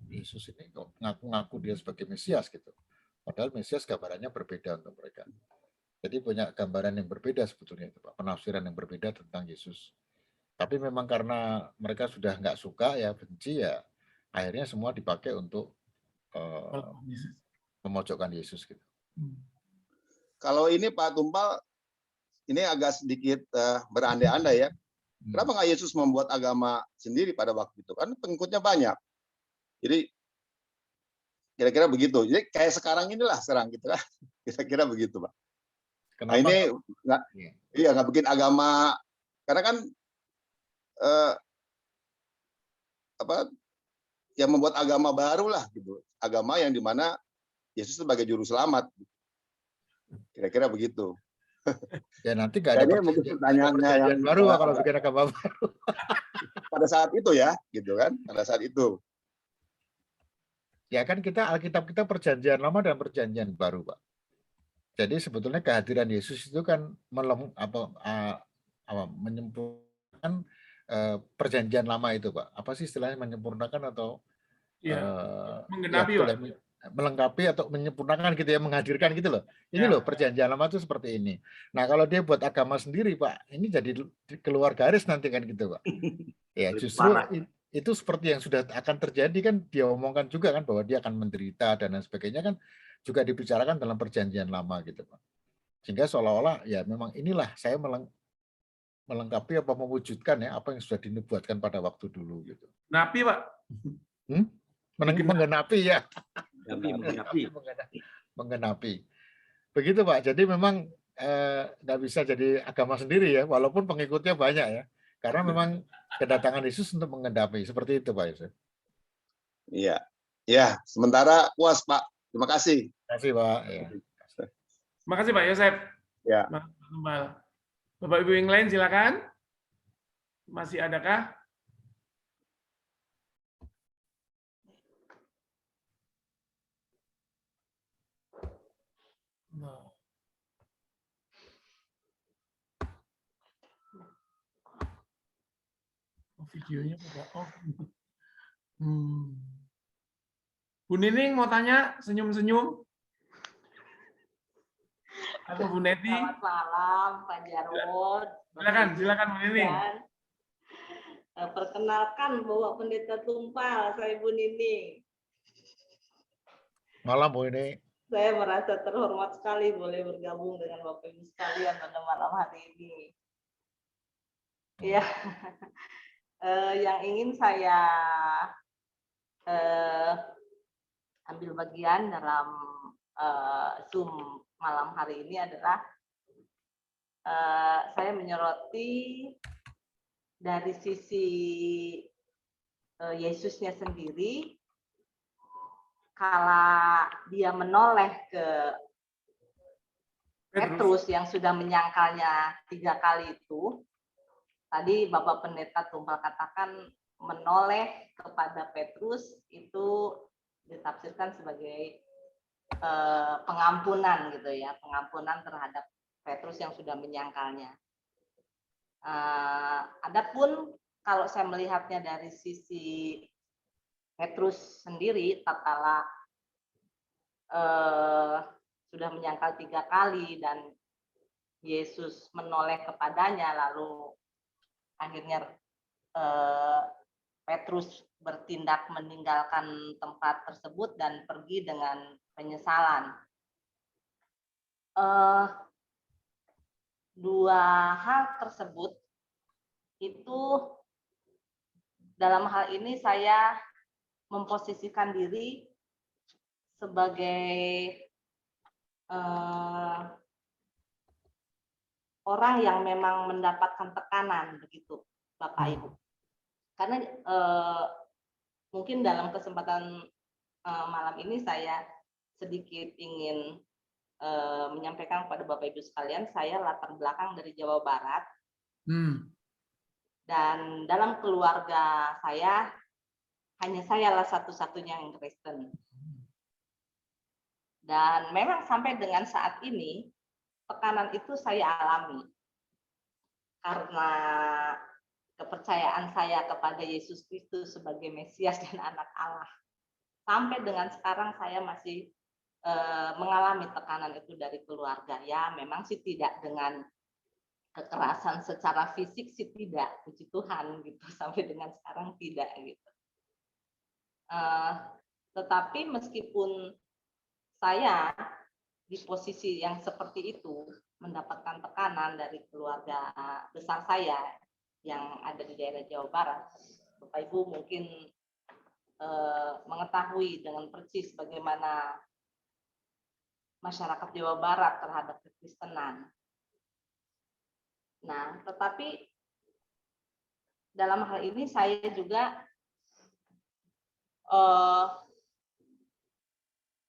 Yesus ini kok ngaku-ngaku dia sebagai Mesias gitu. Padahal Mesias gambarannya berbeda untuk mereka. Jadi punya gambaran yang berbeda sebetulnya itu Pak, penafsiran yang berbeda tentang Yesus. Tapi memang karena mereka sudah nggak suka ya, benci ya, akhirnya semua dipakai untuk memojokkan Yesus gitu. Kalau ini Pak Tumpal, ini agak sedikit berandai-andai ya. Kenapa nggak Yesus membuat agama sendiri pada waktu itu? Kan pengikutnya banyak. Jadi kira-kira begitu. Jadi kayak sekarang inilah gitu kan. Kira-kira begitu, Pak. Nah, Kenapa? ini nggak bikin agama, karena kan yang membuat agama baru lah gitu. Agama yang dimana Yesus sebagai juru selamat. Kira-kira begitu. Ya nanti nggak ada pertanyaannya yang baru Pak, kalau bikin agama baru. Pada saat itu ya, gitu kan? Pada saat itu. Ya kan Alkitab kita perjanjian lama dan perjanjian baru, Pak. Jadi sebetulnya kehadiran Yesus itu kan menyempurnakan perjanjian lama itu, Pak. Apa sih istilahnya, menyempurnakan atau menggenapi, ya, Pak. Melengkapi atau menyempurnakan gitu ya, menghadirkan gitu loh. Ini loh perjanjian lama itu seperti ini. Nah kalau dia buat agama sendiri Pak, ini jadi keluar garis nanti kan gitu Pak. Ya justru itu seperti yang sudah akan terjadi kan, dia omongkan juga kan bahwa dia akan menderita dan lain sebagainya kan, juga dibicarakan dalam perjanjian lama gitu Pak. Sehingga seolah-olah ya memang inilah saya melengkapi apa mewujudkan ya apa yang sudah dinubuatkan pada waktu dulu gitu. Napi Pak. Menggenapi ya. Menggenapi. Begitu Pak. Jadi memang nggak bisa jadi agama sendiri ya, walaupun pengikutnya banyak ya. Karena memang kedatangan Yesus untuk menggenapi. Seperti itu Pak Yusuf. Iya. Ya, sementara puas Pak. Terima kasih. Terima kasih Pak. Ya. Terima kasih Pak Yosef. Ya. Bapak Ibu yang lain silakan. Masih adakah? Videonya pada off. Bu Nining mau tanya, senyum-senyum? Atau Bu Neti? Selamat malam, Pak Jarod. Silakan Bu Nining. Perkenalkan Bapak Pendeta Tumpal, saya Bu Nining. Malam Bu Nining. Saya merasa terhormat sekali boleh bergabung dengan Bapak Ibu sekalian pada malam hari ini. Ya, yang ingin saya ambil bagian dalam Zoom malam hari ini adalah saya menyoroti dari sisi Yesusnya sendiri. Kala dia menoleh ke Petrus yang sudah menyangkalnya 3 kali itu, tadi Bapak Pendeta Tumpal katakan menoleh kepada Petrus itu ditafsirkan sebagai pengampunan gitu ya, pengampunan terhadap Petrus yang sudah menyangkalnya. Adapun kalau saya melihatnya dari sisi Petrus sendiri, tatkala sudah menyangkal 3 kali dan Yesus menoleh kepadanya, lalu akhirnya Petrus bertindak meninggalkan tempat tersebut dan pergi dengan penyesalan. 2 hal tersebut itu dalam hal ini saya memposisikan diri sebagai orang yang memang mendapatkan tekanan begitu, Bapak Ibu. Karena mungkin dalam kesempatan malam ini saya sedikit ingin menyampaikan kepada Bapak Ibu sekalian, saya latar belakang dari Jawa Barat. Dan dalam keluarga saya hanya sayalah satu-satunya yang Kristen. Dan memang sampai dengan saat ini tekanan itu saya alami karena kepercayaan saya kepada Yesus Kristus sebagai Mesias dan Anak Allah. Sampai dengan sekarang saya masih mengalami tekanan itu dari keluarga. Ya, memang sih tidak dengan kekerasan secara fisik sih tidak, puji Tuhan gitu. Sampai dengan sekarang tidak gitu. Tetapi meskipun saya di posisi yang seperti itu mendapatkan tekanan dari keluarga besar saya yang ada di daerah Jawa Barat. Bapak Ibu mungkin mengetahui dengan persis bagaimana masyarakat Jawa Barat terhadap kekristenan. Nah, tetapi dalam hal ini saya juga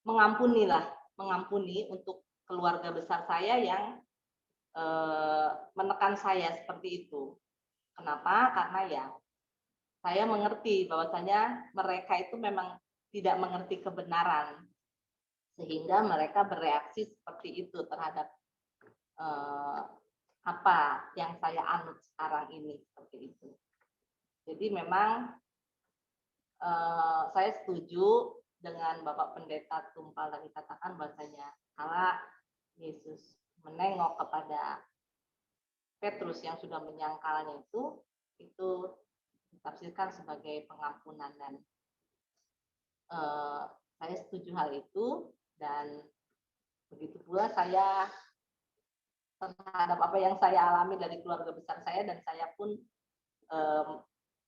mengampuni untuk keluarga besar saya yang menekan saya seperti itu. Kenapa? Karena ya saya mengerti bahwasanya mereka itu memang tidak mengerti kebenaran, sehingga mereka bereaksi seperti itu terhadap apa yang saya anut sekarang ini, seperti itu. Jadi memang saya setuju dengan Bapak Pendeta Tumpal tadi katakan bahwasanya kala Yesus menengok kepada Petrus yang sudah menyangkalnya itu ditafsirkan sebagai pengampunan, dan saya setuju hal itu, dan begitu pula saya terhadap apa yang saya alami dari keluarga besar saya, dan saya pun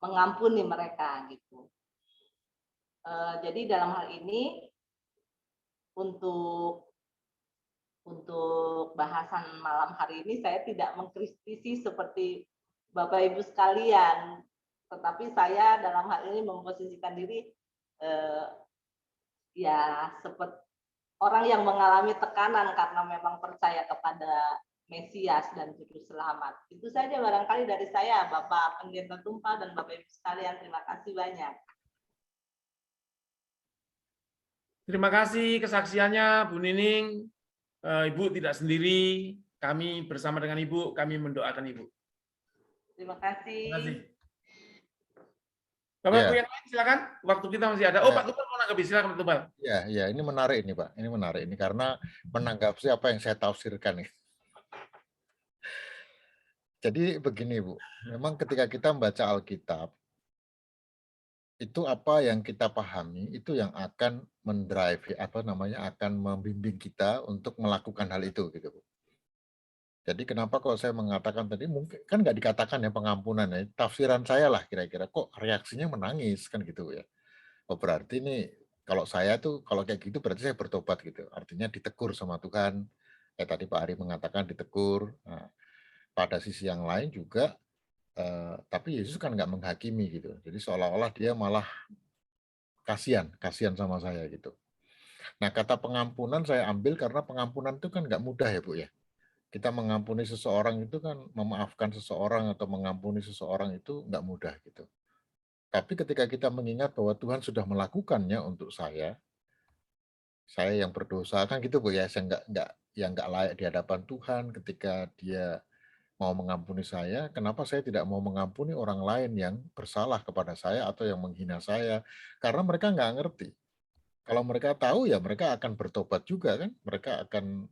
mengampuni mereka gitu. Jadi dalam hal ini untuk bahasan malam hari ini saya tidak mengkritisi seperti Bapak Ibu sekalian, tetapi saya dalam hal ini memposisikan diri ya seperti orang yang mengalami tekanan karena memang percaya kepada Mesias dan Juru Selamat. Itu saja barangkali dari saya, Bapak Pendeta Tumpal dan Bapak Ibu sekalian. Terima kasih banyak. Terima kasih kesaksiannya Bu Nining. Ibu tidak sendiri, kami bersama dengan Ibu, kami mendoakan Ibu. Terima kasih. Terima kasih. Bapak Ibu yang lain silakan, waktu kita masih ada. Oh, Pak Tumpal mau nanggapi, silakan Pak Tumpal. Ya, ini menarik ini Pak, ini menarik ini karena menanggapi apa yang saya tafsirkan nih. Jadi begini Bu, memang ketika kita membaca Alkitab, itu apa yang kita pahami itu yang akan mendrive akan membimbing kita untuk melakukan hal itu gitu Bu. Jadi kenapa kalau saya mengatakan tadi mungkin kan nggak dikatakan ya pengampunan ya, tafsiran saya lah kira-kira kok reaksinya menangis kan gitu ya. Oh berarti ini kalau saya tuh kalau kayak gitu berarti saya bertobat gitu. Artinya ditegur sama Tuhan. Kayak tadi Pak Ari mengatakan ditegur. Nah, pada sisi yang lain juga tapi Yesus kan nggak menghakimi gitu. Jadi seolah-olah dia malah kasihan sama saya gitu. Nah kata pengampunan saya ambil karena pengampunan itu kan nggak mudah ya Bu ya. Kita mengampuni seseorang itu kan memaafkan seseorang atau mengampuni seseorang itu nggak mudah gitu. Tapi ketika kita mengingat bahwa Tuhan sudah melakukannya untuk saya yang berdosa kan gitu Bu ya, saya nggak layak di hadapan Tuhan ketika Dia mau mengampuni saya, kenapa saya tidak mau mengampuni orang lain yang bersalah kepada saya atau yang menghina saya? Karena mereka nggak ngerti. Kalau mereka tahu ya mereka akan bertobat juga kan. Mereka akan,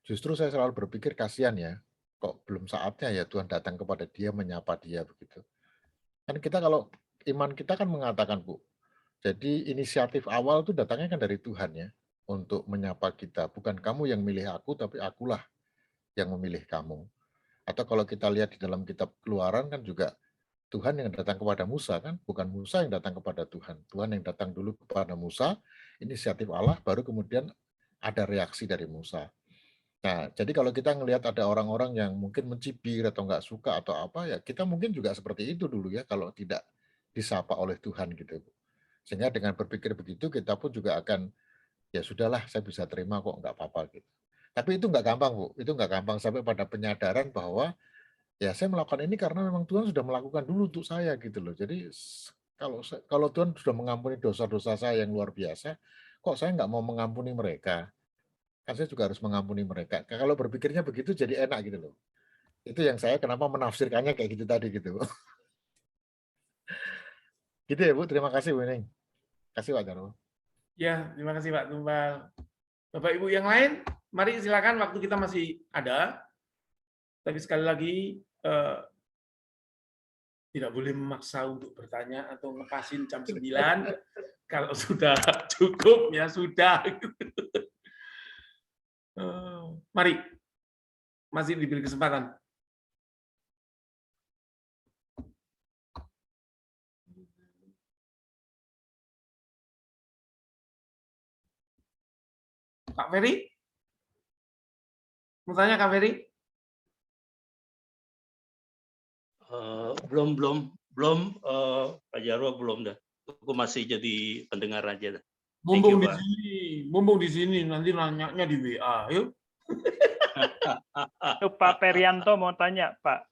justru saya selalu berpikir kasihan ya, kok belum saatnya ya Tuhan datang kepada dia, menyapa dia begitu. Kan kita kalau iman kita kan mengatakan Bu, jadi inisiatif awal itu datangnya kan dari Tuhan ya, untuk menyapa kita. Bukan kamu yang milih aku, tapi akulah yang memilih kamu. Atau kalau kita lihat di dalam kitab Keluaran kan juga Tuhan yang datang kepada Musa kan, bukan Musa yang datang kepada Tuhan. Tuhan yang datang dulu kepada Musa, inisiatif Allah, baru kemudian ada reaksi dari Musa. Nah, jadi kalau kita ngelihat ada orang-orang yang mungkin mencibir atau nggak suka atau apa, ya kita mungkin juga seperti itu dulu ya, kalau tidak disapa oleh Tuhan gitu. Sehingga dengan berpikir begitu, kita pun juga akan, ya sudahlah saya bisa terima kok, nggak apa-apa gitu. Tapi itu nggak gampang Bu, itu nggak gampang sampai pada penyadaran bahwa ya saya melakukan ini karena memang Tuhan sudah melakukan dulu untuk saya gitu loh. Jadi kalau Tuhan sudah mengampuni dosa-dosa saya yang luar biasa, kok saya nggak mau mengampuni mereka? Kan saya juga harus mengampuni mereka. Kalau berpikirnya begitu jadi enak gitu loh. Itu yang saya kenapa menafsirkannya kayak gitu tadi gitu. Gitu ya Bu, terima kasih Bu Ning. Kasih Pak Jarwo. Ya, terima kasih Pak Tumpal. Bapak Ibu yang lain, mari silakan, waktu kita masih ada. Tapi sekali lagi tidak boleh memaksa untuk bertanya atau ngepasin jam 9. Kalau sudah cukup ya sudah. Mari, masih diberi kesempatan. Pak Ferry? Mau tanya Kak Ferry? Belum Pak Jarwo belum dah. Aku masih jadi pendengar aja dah. Mumpung di sini, nanti nanyanya di WA, yuk. Pak Perianto mau tanya, Pak.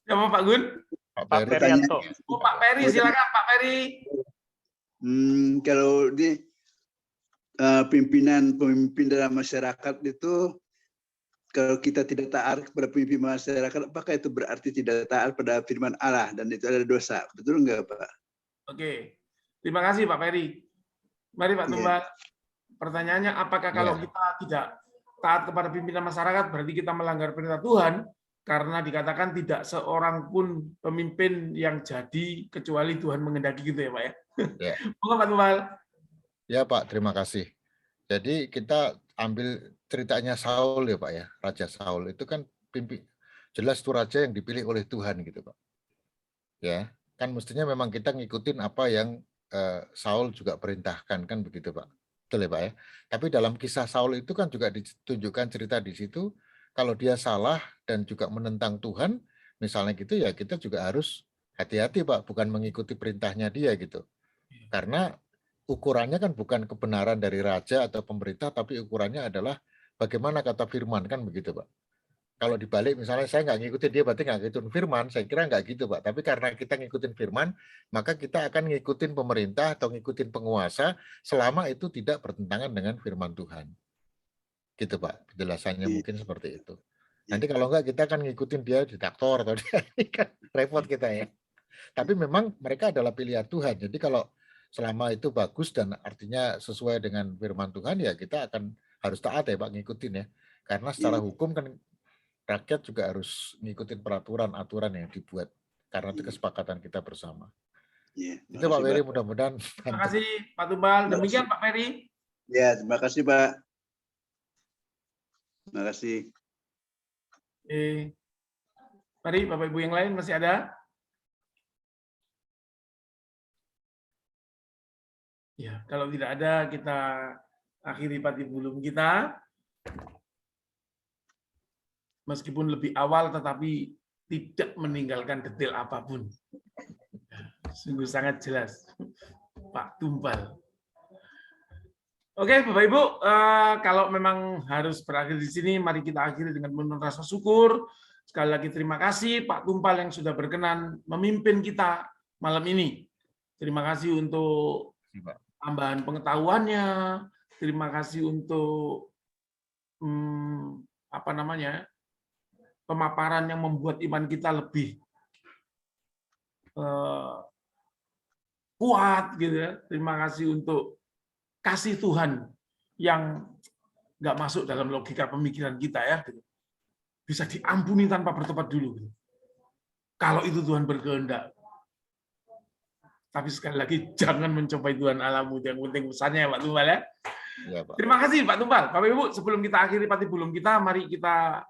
Siapa Pak Gun? Pak Perianto. Oh, Pak Ferry, silakan Pak Ferry. Kalau di pemimpin dalam masyarakat itu, kalau kita tidak taat kepada pemimpin masyarakat, apakah itu berarti tidak taat pada firman Allah dan itu ada dosa? Betul enggak, Pak? Oke, terima kasih Pak Ferry. Mari Pak Tumbal. Pertanyaannya, apakah kalau kita tidak taat kepada pimpinan masyarakat, berarti kita melanggar perintah Tuhan? Karena dikatakan tidak seorang pun pemimpin yang jadi kecuali Tuhan menghendaki, gitu ya Pak ya? Ya. Monggo Pak Tumbal. Ya Pak, terima kasih. Jadi kita ambil ceritanya Saul ya Pak ya, Raja Saul itu kan jelas itu raja yang dipilih oleh Tuhan gitu Pak. Ya, kan mestinya memang kita ngikutin apa yang Saul juga perintahkan kan begitu Pak. Betul ya Pak ya. Tapi dalam kisah Saul itu kan juga ditunjukkan cerita di situ kalau dia salah dan juga menentang Tuhan, misalnya gitu ya kita juga harus hati-hati Pak, bukan mengikuti perintahnya dia gitu. Karena ukurannya kan bukan kebenaran dari raja atau pemerintah, tapi ukurannya adalah bagaimana kata firman kan begitu Pak. Kalau dibalik misalnya saya nggak ngikutin dia berarti nggak ngikutin firman, saya kira nggak gitu Pak. Tapi karena kita ngikutin firman, maka kita akan ngikutin pemerintah atau ngikutin penguasa selama itu tidak bertentangan dengan firman Tuhan. Gitu Pak, penjelasannya mungkin seperti itu. Nanti kalau nggak kita akan ngikutin dia diktator atau dia kan repot kita ya. Tapi memang mereka adalah pilihan Tuhan. Jadi kalau selama itu bagus dan artinya sesuai dengan firman Tuhan ya kita akan harus taat ya Pak, ngikutin ya. Karena secara hukum kan rakyat juga harus ngikutin peraturan aturan yang dibuat karena itu kesepakatan kita bersama. Itu Pak Ferry, mudah-mudahan. Terima kasih Pak Tumbal. Demikian Pak Ferry. Ya, terima kasih Pak. Terima kasih. Mari Bapak Ibu yang lain masih ada? Ya, kalau tidak ada kita akhiri patibulum kita. Meskipun lebih awal tetapi tidak meninggalkan detail apapun. Sungguh sangat jelas Pak Tumbal. Oke Bapak Ibu, kalau memang harus berakhir di sini, mari kita akhiri dengan penuh rasa syukur. Sekali lagi terima kasih Pak Tumbal yang sudah berkenan memimpin kita malam ini. Terima kasih untuk tambahan pengetahuannya. Terima kasih untuk pemaparan yang membuat iman kita lebih kuat gitu ya. Terima kasih untuk kasih Tuhan yang nggak masuk dalam logika pemikiran kita ya. Bisa diampuni tanpa bertobat dulu. Kalau itu Tuhan berkehendak. Tapi sekali lagi jangan mencobai Tuhan Allahmu. Yang penting pesannya ya Pak Tumbal ya. Ya, Pak. Terima kasih Pak Tumbal. Bapak Ibu, sebelum kita akhiri patibulum kita, mari kita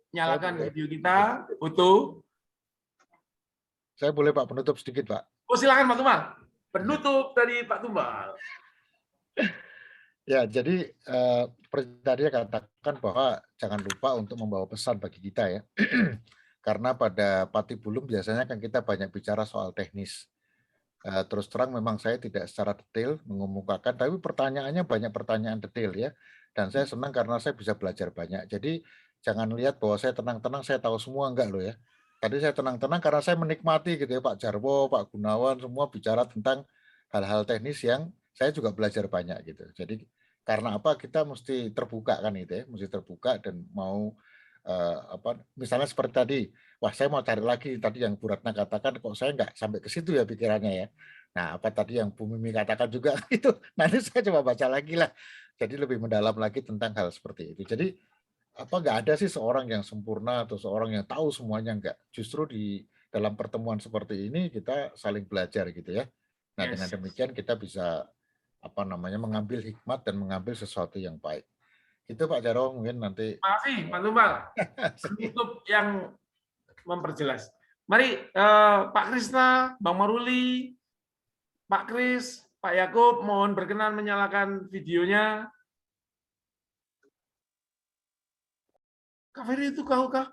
nyalakan video kita, foto. Saya boleh Pak penutup sedikit Pak? Oh silakan Pak Tumbal. Penutup dari Pak Tumbal. Ya, jadi seperti tadi saya katakan bahwa jangan lupa untuk membawa pesan bagi kita ya. Karena pada patibulum biasanya kan kita banyak bicara soal teknis. Terus terang memang saya tidak secara detail mengemukakan, tapi pertanyaannya banyak pertanyaan detail ya. Dan saya senang karena saya bisa belajar banyak. Jadi jangan lihat bahwa saya tenang-tenang, saya tahu semua, enggak loh ya. Tadi saya tenang-tenang karena saya menikmati gitu ya, Pak Jarwo, Pak Gunawan, semua bicara tentang hal-hal teknis yang saya juga belajar banyak gitu. Jadi karena apa kita mesti terbuka kan itu ya, mesti terbuka dan mau misalnya seperti tadi, wah saya mau cari lagi tadi yang Bu Ratna katakan, kok saya nggak sampai ke situ ya pikirannya ya. Nah apa tadi yang Bu Mimi katakan juga itu, nanti saya coba baca lagi lah. Jadi lebih mendalam lagi tentang hal seperti itu. Jadi nggak ada sih seorang yang sempurna atau seorang yang tahu semuanya, enggak. Justru di dalam pertemuan seperti ini kita saling belajar gitu ya. Nah dengan demikian kita bisa mengambil hikmat dan mengambil sesuatu yang baik. Itu Pak Jarwo mungkin nanti. Makasih Pak Tumpal. Penutup yang memperjelas. Mari Pak Krisna, Bang Maruli, Pak Kris, Pak Yakub, mohon berkenan menyalakan videonya. Kak Ferry itu kau kah?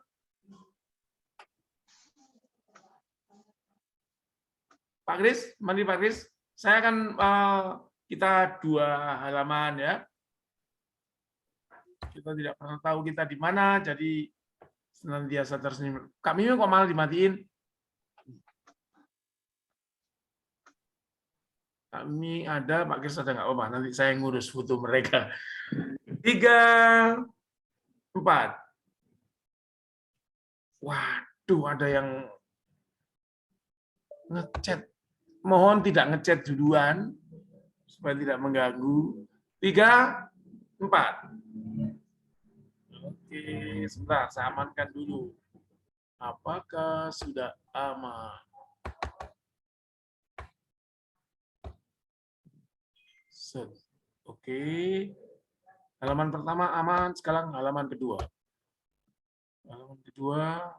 Pak Kris, mari Pak Kris. Saya akan kita 2 halaman ya. Kita tidak pernah tahu kita di mana, jadi senantiasa tersenyum. Kak Mimi kok malah dimatiin? Kak Mimi ada, Pak Kris ada nggak apa-apa. Nanti saya ngurus foto mereka. 3, 4. Waduh, ada yang ngechat. Mohon tidak ngechat duluan, supaya tidak mengganggu. 3, 4. Oke, sebentar, saya amankan dulu. Apakah sudah aman? Oke. Halaman pertama aman, sekarang halaman kedua. Halaman kedua.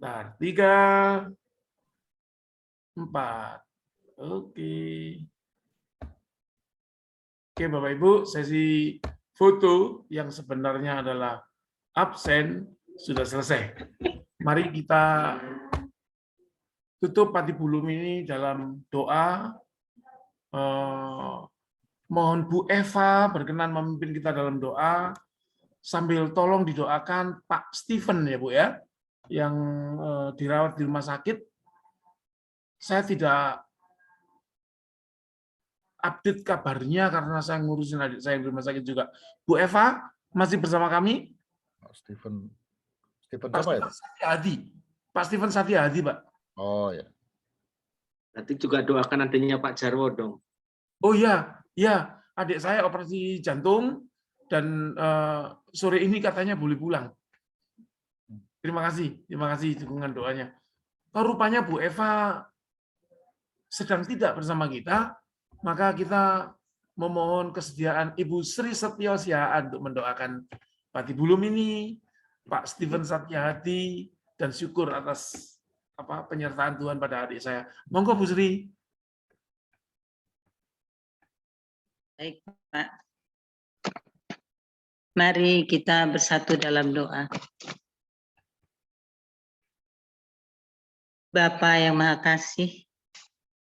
Nah, 3, 4. Oke. Oke, Bapak Ibu, sesi foto yang sebenarnya adalah absen sudah selesai. Mari kita tutup Patibulum ini dalam doa. Mohon Bu Eva berkenan memimpin kita dalam doa. Sambil tolong didoakan Pak Stephen ya Bu ya, yang dirawat di rumah sakit. Saya tidak update kabarnya karena saya ngurusin adik saya di rumah sakit juga. Bu Eva masih bersama kami? Pak Stephen Pak siapa ya? Stephen Satyahadi. Pak Stephen Satyahadi, Pak. Oh ya. Nanti juga doakan nantinya Pak Jarwo dong. Oh ya, ya, adik saya operasi jantung dan sore ini katanya boleh pulang. Terima kasih dukungan doanya. Rupanya Bu Eva sedang tidak bersama kita, maka kita memohon kesediaan Ibu Sri Setiosiaan untuk mendoakan Patibulum ini, Pak Stephen Satyahadi, dan syukur atas penyertaan Tuhan pada adik saya. Monggo Bu Sri. Baik, Pak. Mari kita bersatu dalam doa. Bapa yang Maha Kasih,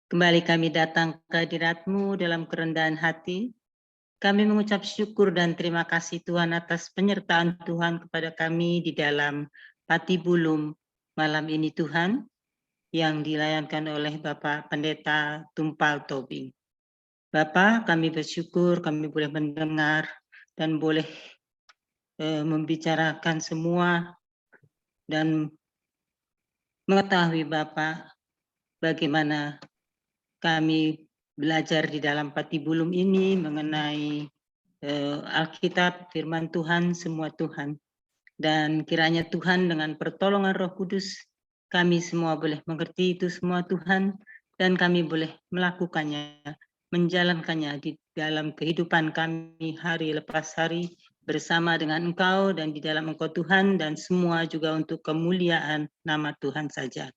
kembali kami datang ke hadirat-Mu dalam kerendahan hati. Kami mengucap syukur dan terima kasih Tuhan atas penyertaan Tuhan kepada kami di dalam Patibulum malam ini Tuhan, yang dilayankan oleh Bapak Pendeta Tumpal Tobing. Bapak, kami bersyukur kami boleh mendengar dan boleh membicarakan semua dan mengetahui Bapak bagaimana kami belajar di dalam Patibulum ini mengenai Alkitab, firman Tuhan, semua Tuhan. Dan kiranya Tuhan dengan pertolongan Roh Kudus, kami semua boleh mengerti itu semua Tuhan, dan kami boleh melakukannya, menjalankannya di dalam kehidupan kami hari lepas hari, bersama dengan Engkau dan di dalam Engkau Tuhan, dan semua juga untuk kemuliaan nama Tuhan saja.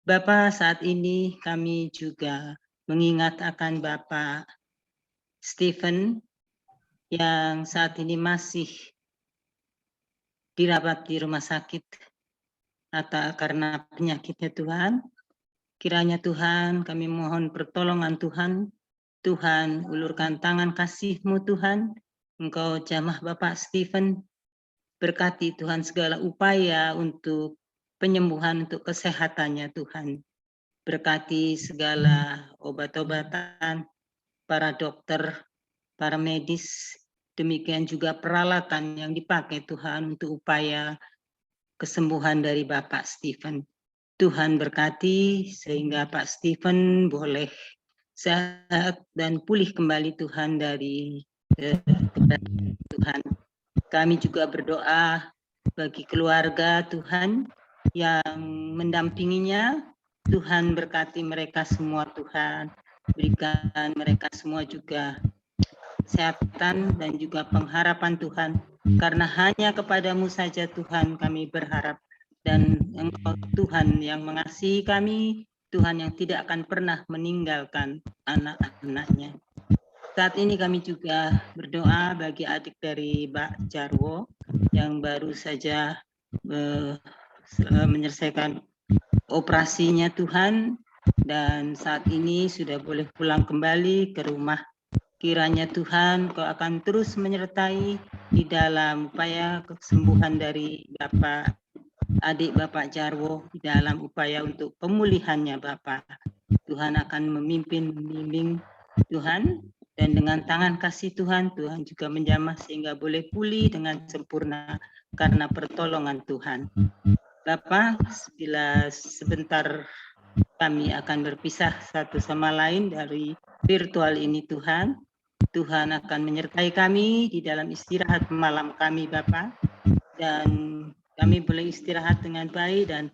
Bapa, saat ini kami juga mengingat akan Bapak Stephen yang saat ini masih dirawat di rumah sakit atau karena penyakitnya Tuhan. Kiranya Tuhan kami mohon pertolongan Tuhan. Tuhan ulurkan tangan kasih-Mu Tuhan. Engkau jamah Bapak Stephen. Berkati Tuhan segala upaya untuk penyembuhan, untuk kesehatannya Tuhan. Berkati segala obat-obatan, para dokter, para medis, demikian juga peralatan yang dipakai Tuhan untuk upaya kesembuhan dari Bapak Stephen. Tuhan berkati sehingga Pak Stephen boleh sehat dan pulih kembali Tuhan dari Tuhan. Kami juga berdoa bagi keluarga Tuhan yang mendampinginya. Tuhan berkati mereka semua Tuhan. Berikan mereka semua juga kesehatan dan juga pengharapan Tuhan. Karena hanya kepadamu saja Tuhan kami berharap. Dan Engkau Tuhan yang mengasihi kami, Tuhan yang tidak akan pernah meninggalkan anak-anak-Nya. Saat ini kami juga berdoa bagi adik dari Pak Jarwo yang baru saja menyelesaikan operasinya Tuhan, dan saat ini sudah boleh pulang kembali ke rumah. Kiranya Tuhan Kau akan terus menyertai di dalam upaya kesembuhan dari adik Bapak Jarwo, di dalam upaya untuk pemulihannya Bapak. Tuhan akan membimbing Tuhan, dan dengan tangan kasih Tuhan, Tuhan juga menjamah sehingga boleh pulih dengan sempurna karena pertolongan Tuhan. Bapak, bila sebentar kami akan berpisah satu sama lain dari virtual ini Tuhan, Tuhan akan menyertai kami di dalam istirahat malam kami Bapak, dan kami boleh istirahat dengan baik, dan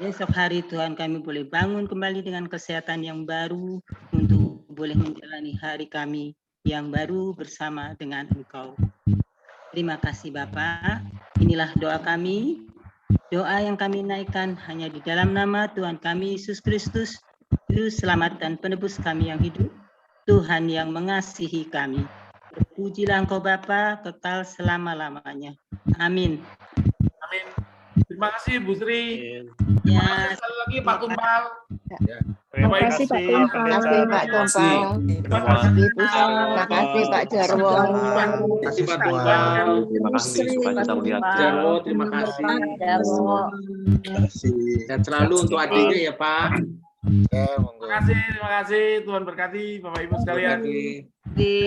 besok hari Tuhan kami boleh bangun kembali dengan kesehatan yang baru untuk boleh menjalani hari kami yang baru bersama dengan Engkau. Terima kasih Bapak. Inilah doa kami. Doa yang kami naikkan hanya di dalam nama Tuhan kami Yesus Kristus, Juru Selamat dan Penebus kami yang hidup, Tuhan yang mengasihi kami. Terpujilah Engkau Bapa kekal selama-lamanya. Amin. Amin. Terima kasih Bu Sri. Ya. Terima kasih sekali lagi Pak Tumpal. Terima kasih Pak Tumpal. Terima kasih Pak Tumpal. Terima kasih Pak Jarwo. Terima kasih Pak Tumpal. Terima kasih suka kita melihat Jarwo. Terima kasih. Jarwo. Dan selalu untuk adiknya ya Pak. Ya, monggo. Terima kasih. Tuhan berkati Bapak Ibu sekalian. Di